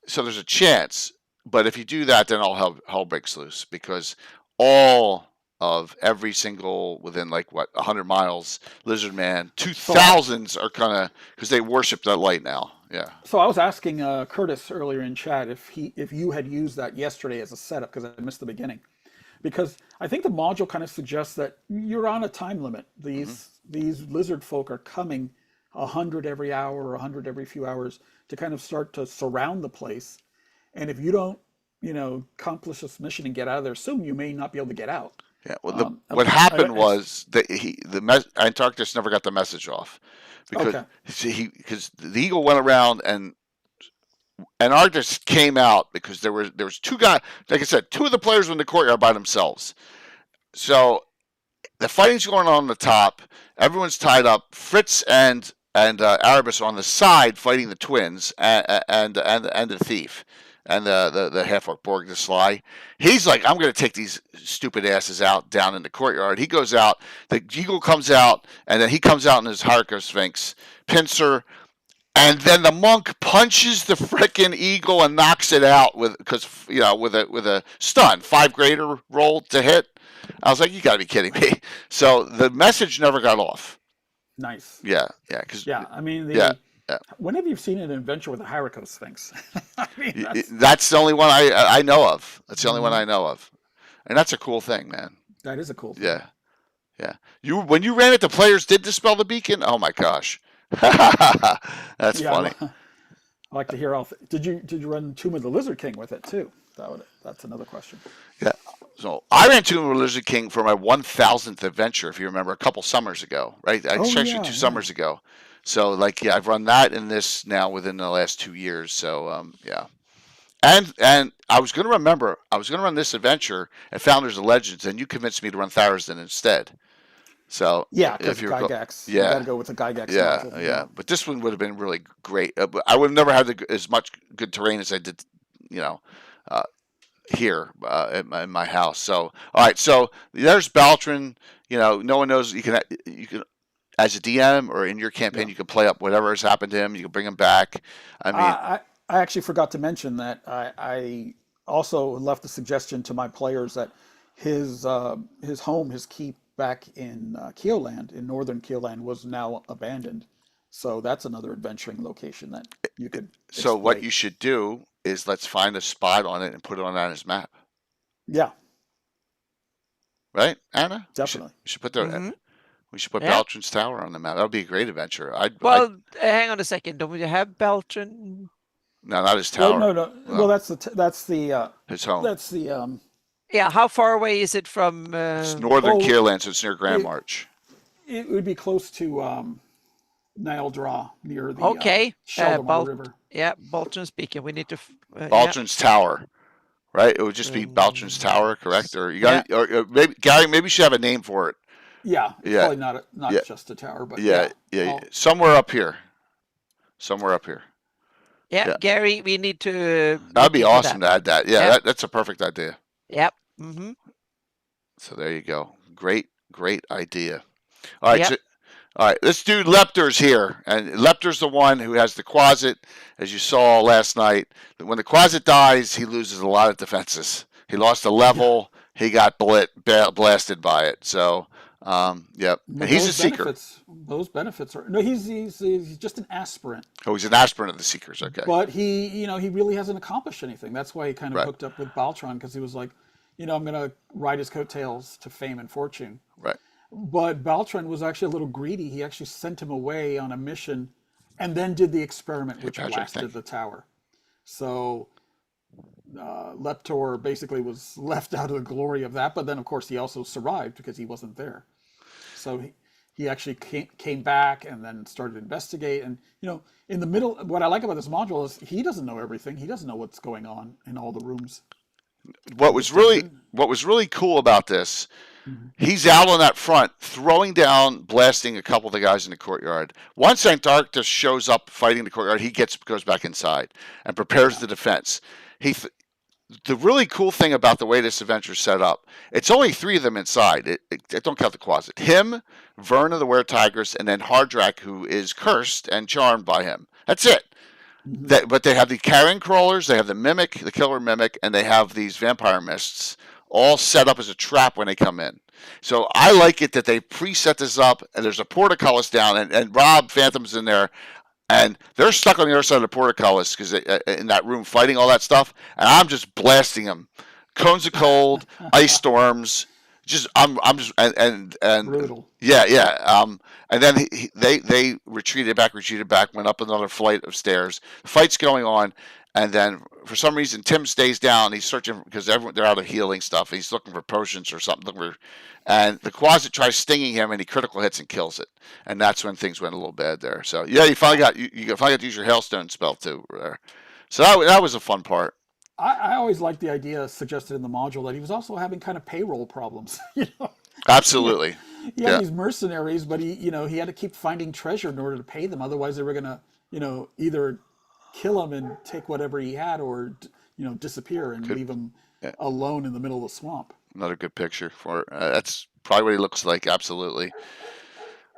so there's a chance. But if you do that, then all hell breaks loose, because all of every single within 100 miles lizard man 2000s are kind of, because they worship that light now. Yeah. So I was asking Curtis earlier in chat if you had used that yesterday as a setup, because I missed the beginning, because I think the module kind of suggests that you're on a time limit. These lizard folk are coming 100 every hour or 100 every few hours to kind of start to surround the place, and if you don't accomplish this mission and get out of there soon, you may not be able to get out. Yeah, well, what happened was that Antarctus never got the message off, because the Eagle went around and Antarctus came out because there was two guys. Like I said, two of the players were in the courtyard by themselves. So the fighting's going on the top. Everyone's tied up. Fritz and Erebus are on the side fighting the twins and the thief. And the half-orc Borg, the Sly, he's like, I'm going to take these stupid asses out down in the courtyard. He goes out, the Eagle comes out, and then he comes out in his Hierarchosphinx pincer, and then the monk punches the frickin' Eagle and knocks it out with a stun, 5 greater roll to hit. I was like, you got to be kidding me. So the message never got off. Nice. Yeah. I mean, when have you seen an adventure with a Hierarchosphinx? That's the only one I know of. That's the only one I know of. And that's a cool thing, man. That is a cool thing. Yeah. Yeah. When you ran it, the players did dispel the beacon? Oh my gosh. That's funny. I like to hear did you run Tomb of the Lizard King with it too? That's another question. Yeah. So I ran Tomb of the Lizard King for my 1000th adventure, if you remember, a couple summers ago, right? Actually 2 summers ago. So I've run that and this now within the last 2 years. So yeah. And I was going to run this adventure at Founders of Legends, and you convinced me to run Tharizdun instead. So yeah, because Gygax, you got to go with the Gygax. Yeah. But this one would have been really great. But I would have never had as much good terrain as I did, here in my house. So all right, so there's Baltron. No one knows. You can as a DM or in your campaign, you can play up whatever has happened to him. You can bring him back. I mean, I actually forgot to mention that I also left a suggestion to my players that his keep back in Keoland, in northern Keoland, was now abandoned. So that's another adventuring location that you could exploit. So what you should do is let's find a spot on it and put it on his map. Yeah. Right, Anna? Definitely. We should put Baltron's Tower on the map. That would be a great adventure. Hang on a second. Don't we have Baltron? No, not his tower. No. Well, that's his home. That's the Yeah, how far away is it from? It's northern Keoland, so it's near Grand March. It would be close to Nile Draw, near the Shalimar River. Yeah, Baltron speaking. We need to. Baltron's Tower, right? It would just be Baltron's Tower, correct? Or you got, or maybe Gary, maybe you should have a name for it. Yeah, probably not just a tower, but somewhere up here. Yeah, Gary, we need to. That'd be awesome to add that. Yeah, that's a perfect idea. Yep. Mm-hmm. So there you go. Great idea. All right, all right. Let's do Lepter's here, and Lepter's the one who has the Quasit, as you saw last night. When the Quasit dies, he loses a lot of defenses. He lost a level. He got blasted by it. So, yep. And he's a seeker. Those benefits are he's just an aspirant. Oh, he's an aspirant of the Seekers. Okay. But he really hasn't accomplished anything. That's why he kind of hooked up with Baltron, because he was like, I'm going to ride his coattails to fame and fortune. Right. But Baltron was actually a little greedy. He actually sent him away on a mission and then did the experiment, which blasted the tower. So Leptor basically was left out of the glory of that. But then, of course, he also survived because he wasn't there. So he actually came back and then started to investigate. And, in the middle, what I like about this module is he doesn't know everything. He doesn't know what's going on in all the rooms. What was really cool about this, he's out on that front, throwing down, blasting a couple of the guys in the courtyard. Once Antarctus shows up fighting the courtyard, he goes back inside and prepares the defense. The really cool thing about the way this adventure is set up, it's only 3 of them inside. I don't count the Quasit. Him, Vern of the Were-Tigris, and then Hardrak, who is cursed and charmed by him. That's it. But they have the carrion crawlers, they have the mimic, the killer mimic, and they have these vampire mists all set up as a trap when they come in. So I like it that they preset this up, and there's a portcullis down, and Rob Phantom's in there, and they're stuck on the other side of the portcullis because in that room fighting all that stuff, and I'm just blasting them. Cones of cold, ice storms. I'm just brutal. Yeah. And then they retreated back, went up another flight of stairs. The fight's going on, and then for some reason Tim stays down. He's searching because they're out of healing stuff. He's looking for potions or something. And the Quasit tries stinging him, and he critical hits and kills it. And that's when things went a little bad there. So yeah, you finally got to use your Hailstone spell too there. So that was a fun part. I always liked the idea suggested in the module that he was also having kind of payroll problems. Absolutely. He had these mercenaries, but he had to keep finding treasure in order to pay them. Otherwise, they were gonna, either kill him and take whatever he had, or disappear and leave him alone in the middle of the swamp. Another good picture for that's probably what he looks like. Absolutely.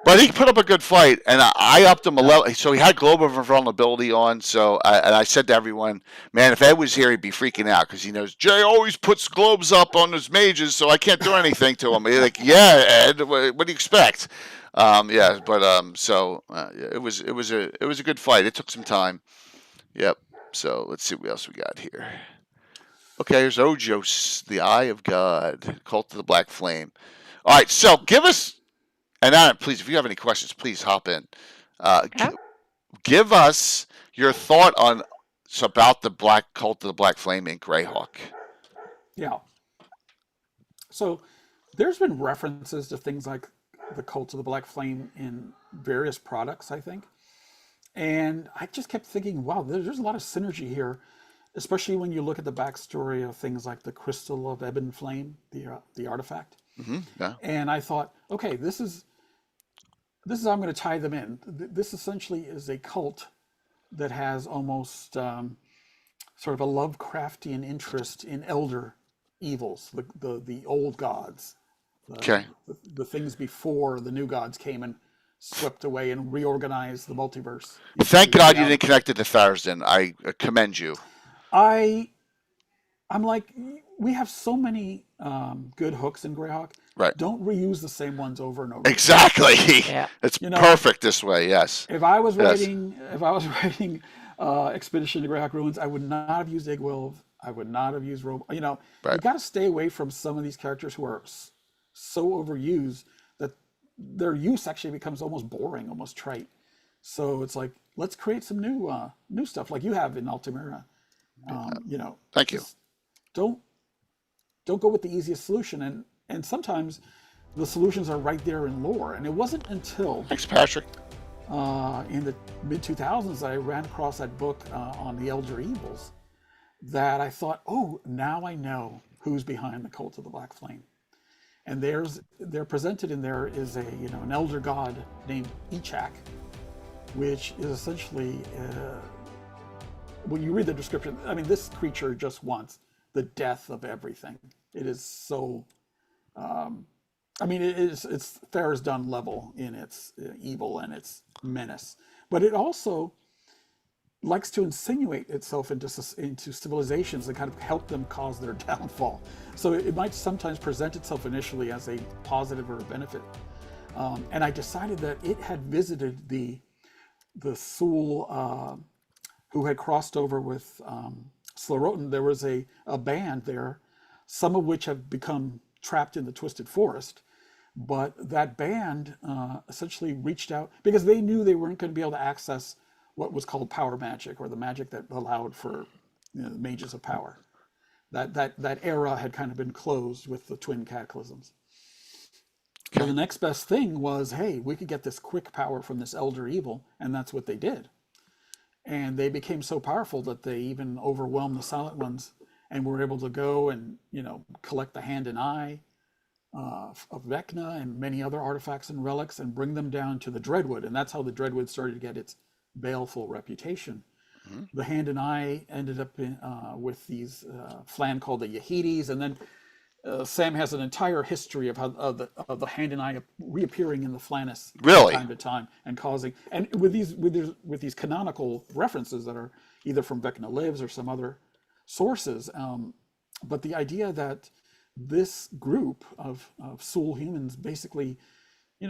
But he put up a good fight, and I upped him a level. So he had Globe of Invulnerability on. So I said to everyone, man, if Ed was here, he'd be freaking out because he knows Jay always puts globes up on his mages, so I can't do anything to him. He's like, yeah, Ed, what do you expect? It was a good fight. It took some time. Yep. So let's see what else we got here. Okay, here's Ojos, the Eye of God, Cult of the Black Flame. All right, so give us, and Adam, please, if you have any questions, please hop in. Give us your thought on about the Black Cult of the Black Flame in Greyhawk. Yeah. So there's been references to things like the Cult of the Black Flame in various products, I think. And I just kept thinking, wow, there's a lot of synergy here, especially when you look at the backstory of things like the Crystal of Ebon Flame, the artifact. Mm-hmm, yeah. And I thought, okay, this is how I'm going to tie them in. This essentially is a cult that has almost sort of a Lovecraftian interest in elder evils, the old gods, the things before the new gods came and swept away and reorganized the multiverse. Thank God you didn't connect it to Tharizdun. I commend you. I'm like, we have so many good hooks in Greyhawk. Right. Don't reuse the same ones over and over. Exactly. Yeah. It's perfect this way. Yes. If I was writing Expedition to Greyhawk Ruins, I would not have used Igwilv. I would not have used Robo. You got to stay away from some of these characters who are so overused that their use actually becomes almost boring, almost trite. So it's like, let's create some new stuff like you have in Altamira. Thank you. Don't go with the easiest solution, and sometimes the solutions are right there in lore. And it wasn't until thanks, Patrick, in the mid 2000s I ran across that book on the Elder Evils that I thought, oh, now I know who's behind the Cult of the Black Flame. And they're presented in there is an elder god named Ichak, which is essentially when you read the description, I mean, this creature just wants the death of everything. It is so, it's Tharizdun level in its evil and its menace, but it also likes to insinuate itself into civilizations and kind of help them cause their downfall. So it might sometimes present itself initially as a positive or a benefit. And I decided that it had visited the Hool who had crossed over with Slorotan. There was a band there, some of which have become trapped in the Twisted Forest. But that band essentially reached out because they knew they weren't going to be able to access what was called power magic, or the magic that allowed for the mages of power. That era had kind of been closed with the twin cataclysms. Okay. So the next best thing was, hey, we could get this quick power from this elder evil, and that's what they did. And they became so powerful that they even overwhelmed the Silent Ones, and were able to go and collect the hand and eye of Vecna and many other artifacts and relics, and bring them down to the Dreadwood, and that's how the Dreadwood started to get its baleful reputation. Mm-hmm. The hand and eye ended up with these Flan called the Yahides, and then Sam has an entire history of how of the hand and eye reappearing in the Flannis from time to time and causing, and with these canonical references that are either from Vecna Lives or some other sources. But the idea that this group of Soul humans basically,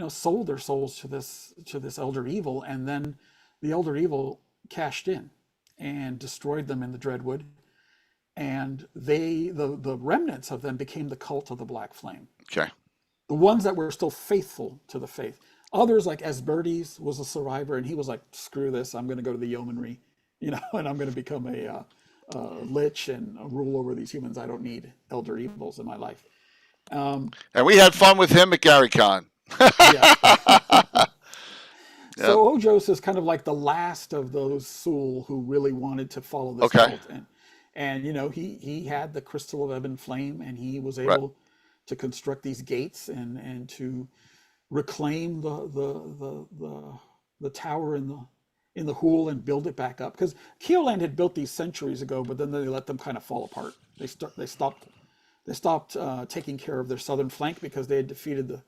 sold their souls to this elder evil, and then the elder evil cashed in and destroyed them in the Dreadwood, and the remnants of them became the Cult of the Black Flame. Okay. The ones that were still faithful to the faith. Others, like Asberdes, was a survivor, and he was like, screw this, I'm going to go to the yeomanry, and I'm going to become a lich and rule over these humans. I don't need elder evils in my life. And we had fun with him at GaryCon. Yeah. So Ojos is kind of like the last of those Soul who really wanted to follow this cult. And he had the Crystal of Ebon Flame, and he was able to construct these gates and to reclaim the tower in the Hool and build it back up. Because Keoland had built these centuries ago, but then they let them kind of fall apart. They stopped taking care of their southern flank because they had defeated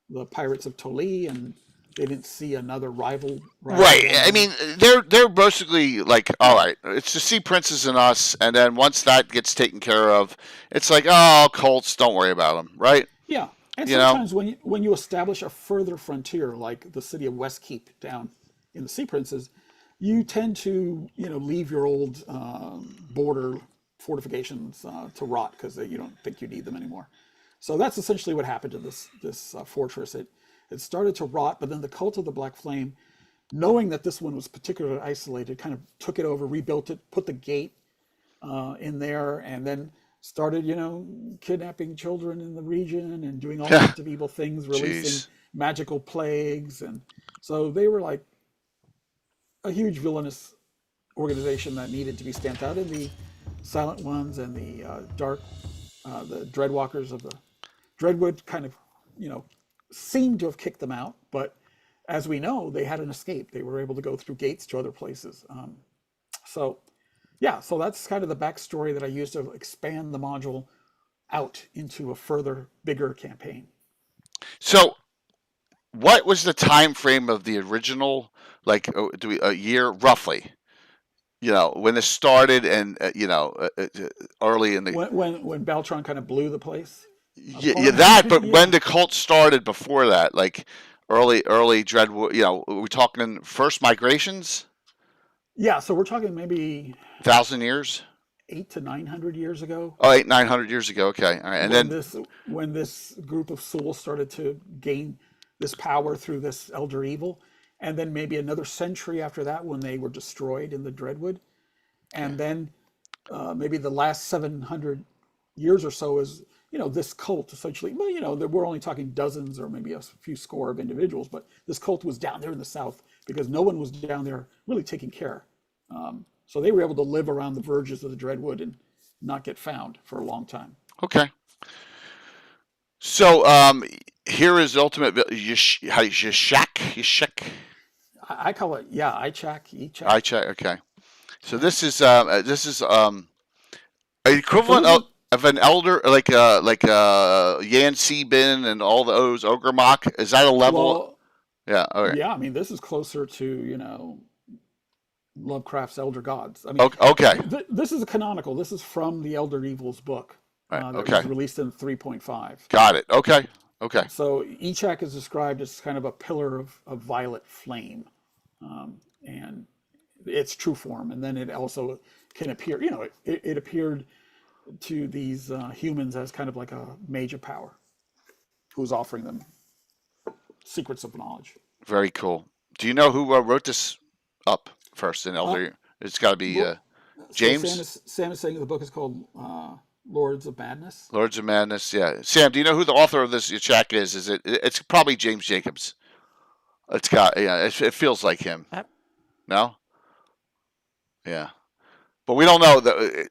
the pirates of Toli, and they didn't see another rival. Right. I mean, they're basically like, all right, it's the Sea Princes and us, and then once that gets taken care of, it's like, oh, Colts, don't worry about them, right? Yeah. And sometimes when you establish a further frontier, like the city of Westkeep down in the Sea Princes, you tend to leave your old border fortifications to rot because you don't think you need them anymore. So that's essentially what happened to this fortress. It started to rot, but then the cult of the Black Flame, knowing that this one was particularly isolated, kind of took it over, rebuilt it, put the gate in there, and then started, kidnapping children in the region and doing all kinds of evil things, releasing magical plagues. And so they were like a huge villainous organization that needed to be stamped out. And the Silent Ones and the the Dreadwalkers of the Dreadwood kind of, seemed to have kicked them out. But as we know, they had an escape. They were able to go through gates to other places. So that's kind of the backstory that I used to expand the module out into a further, bigger campaign. So what was the time frame of the original, like a year roughly? When this started, and early in the when Beltron kind of blew the place. But when the cult started before that, like early Dreadwood, we're talking first migrations. Yeah, so we're talking maybe 1,000 years, 800 to 900 years ago. Oh, 900 years ago. Okay, all right, and when this group of souls started to gain this power through this elder evil. And then maybe another century after that when they were destroyed in the Dreadwood. And then maybe the last 700 years or so is, this cult essentially, well, we're only talking dozens or maybe a few score of individuals, but this cult was down there in the south because no one was down there really taking care. So they were able to live around the verges of the Dreadwood and not get found for a long time. Okay. So here is the ultimate, Yashak. I call it, Ichak. Ichak, okay. So this is equivalent of an elder, like Yan Sebin and all those Ogremok. Is that a level? Well, yeah. Okay. Yeah, I mean, this is closer to, Lovecraft's Elder Gods. I mean, okay. This is a canonical. This is from the Elder Evils book. Right. That was released in 3.5. Got it. Okay. So Ichak is described as kind of a pillar of violet flame. And its true form. And then it also can appear, it appeared to these humans as kind of like a mage of power who was offering them secrets of knowledge. Very cool. Do you know who wrote this up first in Elder? It's got to be James? So Sam is saying the book is called Lords of Madness. Lords of Madness, yeah. Sam, do you know who the author of this Ichak is? It's probably James Jacobs. It's got, it feels like him. No? Yeah. But we don't know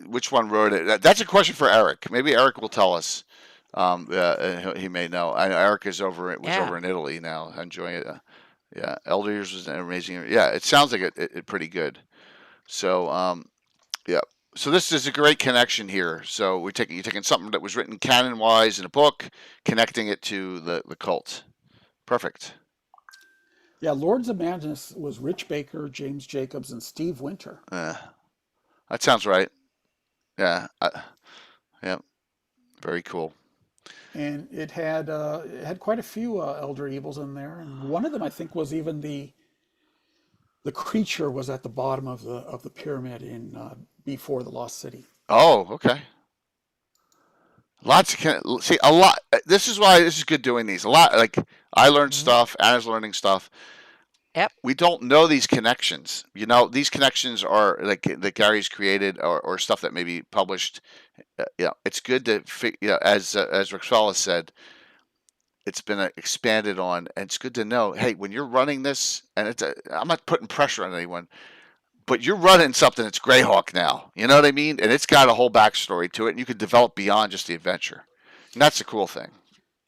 which one wrote it. That's a question for Eric. Maybe Eric will tell us. He may know. I know Eric was over in Italy now, enjoying it. Yeah, Elder Years was amazing. Yeah, it sounds like it pretty good. So, yeah. So this is a great connection here. So you're taking something that was written canon-wise in a book, connecting it to the cult. Perfect. Yeah, Lords of Madness was Rich Baker, James Jacobs, and Steve Winter. That sounds right. Yeah. Yeah. Very cool. And it had quite a few elder evils in there, and one of them I think was even the creature was at the bottom of the pyramid in before the Lost City. Oh, okay. A lot. This is why this is good doing these. A lot, like I learned stuff, Anna's learning stuff. Yep. We don't know these connections. These connections are like that Gary's created or stuff that may be published. It's good to as Rexella said, it's been expanded on, and it's good to know. Hey, when you're running this, and I'm not putting pressure on anyone, but you're running something that's Greyhawk now. You know what I mean? And it's got a whole backstory to it, and you could develop beyond just the adventure. And that's the cool thing.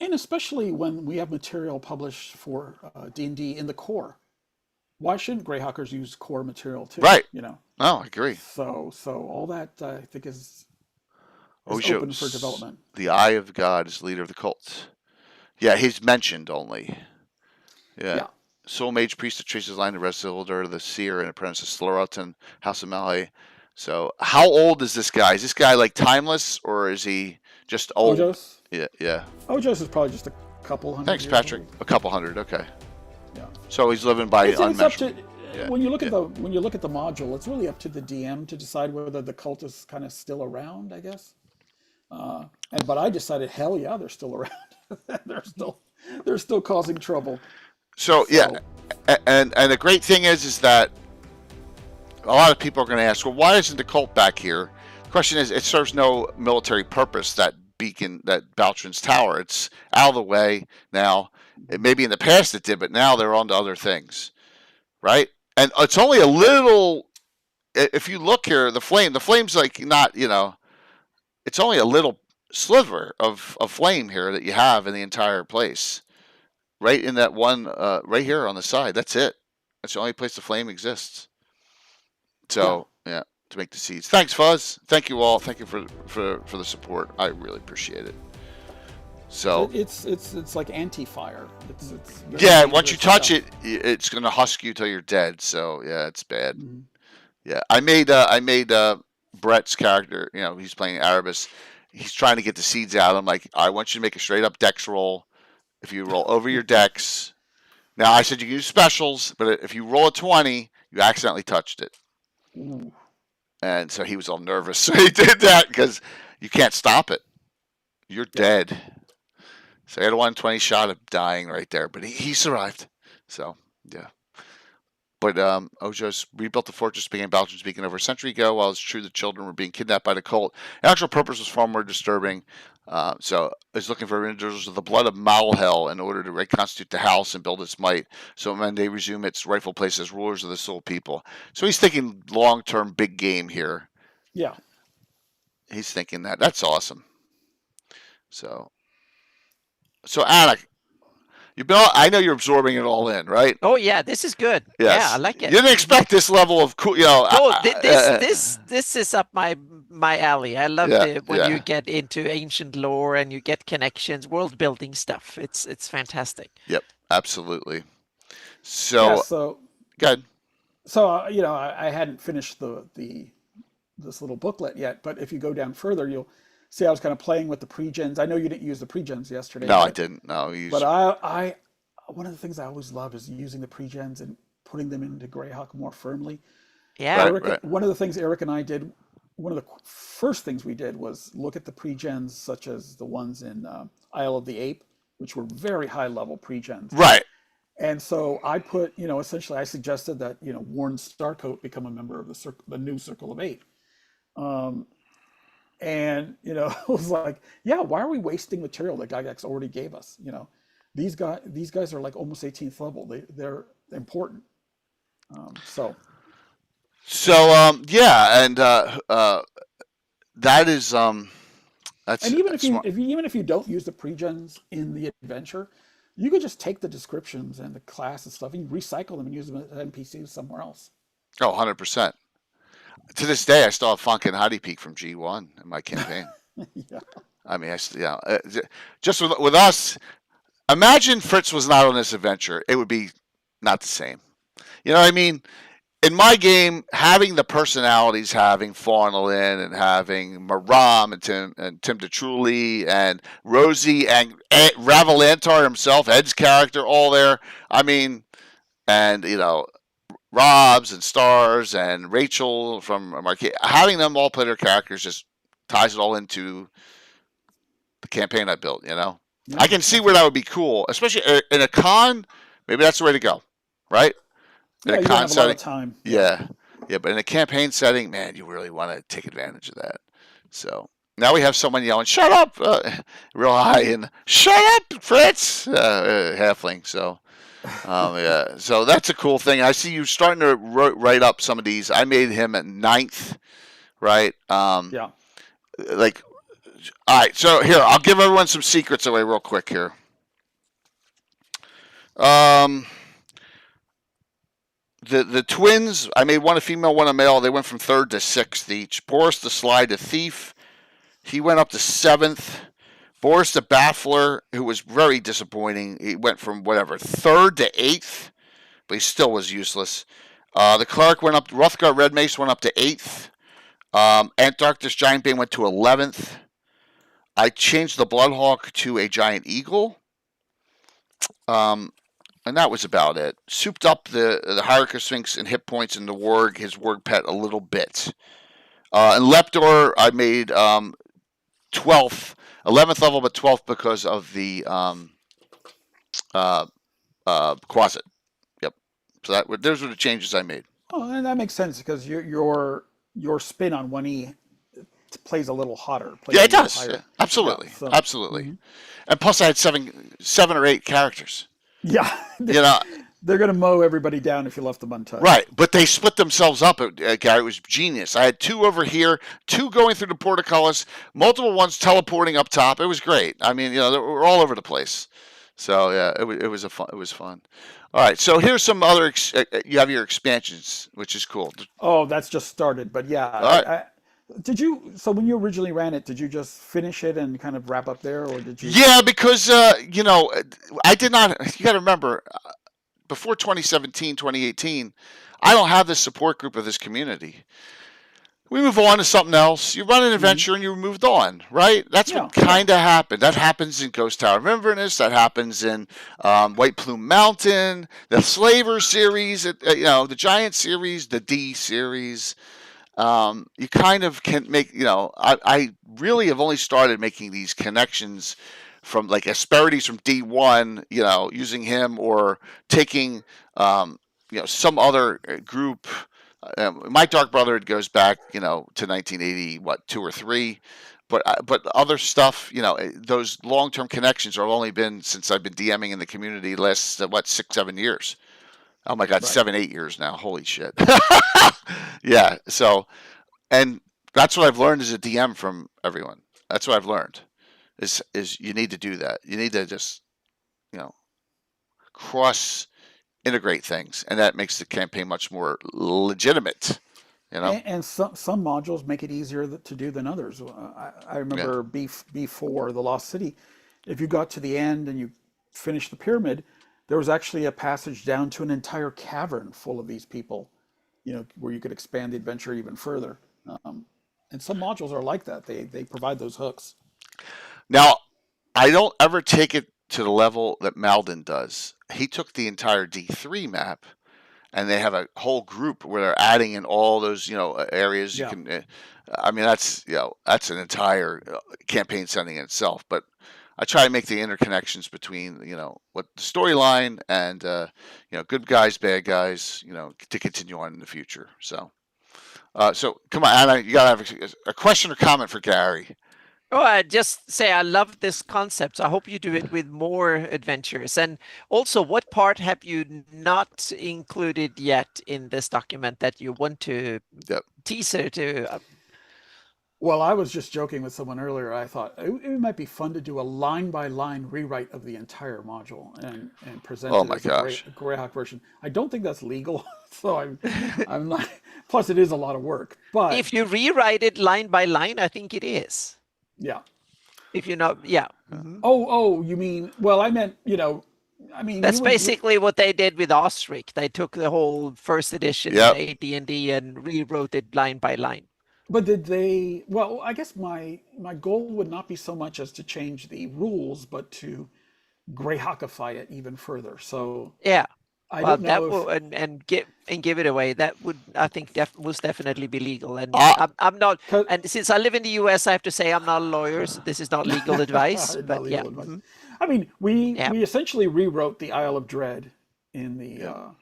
And especially when we have material published for D&D in the core. Why shouldn't Greyhawkers use core material too? Right. I agree. So all that I think is open for development. The Eye of God is leader of the cult. Yeah, he's mentioned only. Yeah. Soul Mage Priest of Trace's line of Resildur, the Seer and Apprentice of Slorotan, House of Malay. So how old is this guy? Is this guy like timeless, or is he just old? Ojos? Yeah. Ojos is probably just a couple hundred. Thanks, years Patrick. old. A couple hundred, okay. Yeah. So he's living by unmeasurable. when you look at the module, it's really up to the DM to decide whether the cult is kind of still around, I guess. But I decided, hell yeah, they're still around. they're still causing trouble. So yeah, and the great thing is that a lot of people are going to ask, well, why isn't the cult back here? The question is, it serves no military purpose, that beacon, that Baltron's tower. It's out of the way now. Maybe in the past it did, but now they're on to other things, right? And it's only a little, if you look here, the flame's like not, it's only a little sliver of flame here that you have in the entire place. Right in that one, right here on the side. That's it. That's the only place the flame exists. So, yeah, to make the seeds. Thanks, Fuzz. Thank you all. Thank you for the support. I really appreciate it. So it's like anti-fire. It's yeah. Once you touch it, it's gonna husk you till you're dead. So yeah, it's bad. Mm-hmm. Yeah, I made Brett's character. He's playing Erebus. He's trying to get the seeds out. I'm like, I want you to make a straight up dex roll. If you roll over your dex, now I said you can use specials, but if you roll a 20, you accidentally touched it. Ooh. And so he was all nervous. So he did that because you can't stop it. You're dead. So he had a 120 shot of dying right there, but he survived. So, yeah. But Ojo's rebuilt the fortress, began Baltron speaking over a century ago. While it's true the children were being kidnapped by the cult, the actual purpose was far more disturbing. So it's looking for individuals with the blood of Malhel in order to reconstitute the house and build its might, so when they resume its rightful place as rulers of the soul people. So he's thinking long-term big game here. Yeah. He's thinking that. That's awesome. So Anna, I know you're absorbing it all in, right? Oh yeah, this is good. Yes. Yeah, I like it. You didn't expect this level of cool, No, this is up my alley. I love it when you get into ancient lore and you get connections, world building stuff. It's fantastic. Yep, absolutely. So go ahead. So I hadn't finished this little booklet yet, but if you go down further, you'll see I was kind of playing with the pre-gens. I know you didn't use the pre-gens yesterday. No, I didn't. No, but I one of the things I always love is using the pre-gens and putting them into Greyhawk more firmly. Yeah. Right. One of the things Eric and I did, one of the first things we did was look at the pre-gens, such as the ones in Isle of the Ape, which were very high level pre-gens. Right. And so I put, essentially I suggested that, Warren Starcoat become a member of the new Circle of Eight. And, it was like, yeah, why are we wasting material that Gygax already gave us? These guys are like almost 18th level. They're important. Yeah. And that is, that's, and even if you don't use the pre-gens in the adventure, you could just take the descriptions and the class and stuff and recycle them and use them as NPCs somewhere else. Oh, 100%. To this day, I still have Funk and Hottie Peak from G1 in my campaign. Yeah. I mean, just with us, imagine Fritz was not on this adventure. It would be not the same. You know what I mean? In my game, having the personalities, having Fawnal in and having Maram and Tim DeTruly and Rosie and Ravalantar himself, Ed's character, all there. I mean, and, Robs and Stars and Rachel from Marquee, having them all play their characters just ties it all into the campaign I built, Yeah. I can see where that would be cool, especially in a con. Maybe that's the way to go, right? In a con setting. A lot of time. Yeah. But in a campaign setting, man, you really want to take advantage of that. So now we have someone yelling, "Shut up!" Real high, and "Shut up, Fritz!" Halfling. So. Yeah, so that's a cool thing. I see you starting to write up some of these. I made him at 9th, right? Yeah. All right. So here, I'll give everyone some secrets away real quick here. The twins, I made one a female, one a male. They went from 3rd to 6th each. Boris the Sly, the Thief, he went up to 7th. Boris the Baffler, who was very disappointing, he went from 3rd to 8th, but he still was useless. The Cleric went up, Rothgar Red Mace went up to 8th. Antarctis Giant Bane went to 11th. I changed the Bloodhawk to a Giant Eagle. And that was about it. Souped up the Hierarcher Sphinx and hit points in the Warg, his Warg pet, a little bit. And Leptor, I made 12th, 11th level, but 12th because of the Quasit. Yep. So those were the changes I made. Oh, and that makes sense because your spin on 1E plays a little hotter. Yeah, it does. Yeah, absolutely. Yeah, so, absolutely. Mm-hmm. And plus, I had seven or 8 characters. Yeah. They're going to mow everybody down if you left them untouched. Right, but they split themselves up, Gary. It was genius. I had 2 over here, 2 going through the portcullis, multiple ones teleporting up top. It was great. I mean, they were all over the place. So yeah, it was fun. All right, so here's some other. You have your expansions, which is cool. Oh, that's just started, but yeah. All right. So when you originally ran it, did you just finish it and kind of wrap up there, or did you? Yeah, because I did not. You got to remember, before 2017, 2018, I don't have this support group of this community. We move on to something else. You run an adventure and you moved on, right? That's what kind of happened. That happens in Ghost Tower of Inverness. That happens in White Plume Mountain, the Slaver series, the Giant series, the D series. You kind of can make, I really have only started making these connections from like Asperities from D1, using him or taking, some other group. My Dark Brotherhood goes back, to 1980, 2 or 3, but other stuff, those long-term connections have only been since I've been DMing in the community last 6-7 years. Oh my God, right. 7-8 years now. Holy shit. Yeah. So, and that's what I've learned as a DM from everyone. That's what I've learned is you need to do that. You need to just, cross integrate things, and that makes the campaign much more legitimate. And some modules make it easier to do than others. I remember B4, the Lost City. If you got to the end and you finished the pyramid, there was actually a passage down to an entire cavern full of these people, where you could expand the adventure even further. And some modules are like that. They provide those hooks. Now, I don't ever take it to the level that Malden does. He took the entire D3 map, and they have a whole group where they're adding in all those, areas. You can, that's an entire campaign setting in itself. But I try to make the interconnections between, what the storyline and, good guys, bad guys, to continue on in the future. So come on, Anna, you gotta have a question or comment for Gary. Oh, I just say I love this concept. So I hope you do it with more adventures. And also, what part have you not included yet in this document that you want to teaser to? Well, I was just joking with someone earlier. I thought it might be fun to do a line-by-line rewrite of the entire module and present it as a Greyhawk version. I don't think that's legal, so I'm not. Plus, it is a lot of work. But if you rewrite it line by line, I think it is. Yeah. If you're not, yeah. Mm-hmm. Oh, you mean? Well, I meant, that's basically what they did with Osric. They took the whole first edition AD&D and rewrote it line by line. But did they? Well, I guess my goal would not be so much as to change the rules, but to Greyhawkify it even further. So yeah. I don't know and give it away. That would, I think, most definitely be legal. And I'm not. And since I live in the US, I have to say I'm not a lawyer, so this is not legal advice. But legal advice. Mm-hmm. I mean, we essentially rewrote the Isle of Dread in the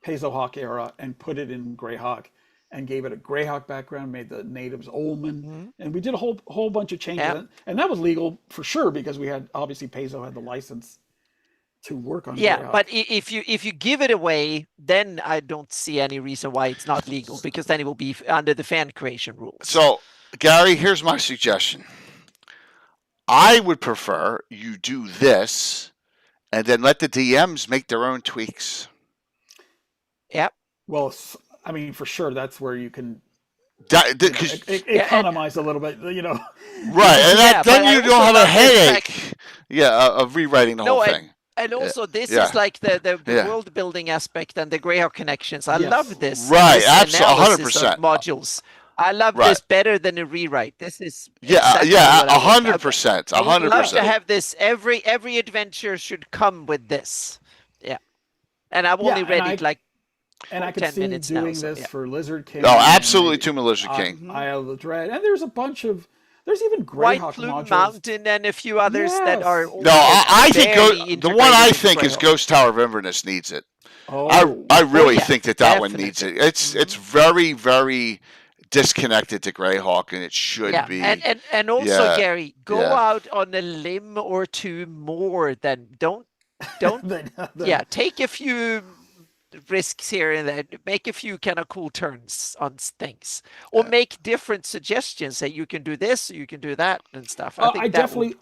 Pazohawk era and put it in Greyhawk and gave it a Greyhawk background, made the natives Oldman, and we did a whole bunch of changes, and that was legal for sure because we had obviously Pazo had the license to work on. Yeah, but if you give it away, then I don't see any reason why it's not legal, because then it will be under the fan creation rules. So, Gary, here's my suggestion. I would prefer you do this, and then let the DMs make their own tweaks. Yep. Well, I mean, for sure, that's where you can economize a little bit, Right, and then you don't have a headache. Of rewriting the whole thing. And also, this is like the world building aspect and the Greyhawk connections. I love this. Right, absolutely, 100%. Modules. I love this better than a rewrite. This is 100%. 100%. I would love to have this. Every adventure should come with this. Yeah. And I've only read it like and I could 10 see minutes doing now, this for Lizard King. Oh, absolutely, Tomb of Lizard King. Isle of the Dread, and there's a bunch of. There's even White Greyhawk Plume modules. Mountain and a few others that are. No, I think the one I think is Ghost Tower of Inverness needs it. Oh, I really think that one needs it. It's very, very disconnected to Greyhawk, and it should be. And also, Gary, go out on a limb or two more than don't take a few risks here and there, make a few kind of cool turns on things, or make different suggestions that you can do this, you can do that, and stuff. I definitely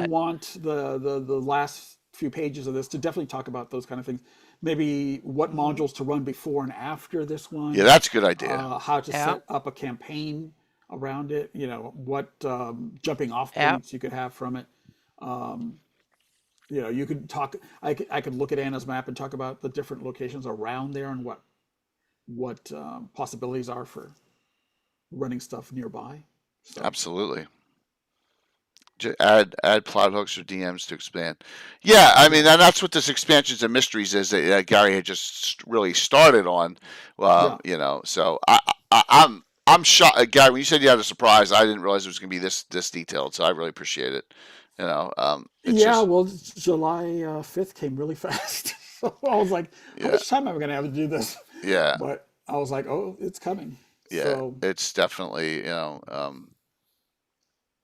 want the last few pages of this to definitely talk about those kind of things. Maybe what modules to run before and after this one. Yeah, that's a good idea. How to set up a campaign around it. What jumping off points you could have from it. You could talk. I could look at Anna's map and talk about the different locations around there and what possibilities are for running stuff nearby. So. Absolutely. Add plot hooks or DMs to expand. Yeah, I mean, and that's what this Expansions and Mysteries is that Gary had just really started on. So I'm shocked, Gary. When you said you had a surprise, I didn't realize it was going to be this detailed. So I really appreciate it. Well, July 5th came really fast. So I was like, how much time am I going to have to do this? Yeah. But I was like, oh, it's coming. Yeah, so, it's definitely,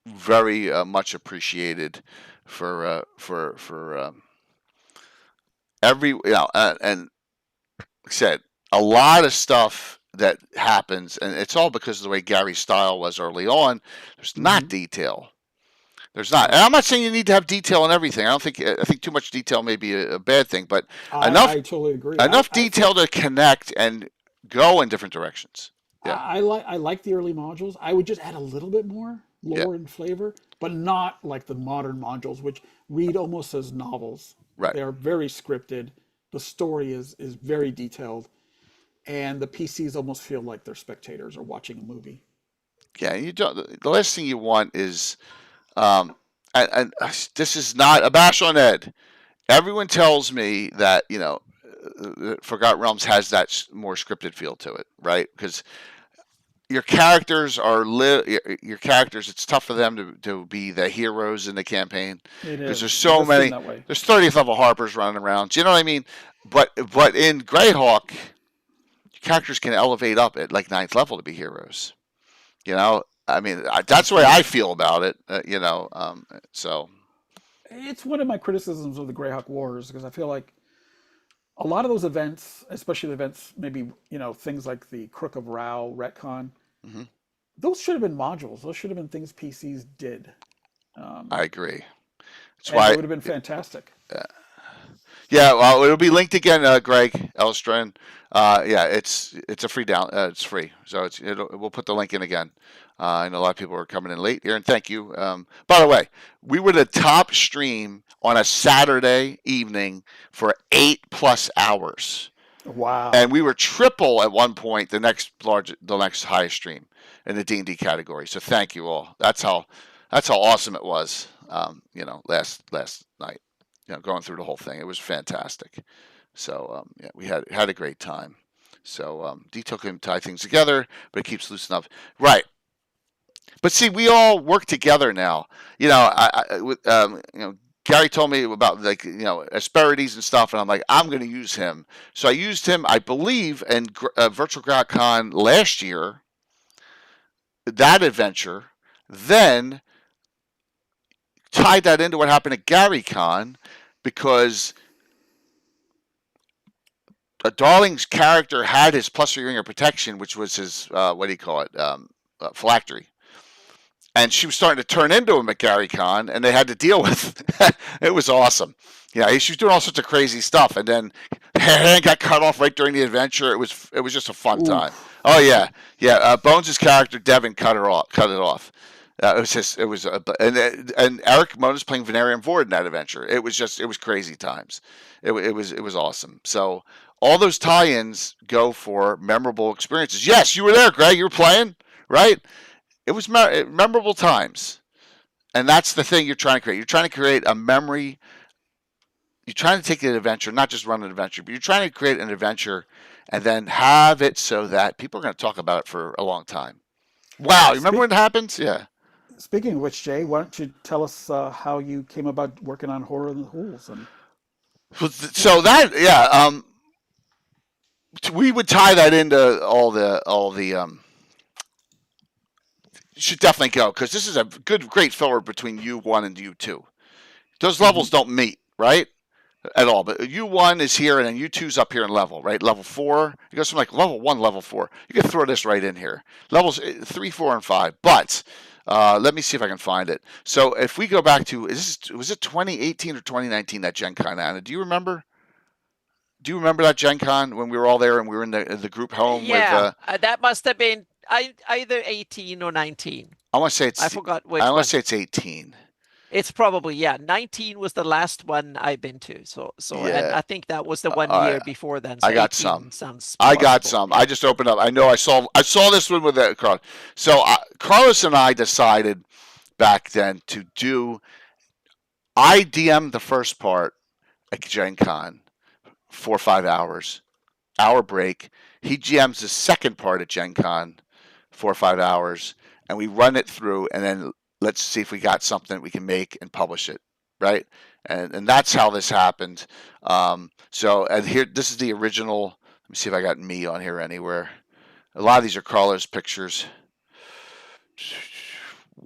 very much appreciated for every, and like I said, a lot of stuff that happens, and it's all because of the way Gary's style was early on. There's not detail. There's not, and I'm not saying you need to have detail in everything. I think too much detail may be a bad thing, but enough. I totally agree. Enough detail to connect and go in different directions. Yeah. I like the early modules. I would just add a little bit more lore and flavor, but not like the modern modules, which read almost as novels. Right. They are very scripted. The story is very detailed, and the PCs almost feel like they're spectators or watching a movie. Yeah, you don't. The last thing you want is. And this is not a bash on Ed. Everyone tells me that Forgotten Realms has that more scripted feel to it, right? Because your characters are your characters. It's tough for them to be the heroes in the campaign because there's so many. There's 30th level Harpers running around. Do you know what I mean? But in Greyhawk, characters can elevate up at like 9th level to be heroes. I mean, that's the way I feel about it, so. It's one of my criticisms of the Greyhawk Wars, because I feel like a lot of those events, especially the events, maybe, things like the Crook of Rao retcon, those should have been modules. Those should have been things PCs did. I agree. That's why it would have been fantastic. Yeah, well, it'll be linked again, Greg Elstrin. It's a free it's free, so we'll put the link in again. I know a lot of people are coming in late here, and thank you. By the way, we were the top stream on a Saturday evening for 8+ hours. Wow! And we were triple at one point the next highest stream in the D&D category. So thank you all. That's how awesome it was. Last night. Going through the whole thing, it was fantastic. So we had a great time. So detail can tie things together, but it keeps loose enough, right? But see, we all work together now. Gary told me about Asperities and stuff, and I'm like, I'm going to use him. So I used him, I believe, in Virtual Greyhawk Con last year. That adventure, then tied that into what happened at Gary Con, because Darling's character had his +3 ring of protection, which was his phylactery, and she was starting to turn into him at Gary Con, and they had to deal with. It was awesome. She was doing all sorts of crazy stuff, and then her hand got cut off right during the adventure. It was just a fun time. Oh yeah. Bones' character Devin cut it off. And Eric Mona's playing Venarium Vord in that adventure. It was crazy times. It was awesome. So all those tie-ins go for memorable experiences. Yes, you were there, Greg. You were playing, right? It was memorable times, and that's the thing you're trying to create. You're trying to create a memory you're trying to take an adventure, not just run an adventure, but you're trying to create an adventure and then have it so that people are going to talk about it for a long time. Wow, you remember when it happens? Yeah. Speaking of which, Jay, why don't you tell us how you came about working on Horror in the Hools? So that, yeah, we would tie that into all the. You should definitely go because this is a great filler between U1 and U2. Those levels don't meet, right? At all, but U1 is here and then U2's up here in level, right? Level 4, it goes from like level 1, level 4. You can throw this right in here. Levels 3, 4, and 5. But let me see if I can find it. So if we go back to, was it 2018 or 2019 that Gen Con, Anna? Do you remember? Do you remember that Gen Con when we were all there and we were in the group home? Yeah, with, that must have been either 18 or 19. I want to say I forgot which I want one. to say it's 18. It's probably, 19 was the last one I've been to. So Yeah. And I think that was the one year before then. So I got 18 some. Sounds I got plausible. some. I just opened up. I know I saw this one with Carlos. So Carlos and I decided back then to do. I DM'd the first part at Gen Con, 4 or 5 hours, hour break. He GMs the second part at Gen Con, 4 or 5 hours, and we run it through, and then let's see if we got something we can make and publish it, right? And that's how this happened. So and here, this is the original. Let me see if I got me on here anywhere. A lot of these are Carlos pictures.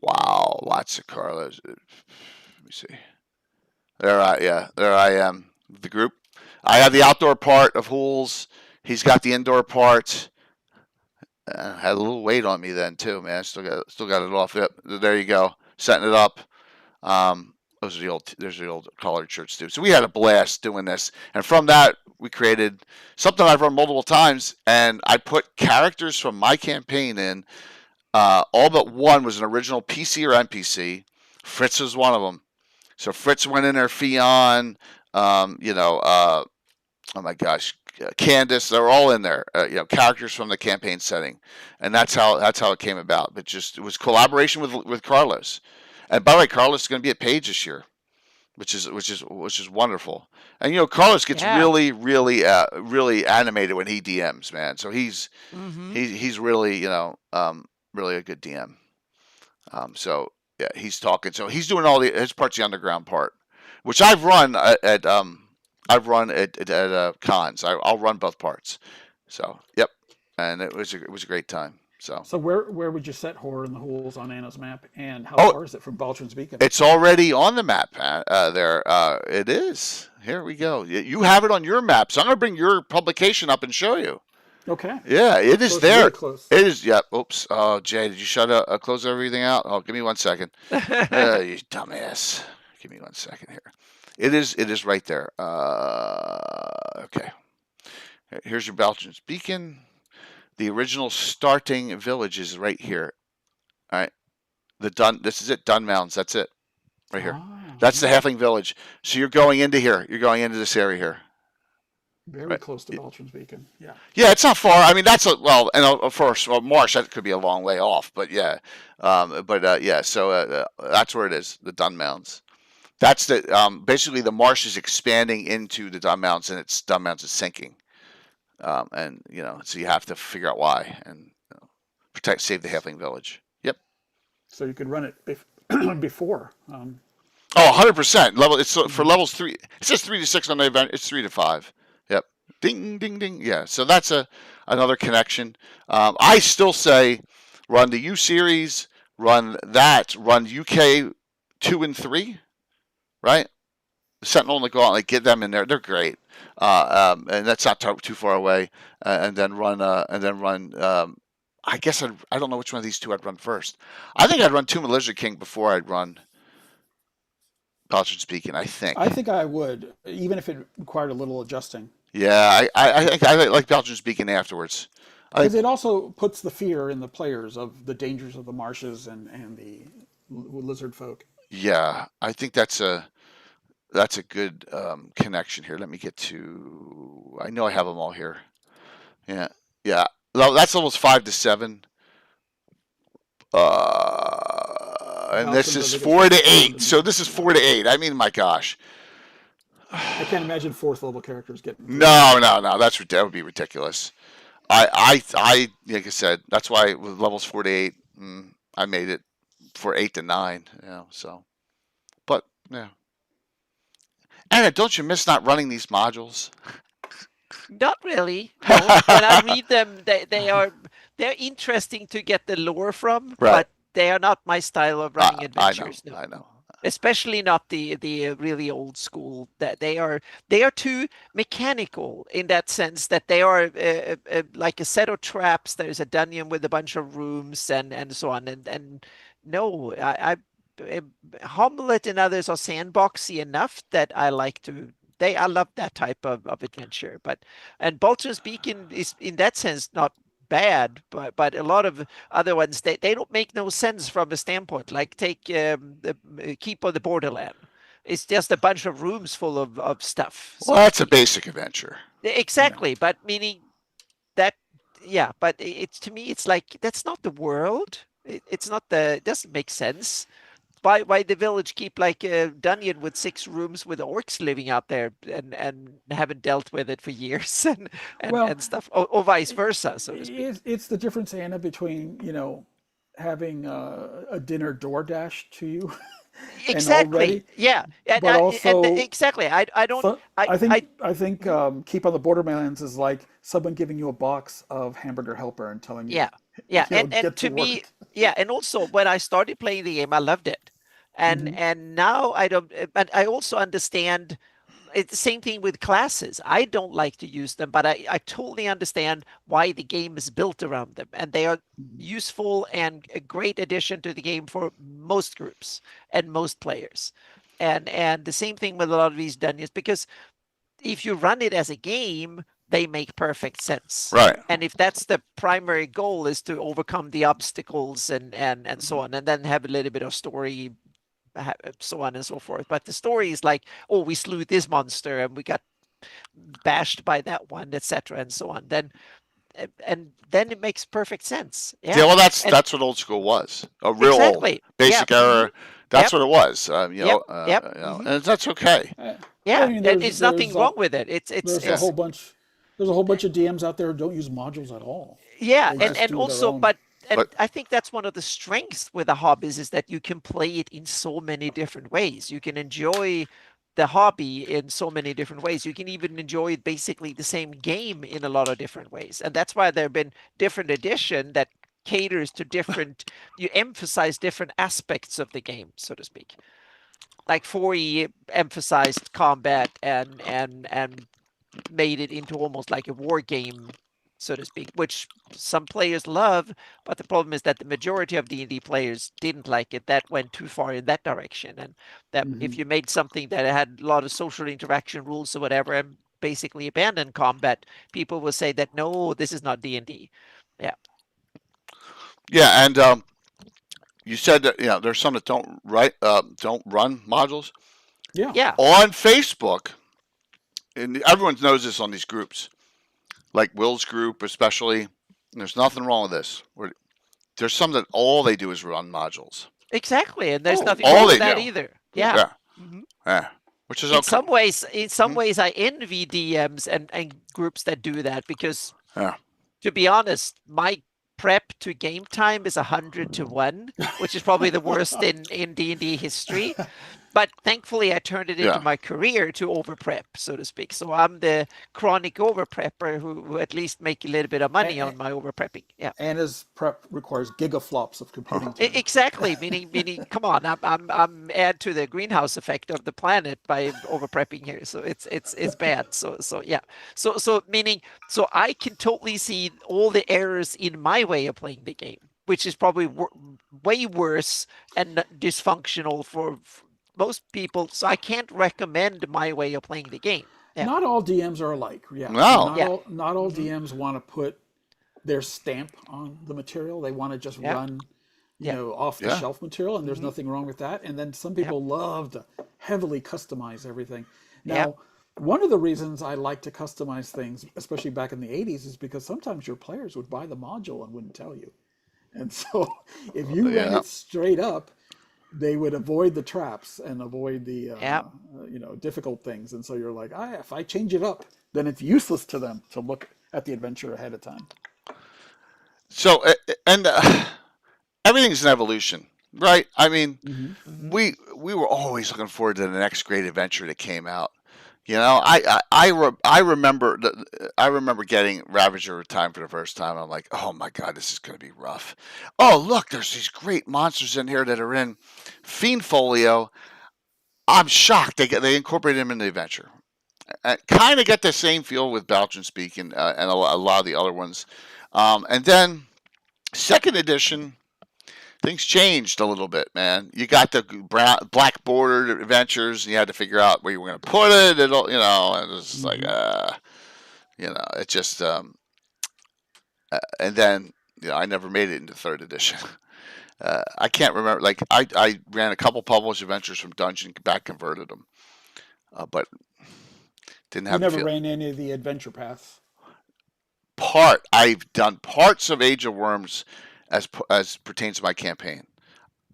Wow, lots of Carlos. Let me see. There I am. The group. I have the outdoor part of Hools. He's got the indoor part. Had a little weight on me then too, man. Still got it off. Yep. There you go. Setting it up. Those are the old collared shirts too. So we had a blast doing this, and from that we created something I've run multiple times, and I put characters from my campaign in. All but one was an original PC or NPC. Fritz was one of them. So Fritz went in there. Fionn, oh my gosh, Candace, they were all in there. Characters from the campaign setting, and that's how it came about. But it was collaboration with Carlos. And by the way, Carlos is going to be at Page this year, which is wonderful. And Carlos gets really animated when he DMs, man. So he's really really a good DM. So yeah, he's talking. So he's doing all his part's the underground part, which I've run at cons. I'll run both parts. So yep, and it was a great time. So where would you set Horror in the Hools on Anna's map, and how far is it from Baltron's Beacon? It's already on the map there. It is. Here we go. You have it on your map, so I'm going to bring your publication up and show you. Okay. Yeah, it is there. Really close. It is. Yeah. Oops. Oh, Jay, did you close everything out? Oh, give me 1 second. You dumbass. Give me 1 second here. It is right there. Okay. Here's your Baltron's Beacon. The original starting village is right here. All right. This is it. Dunmounds. That's it. Right here. That's the Halfling village. So you're going into here. You're going into this area here. Very close to Baltron's Beacon. Yeah. Yeah, it's not far. I mean, that's and of course, Marsh, that could be a long way off, but yeah. So that's where it is, the Dunmounds. That's basically the marsh is expanding into the Dunmounds, and Dunmounds is sinking. And so you have to figure out why and save the Halfling village. Yep. So you could run it before. 100%. It's for levels 3. It says 3 to 6 on the event. It's 3 to 5. Yep. Ding, ding, ding. Yeah. So that's another connection. I still say run the U series, run UK 2 and 3, right? The Sentinel and the Gauntlet, get them in there. They're great. And that's not too far away. And then run. I guess I don't know which one of these two I'd run first. I think I'd run Tomb of Lizard King before I'd run Baltron's Beacon. I think I would, even if it required a little adjusting. Yeah, I like Baltron's Beacon afterwards. Because it also puts the fear in the players of the dangers of the marshes and the lizard folk. Yeah, I think that's a good connection here. Let me get to. I know I have them all here. Yeah. Well, that's levels 5 to 7. And this is 4 to 8. So this is 4 to 8. I mean, my gosh. I can't imagine fourth level characters getting. No. That would be ridiculous. Like I said, that's why with levels 4 to 8, I made it for 8 to 9. So, but yeah. Anna, don't you miss not running these modules? Not really. No. When I read them, they're interesting to get the lore from, right. But they are not my style of running adventures. I know. Especially not the really old school. That they are too mechanical in that sense that they are like a set of traps. There's a dungeon with a bunch of rooms and so on. And no, Homelet and others are sandboxy enough that I like to. I love that type of adventure. And Baldur's Beacon is in that sense not bad, but a lot of other ones they don't make no sense from a standpoint. Like take the Keep of the Borderland. It's just a bunch of rooms full of stuff. Well, that's a basic adventure. Exactly, but meaning that but it's to me it's like that's not the world. It's not it doesn't make sense. Why the village keep like a dungeon with 6 rooms with orcs living out there and haven't dealt with it for years and stuff or vice versa, so to speak. It's the difference, Anna, between having a dinner DoorDash to you. Exactly. Yeah. But also exactly. I don't. So, I think Keep on the Borderlands is like someone giving you a box of Hamburger Helper and telling you. Yeah. And to me, and also when I started playing the game, I loved it, and now I don't. But I also understand. It's the same thing with classes. I don't like to use them, but I totally understand why the game is built around them. And they are useful and a great addition to the game for most groups and most players. And the same thing with a lot of these dungeons, because if you run it as a game, they make perfect sense. Right. And if that's the primary goal is to overcome the obstacles and so on, and then have a little bit of story, so on and so forth. But the story is like, oh, we slew this monster and we got bashed by that one, etc., and so on. Then it makes perfect sense. Yeah, well, that's what old school was. A real old basic era. That's what it was. And that's okay. There's nothing wrong with it. There's a whole bunch. There's a whole bunch of DMs out there who don't use modules at all. Yeah, and also, but I think that's one of the strengths with the hobbies is that you can play it in so many different ways. You can enjoy the hobby in so many different ways. You can even enjoy basically the same game in a lot of different ways. And that's why there have been different edition that caters to different, you emphasize different aspects of the game, so to speak. Like 4E emphasized combat and made it into almost like a war game, so to speak, which some players love, but the problem is that the majority of D&D players didn't like it. That went too far in that direction, and that if you made something that had a lot of social interaction rules or whatever and basically abandoned combat, people will say that, no, this is not D&D. Yeah, and you said that there's some that don't run modules. Yeah. On Facebook, and everyone knows this on these groups, like Will's group especially. There's nothing wrong with this. There's some that all they do is run modules. Exactly, and there's nothing wrong with that either. Yeah. Which is okay. In some ways, I envy DMs and groups that do that because, to be honest, my prep to game time is 100 to 1, which is probably the worst in D&D history. But thankfully, I turned it into my career to over prep, so to speak. So I'm the chronic over prepper who at least make a little bit of money on my over prepping. Yeah. And his prep requires gigaflops of computing time. Exactly. Meaning, come on, I'm add to the greenhouse effect of the planet by over prepping here. So it's bad. So meaning I can totally see all the errors in my way of playing the game, which is probably way worse and dysfunctional for most people, so I can't recommend my way of playing the game. Yeah. Not all DMs are alike. Yeah. No. Not all DMs want to put their stamp on the material. They want to just run, off the shelf material, and there's nothing wrong with that. And then some people love to heavily customize everything. Now, one of the reasons I like to customize things, especially back in the 80s, is because sometimes your players would buy the module and wouldn't tell you. And so if you ran it straight up, they would avoid the traps and avoid the Yeah. difficult things. And so you're like, if I change it up, then it's useless to them to look at the adventure ahead of time. So and everything's an evolution, right? I mean, we were always looking forward to the next great adventure that came out. You know, I remember getting Ravager of Time for the first time. I'm like, oh my God, this is going to be rough. Oh look, there's these great monsters in here that are in Fiend Folio. I'm shocked they incorporated them in the adventure. I kind of get the same feel with Belgian Speak and a lot of the other ones. And then second edition, things changed a little bit, man. You got the black bordered adventures, and you had to figure out where you were going to put it. And it was just like, it just. And then, I never made it into third edition. I can't remember. Like, I ran a couple published adventures from Dungeon, back converted them, but didn't have. You never ran any of the adventure paths. I've done parts of Age of Worms as pertains to my campaign.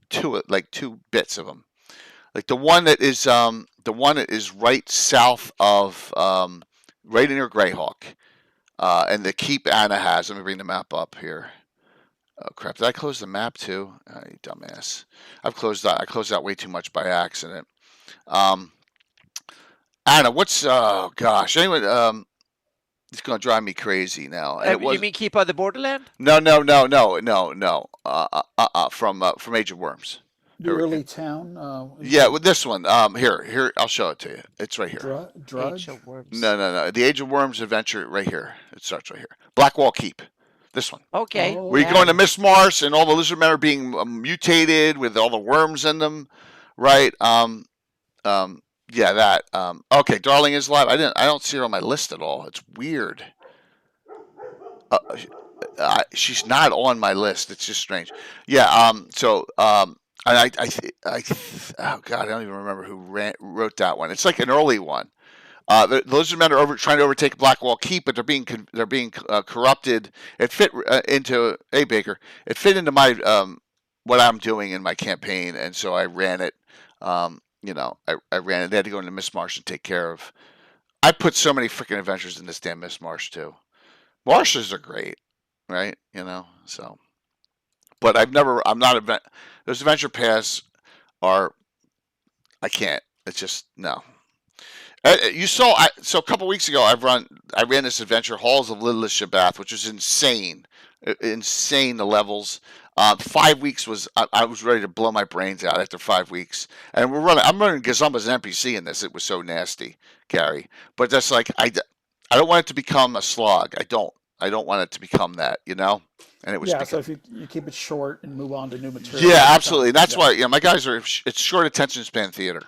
Two bits of them, like the one that is right south of right near Greyhawk, and the keep Anna has. Let me bring the map up here. Oh crap! Did I close the map too? You dumbass! I closed out way too much by accident. Anna, oh gosh, anyway, it's gonna drive me crazy now. You mean Keep on the Borderland? No. From Age of Worms. The early town. Yeah, with this one. Here, I'll show it to you. It's right here. Drudge? Age of Worms. No. The Age of Worms adventure right here. It starts right here. Blackwall Keep. This one. Okay. Where you go into Miss Mars and all the lizard men are being mutated with all the worms in them, right? Yeah, that. Okay, Darling is live. I don't see her on my list at all. It's weird. She's not on my list. It's just strange. Yeah. So. Oh God, I don't even remember who wrote that one. It's like an early one. The lizard men are trying to overtake Blackwall Keep, but they're being corrupted. It fit into Baker. It fit into my what I'm doing in my campaign, and so I ran it. I ran it. They had to go into Miss Marsh and take care of. I put so many freaking adventures in this damn Miss Marsh too. Marshes are great, right? So. But those adventure paths I can't. It's just no. You saw. So a couple weeks ago, I ran this adventure, Halls of Lilith Shabbath, which was insane. The levels. 5 weeks was I was ready to blow my brains out after 5 weeks, and I'm running Gazumba as an NPC in this. It was so nasty, Gary. But that's like I don't want it to become a slog. I don't want it to become that, And it was so if you keep it short and move on to new material. Yeah, absolutely. That's why my guys it's short attention span theater.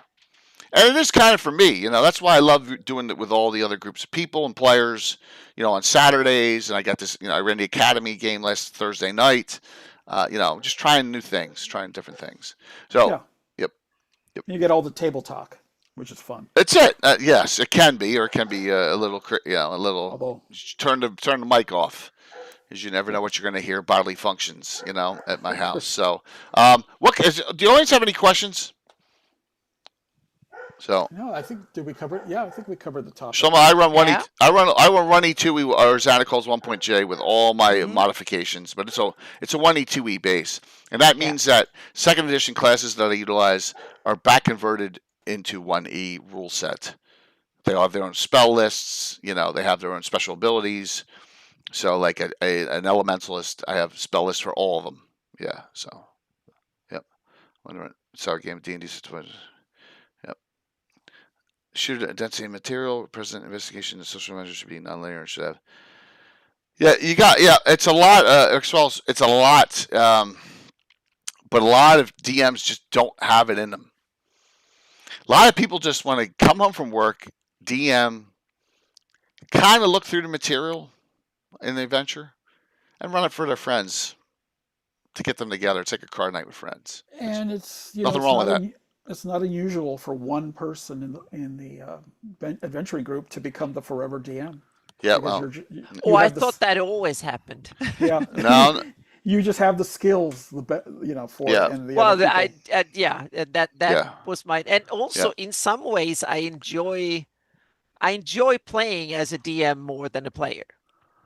And it is kind of for me, that's why I love doing it with all the other groups of people and players, on Saturdays. And I got this, I ran the Academy game last Thursday night, just trying new things, trying different things. So, yep. You get all the table talk, which is fun. That's it. Yes, it can be, or it can be a little. Turn the mic off, because you never know what you're going to hear bodily functions, at my house. So, do you always have any questions? So no, I think did we cover it? Yeah, I think we covered the topic. So I run I run 1E2E or Xana calls 1.J with all my modifications, but it's a 1E2E base, and that means that second edition classes that I utilize are back converted into 1E rule set. They all have their own spell lists. They have their own special abilities. So like an elementalist, I have spell lists for all of them. Yeah. So, yep. Sorry, game D&D situation. Shooter density material, present investigation, and social measures should be nonlinear and should have. It's a lot. It's a lot, but a lot of DMs just don't have it in them. A lot of people just want to come home from work, DM, kind of look through the material in the adventure, and run it for their friends to get them together. It's like a card night with friends. And it's nothing wrong with that. It's not unusual for one person in the adventuring group to become the forever DM. Yeah, well. I thought that always happened. Yeah. No. You just have the skills, for it. And well, that was mine. And also, in some ways, I enjoy playing as a DM more than a player.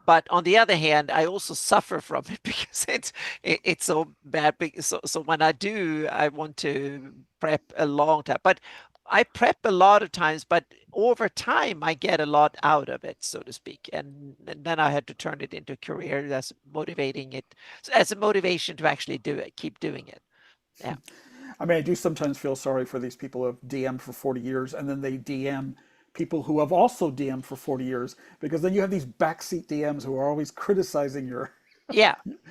But on the other hand, I also suffer from it because it's so bad. So when I do, I want to prep a long time. But I prep a lot of times, but over time, I get a lot out of it, so to speak. And then I had to turn it into a career as a motivation to actually do it, keep doing it. Yeah. I mean, I do sometimes feel sorry for these people who have DM'd for 40 years and then they DM people who have also DM'd for 40 years, because then you have these backseat DMs who are always criticizing your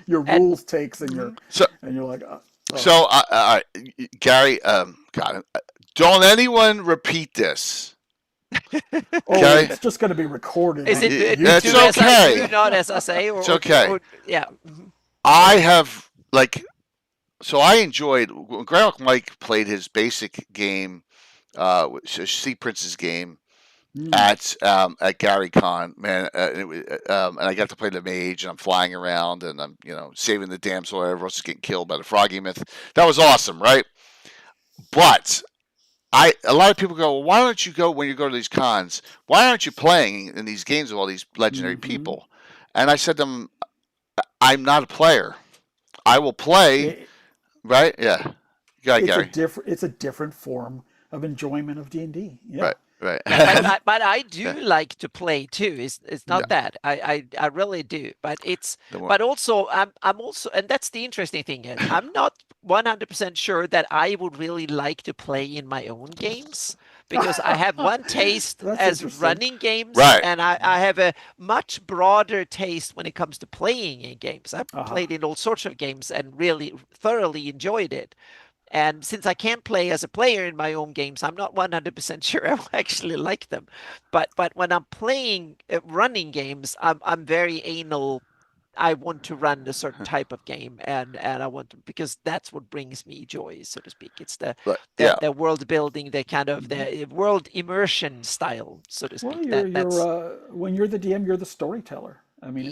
rules takes and you're like, So, Gary, God, don't anyone repeat this. Okay? It's just going to be recorded. Is it? It's okay. Not as I say. It's okay. Yeah. I have so I enjoyed when Greyhawk Mike played his basic game, Sea Prince's game at Gary Con, man, and I got to play the mage, and I'm flying around, and I'm saving the damsel, or everyone else is getting killed by the froggy myth. That was awesome, right? But a lot of people go, well, why don't you go when you go to these cons? Why aren't you playing in these games with all these legendary people? And I said to them, I'm not a player. I will play, right? Yeah, Gary. It's a different form of enjoyment of D&D. Yeah. Right. but I do like to play too. It's not that I really do. But also I'm also, and that's the interesting thing. I'm not 100% sure that I would really like to play in my own games, because I have one taste as running games, and I have a much broader taste when it comes to playing in games. I've played in all sorts of games and really thoroughly enjoyed it. And since I can't play as a player in my own games, I'm not 100% sure I will actually like them. But when I'm playing running games, I'm very anal. I want to run a certain type of game, and I want to, because that's what brings me joy, so to speak. It's the world building, the kind of the world immersion style, so to speak. Well, when you're the DM, you're the storyteller. I mean,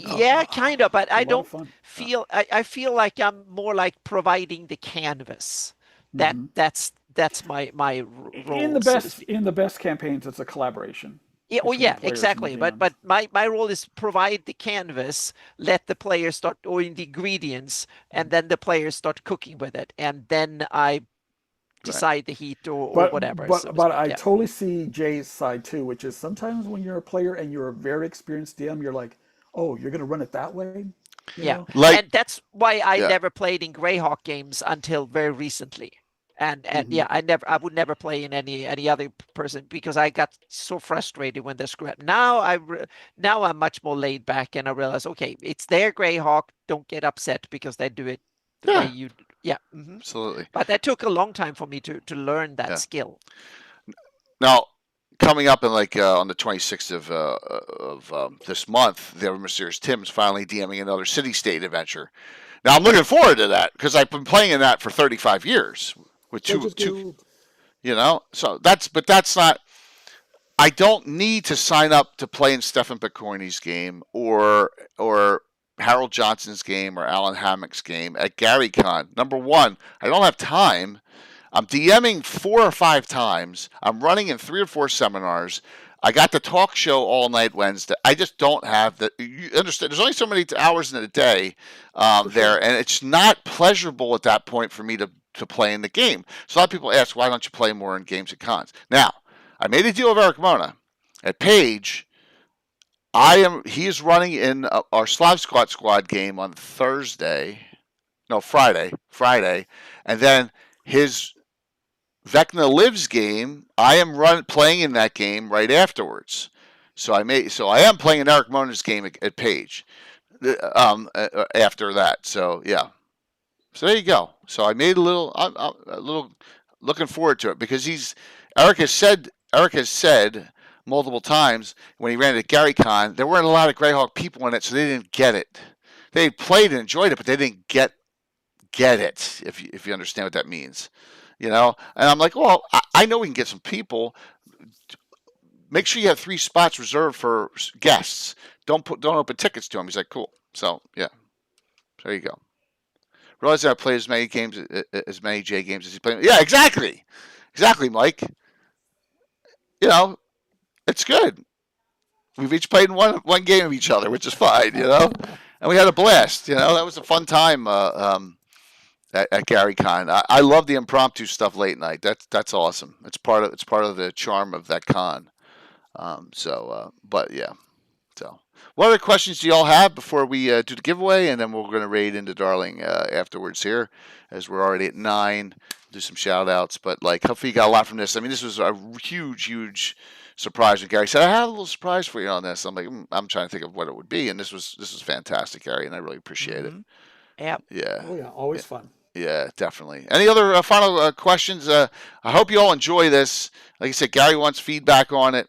kind of, but I don't feel. I feel like I'm more like providing the canvas. That's my role. In the best campaigns, it's a collaboration. Yeah, exactly. But my role is provide the canvas, let the players start doing the ingredients, and then the players start cooking with it, and then I decide the heat or whatever. But I totally see Jay's side too, which is sometimes when you're a player and you're a very experienced DM, you're like, oh, you're going to run it that way? You know? And that's why I never played in Greyhawk games until very recently. And I would never play in any other person, because I got so frustrated when they screwed up. Now I'm much more laid back, and I realize, okay, it's their Greyhawk. Don't get upset because they do it the way you. Yeah, absolutely. But that took a long time for me to learn that skill. Now, coming up in on the 26th of this month, the Mysterious Tim's finally DMing another city-state adventure. Now I'm looking forward to that, because I've been playing in that for 35 years. With two, so that's not. I don't need to sign up to play in Stefan Picorni's game or Harold Johnson's game or Alan Hammock's game at GaryCon. Number one, I don't have time. I'm DMing 4 or 5 times. I'm running in 3 or 4 seminars. I got the talk show all night Wednesday. I just don't have the. You understand? There's only so many hours in a day there, and it's not pleasurable at that point for me to play in the game. So a lot of people ask, why don't you play more in games at cons? Now, I made a deal with Eric Mona at Page. He is running in our Slav Squad game on Friday, and then his Vecna Lives game, I am playing in that game right afterwards. So I am playing in Eric Mona's game at Page after that. So yeah. So there you go. So I made a little looking forward to it, because Eric has said multiple times when he ran it at GaryCon, there weren't a lot of Greyhawk people in it, so they didn't get it. They played and enjoyed it, but they didn't get it, if you understand what that means. And I'm like, well, I know we can get some people. Make sure you have 3 spots reserved for guests. Don't open tickets to them. He's like, cool. So yeah, there you go. realizing I played as many J games as he played. Yeah, exactly, Mike. It's good. We've each played one game of each other, which is fine, and we had a blast. That was a fun time at Gary Con. I love the impromptu stuff late night. That's awesome. It's part of the charm of that con. But yeah. So, what other questions do y'all have before we do the giveaway, and then we're going to raid into Darling afterwards here, as we're already at 9. Do some shout outs, but hopefully you got a lot from this. I mean, this was a huge surprise. And Gary said, "I had a little surprise for you on this." I'm like, I'm trying to think of what it would be, and this was fantastic, Gary, and I really appreciate it. Yep. Yeah. Oh yeah, always fun. Yeah, definitely. Any other final questions? I hope you all enjoy this. Like I said, Gary wants feedback on it.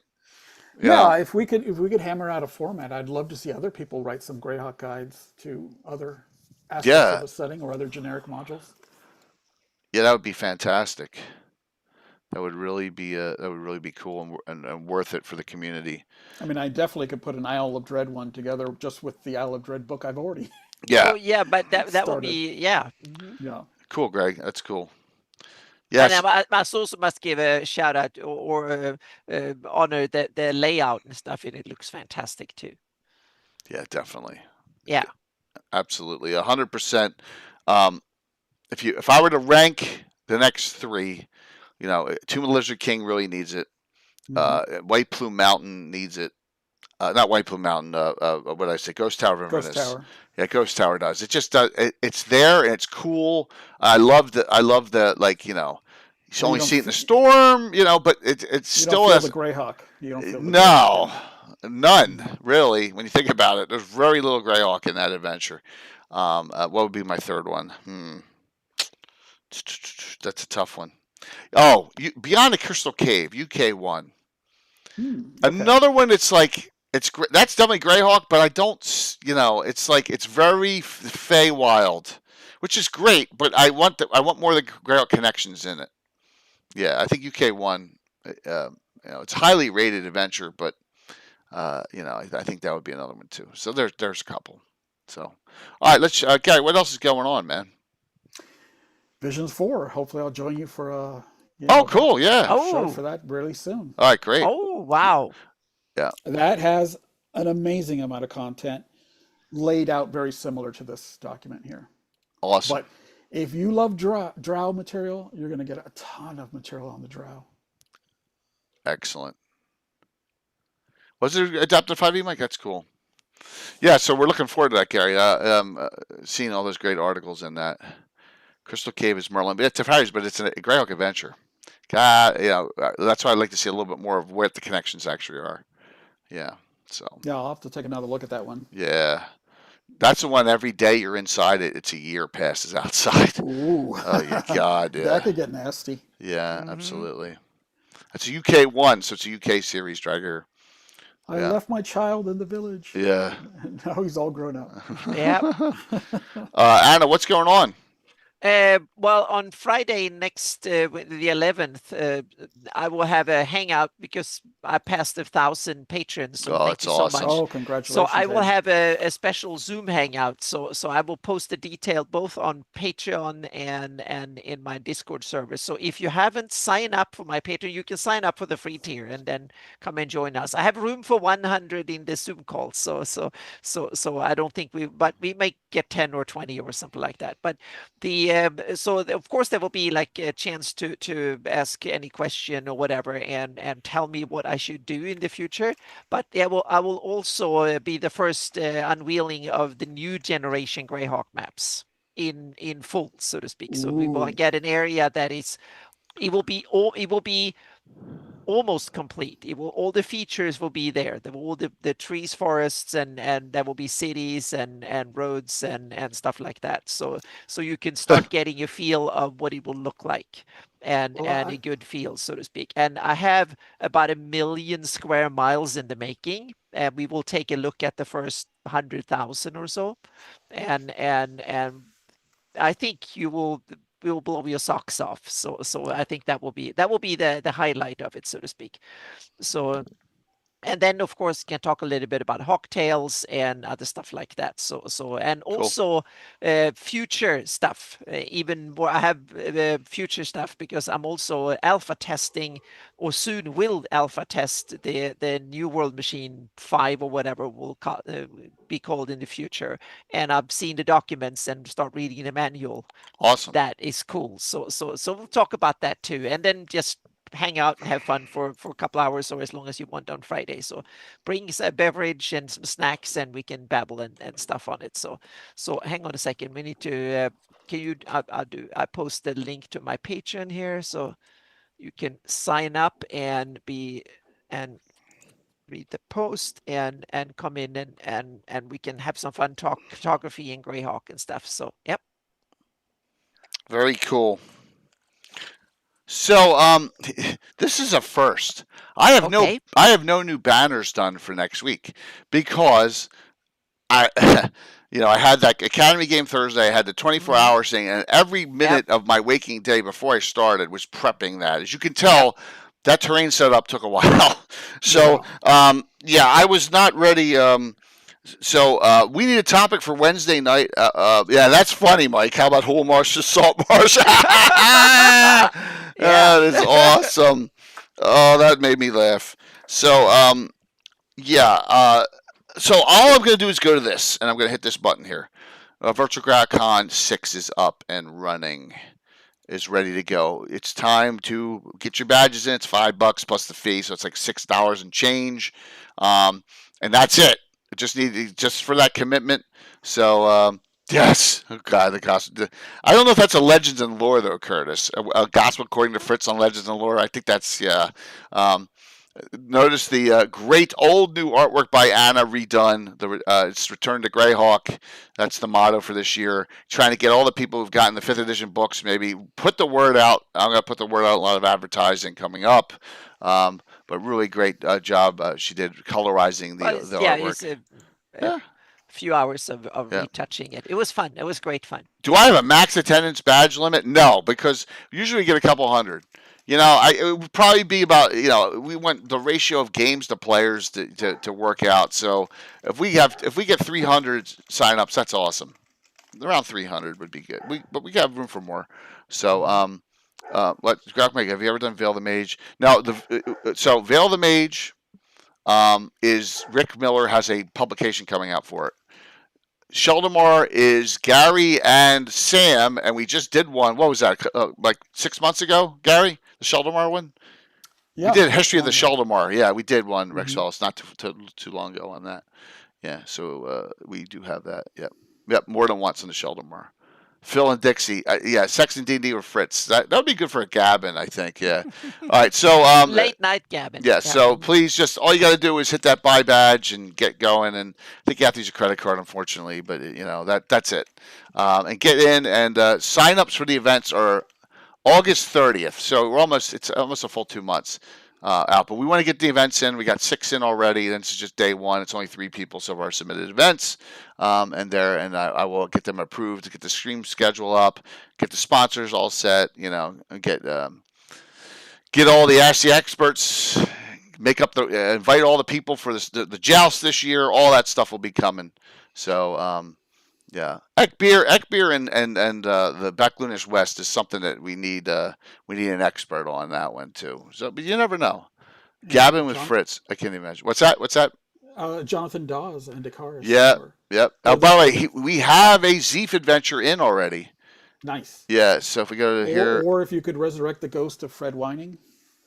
Yeah, if we could hammer out a format, I'd love to see other people write some Greyhawk guides to other aspects of the setting or other generic modules. Yeah, that would be fantastic. That would really be cool and worth it for the community. I mean, I definitely could put an Isle of Dread one together just with the Isle of Dread book I've already. Yeah. Oh yeah, but that would be Yeah. Cool, Greg. That's cool. Yes. And I also must give a shout out or honor the layout and stuff, and it looks fantastic too. Yeah, definitely. Yeah. Absolutely, 100%. If I were to rank the next 3, Tomb of the Lizard King really needs it. White Plume Mountain needs it. Not White Plume Mountain. What did I say? Ghost Tower of Inverness. Ghost Tower. Yeah, Ghost Tower does. It just does. It's there and it's cool. I love the you only see it in the storm. But it's still don't feel the Greyhawk. You don't feel none really. When you think about it, there's very little Greyhawk in that adventure. What would be my third one? That's a tough one. Oh, Beyond the Crystal Cave, UK1. Okay. Another one. It's that's definitely Greyhawk, but I don't. It's very Feywild, which is great. But I want more of the Greyhawk connections in it. Yeah, I think UK1. It's highly rated adventure, but I think that would be another one too. So there's a couple. So, all right, let's. Gary, what else is going on, man? Visions 4. Hopefully, I'll join you for a. Cool! Yeah. Show for that really soon. All right, great. Oh wow. Yeah. That has an amazing amount of content laid out very similar to this document here. Awesome. But if you love drow material, you're going to get a ton of material on the drow. Excellent. Was it adapted 5e, Mike? That's cool. Yeah, so we're looking forward to that, Gary. Seeing all those great articles in that. Crystal Cave is Merlin. It's Tefari's, but it's a Greyhawk adventure. God, that's why I'd like to see a little bit more of what the connections actually are. Yeah. So. Yeah, I'll have to take another look at that one. Yeah. That's the one every day you're inside it, it's a year passes outside. Ooh. Oh, your God. Yeah. That could get nasty. Yeah, absolutely. That's a UK1, so it's a UK series, Dragger. I left my child in the village. Yeah. Now he's all grown up. Yeah. Anna, what's going on? Well, on Friday next, the 11th, I will have a hangout because I passed 1,000 patrons. So thank you so much. Oh, congratulations! So I will have a special Zoom hangout. So I will post the detail both on Patreon and in my Discord server. So if you haven't signed up for my Patreon, you can sign up for the free tier and then come and join us. I have room for 100 in the Zoom call. So I don't think but we may get 10 or 20 or something like that. But of course there will be like a chance to ask any question or whatever and tell me what I should do in the future. But I will also be the first unveiling of the new generation Greyhawk maps in full, so to speak. So we will get an area that it will be almost complete. All the features will be there. All the trees, forests, and there will be cities and roads and stuff like that. So you can start getting a feel of what it will look like and a good feel, so to speak. And I have about 1 million square miles in the making. And we will take a look at the first 100,000 or so, and I think you will. Will blow your socks off. So I think that will be the highlight of it, so to speak. So and then of course can talk a little bit about hawktails and other stuff like that. So and also future stuff, even more. I have future stuff because I'm also alpha testing, or soon will alpha test the New World Machine 5 or whatever will be called in the future. And I've seen the documents and start reading the manual. Awesome. That is cool. So we'll talk about that too, and then just hang out and have fun for a couple hours or as long as you want on Friday. So bring a beverage and some snacks and we can babble and stuff on it. So hang on a second. We need to, I post the link to my Patreon here so you can sign up and read the post and come in and we can have some fun talk photography and Greyhawk and stuff. So, yep. Very cool. So, this is a first. I have no new banners done for next week because I had that Academy game Thursday. I had the 24-hour thing, and every minute of my waking day before I started was prepping that. As you can tell, that terrain setup took a while. So, I was not ready. So we need a topic for Wednesday night. Yeah, that's funny, Mike. How about Hool, Marshes, Saltmarsh? That is awesome. Oh, that made me laugh. So, so all I'm going to do is go to this, and I'm going to hit this button here. Virtual GreyhawkCon 6 is up and running. Is ready to go. It's time to get your badges in. It's $5 plus the fee, so it's like $6 and change. And that's it. Just for that commitment. So yes, oh God, the gospel. I don't know if that's a Legends and Lore though, Curtis. A gospel according to Fritz on Legends and Lore. I think that's Notice the great old new artwork by Anna redone. It's Return to Greyhawk. That's the motto for this year. Trying to get all the people who've gotten the 5th edition books, maybe put the word out. I'm going to put the word out. A lot of advertising coming up. But really great job she did colorizing the artwork. A few hours of retouching it. It was fun. It was great fun. Do I have a max attendance badge limit? No, because usually we get a couple hundred. It would probably be about, we want the ratio of games to players to work out. So if we get 300 signups, that's awesome. Around 300 would be good. But we have room for more. So have you ever done Veil the Mage? No. So Veil the Mage is Rick Miller has a publication coming out for it. Sheldamar is Gary and Sam, and we just did one. What was that? Like 6 months ago, Gary, the Sheldamar one. Yeah, we did History of the Sheldamar. Yeah, we did one. Rex Ellis, not too long ago on that. Yeah, so we do have that. Yep, more than once on the Sheldamar. Phil and Dixie, Sex and D&D with Fritz. That would be good for a Gabbin, I think. Yeah. All right. So late night Gabbin. Yeah. So please, just all you got to do is hit that buy badge and get going. And I think you have to use a credit card, unfortunately, but that's it. And get in and signups for the events are August 30th. So it's almost a full 2 months out. But we want to get the events in. We got 6 in already. Then it's just day 1. It's only 3 people so far submitted events. And I will get them approved to get the stream schedule up, get the sponsors all set, and get all the Ask the Experts, invite all the people for the joust this year. All that stuff will be coming. So Ekbeer and the Backlunish West is something that we need an expert on that one too. So, but you never know. Gabbin with Fritz, I can't imagine. What's that? Jonathan Dawes and Dakar. Yep. Oh, by the way, we have a Zeef adventure in already. Nice. Yeah. So if we go to here, or if you could resurrect the ghost of Fred Whining.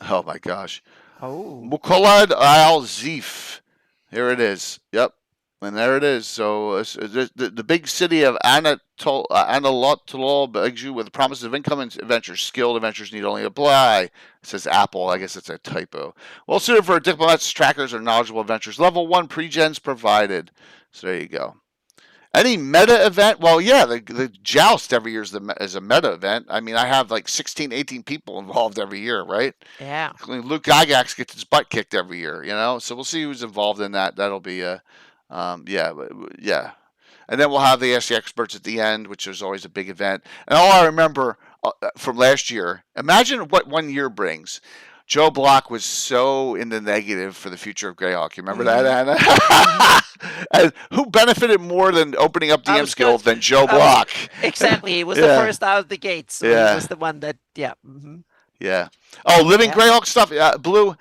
Oh my gosh. Oh. Mukolad Al Zeef. Here it is. Yep. And there it is. So the big city of Anatol begs you with the promise of income and adventures. Skilled adventurers need only apply. It says Apple. I guess it's a typo. Well suited for diplomats, trackers, or knowledgeable adventurers. Level 1 pre-gens provided. So there you go. Any meta event? Well, yeah, the joust every year is a meta event. I mean, I have like 16, 18 people involved every year, right? Yeah. Luke Gygax gets his butt kicked every year, So we'll see who's involved in that. That'll be and then we'll have the Ask the Experts at the end, which is always a big event. And all I remember from last year, imagine what 1 year brings. Joe Block was so in the negative for the future of Greyhawk. You remember that, Anna? And who benefited more than opening up DM's Guild than Joe Block? Exactly. He was the first out of the gate, so he was the one that, Yeah. Oh, Living Greyhawk stuff, Blue.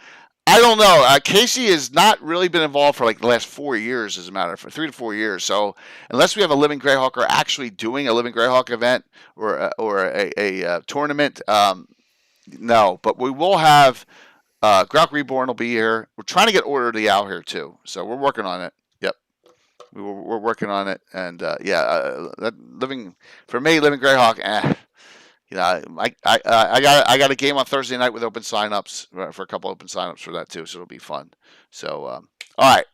I don't know. Casey has not really been involved for like the last 4 years, as a matter of fact, 3 to 4 years. So unless we have a Living Greyhawk or actually doing a Living Greyhawk event or a tournament, no. But we will have Greyhawk Reborn will be here. We're trying to get Order of the Owl here too, so we're working on it. Yep, we're working on it, and that Living Greyhawk. You know, I got a game on Thursday night with open signups for a couple open signups for that too, so it'll be fun. So all right,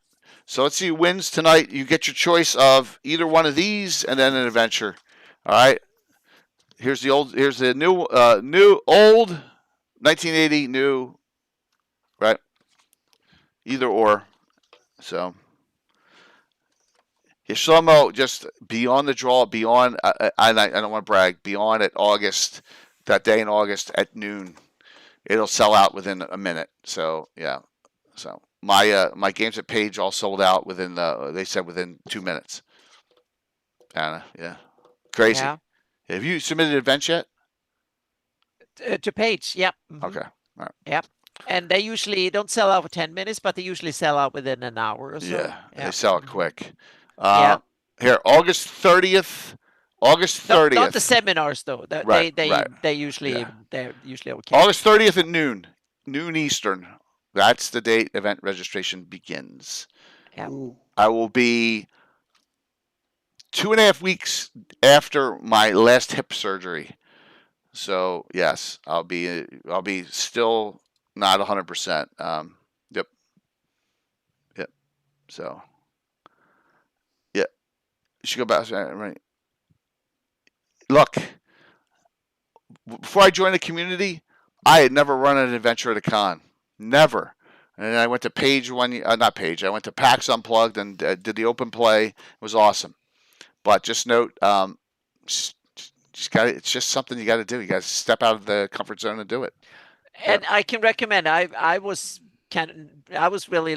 so let's see who wins tonight. You get your choice of either one of these, and then an adventure. All right. Here's the new old 1980 new, right? Either or. So. Shlomo, just beyond the draw, beyond, I don't want to brag, beyond that day in August at noon, it'll sell out within a minute. So, yeah. So, my games at Page all sold out they said within 2 minutes. Anna, yeah. Crazy. Yeah. Have you submitted events yet? To Page, yep. Mm-hmm. Okay. All right. Yep. And they usually don't sell out for 10 minutes, but they usually sell out within an hour or so. Yeah. They sell it quick. Here, August 30th. Not the seminars though. They're usually okay. August 30th at noon Eastern. That's the date event registration begins. Yeah. I will be 2.5 weeks after my last hip surgery. So yes, I'll be still not 100%. Yep. So. You should go back. Right. Look, before I joined the community, I had never run an adventure at a con. Never. And I went to Page not Page. I went to PAX Unplugged and did the open play. It was awesome. But just note, it's just something you got to do. You got to step out of the comfort zone and do it. And I can recommend. I was really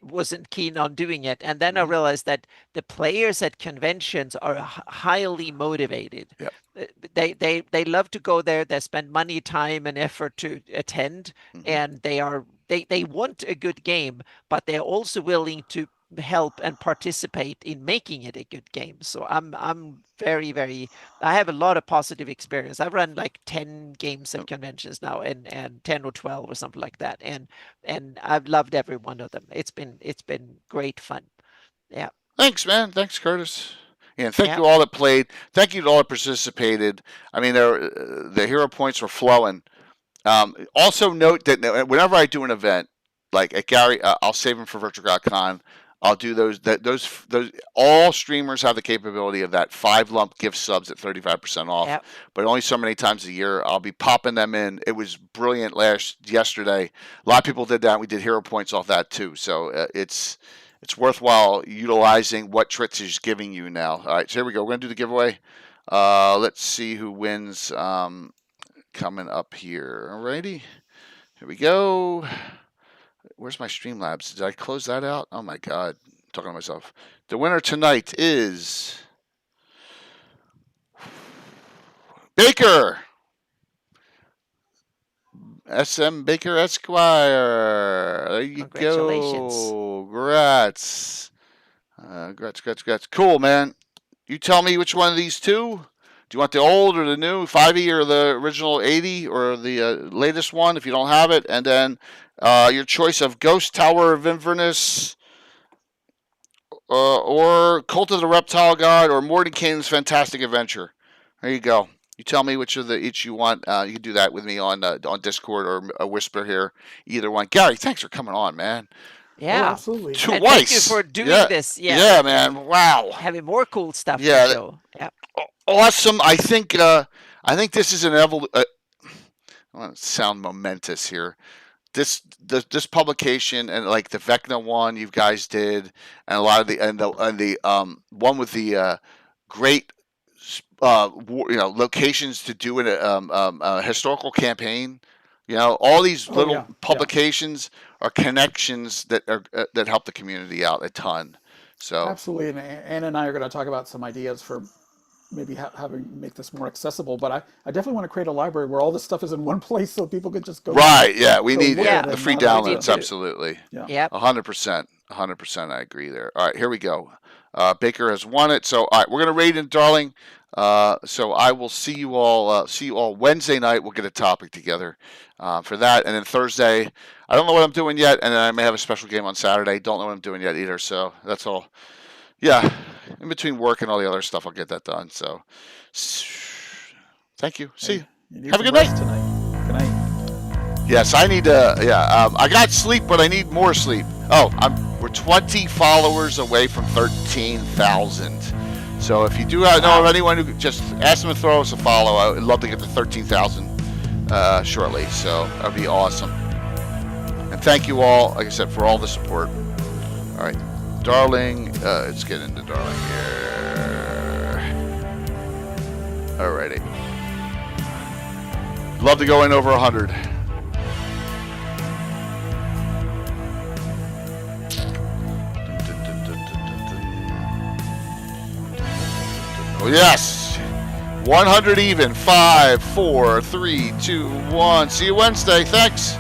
wasn't keen on doing it, and then I realized that the players at conventions are highly motivated. Yep. They love to go there. They spend money, time, and effort to attend, and they want a good game, but they're also willing to help and participate in making it a good game. So I'm very, very, I have a lot of positive experience. I've run like 10 games at conventions now, and 10 or 12 or something like that, and I've loved every one of them. It's been great fun. Yeah. Thanks, man. Thanks, Curtis. And thank you all that played. Thank you to all that participated. I mean, the hero points were flowing. Also note that whenever I do an event, like at Gary, I'll save them for VirtualCon. I'll do those. All streamers have the capability of that 5 lump gift subs at 35% off, but only so many times a year. I'll be popping them in. It was brilliant yesterday. A lot of people did that. We did hero points off that too. So it's worthwhile utilizing what Tritz is giving you now. All right, so here we go. We're gonna do the giveaway. Let's see who wins. Coming up here. Alrighty, here we go. Where's my Streamlabs? Did I close that out? Oh my God. I'm talking to myself. The winner tonight is Baker. SM Baker Esquire. There you go. Congrats. Congrats. Cool, man. You tell me which one of these two. Do you want the old or the new 5e or the original 80 or the latest one if you don't have it? And then your choice of Ghost Tower of Inverness or Cult of the Reptile God or Mordenkainen's Fantastic Adventure. There you go. You tell me which of each you want. You can do that with me on Discord or a whisper here. Either one. Gary, thanks for coming on, man. Yeah, absolutely. Twice. Thank you for doing this. Yeah, man. Wow. Having more cool stuff to show. Yeah. Awesome. I think this is an I want to sound momentous here. This publication and like the Vecna one you guys did, and a lot of the one with the great locations to do a historical campaign. You know, all these little publications are connections that are that help the community out a ton. So absolutely, and Ann and I are going to talk about some ideas for maybe make this more accessible. But I definitely want to create a library where all this stuff is in one place so people can just go. Right. Yeah. We need the free downloads. Absolutely. Yeah. 100%. 100%. I agree there. All right. Here we go. Baker has won it. So, all right, we're going to rate it, darling. So I will see you all Wednesday night. We'll get a topic together for that. And then Thursday, I don't know what I'm doing yet. And then I may have a special game on Saturday. Don't know what I'm doing yet either. So that's all. Yeah. In between work and all the other stuff, I'll get that done. So thank you. See you. Have a good night. Tonight. Good night. Yes, I need to. Yeah. I got sleep, but I need more sleep. Oh, we're 20 followers away from 13,000. So if you do know of anyone who just ask them to throw us a follow, I would love to get to 13,000 shortly. So that would be awesome. And thank you all, like I said, for all the support. All right, darling. Let's get into darling here. Alrighty. Love to go in over 100. Oh, yes. 100 even. 5, 4, 3, 2, 1. See you Wednesday. Thanks.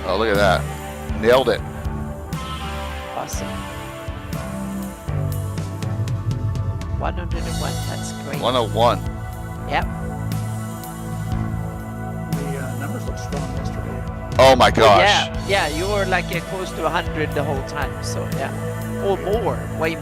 Oh, look at that. Nailed it. Awesome. 101. That's great. 101. Yep. The numbers look strong yesterday. Oh, my gosh. Yeah, you were like close to 100 the whole time. So, yeah. Or more. Way more.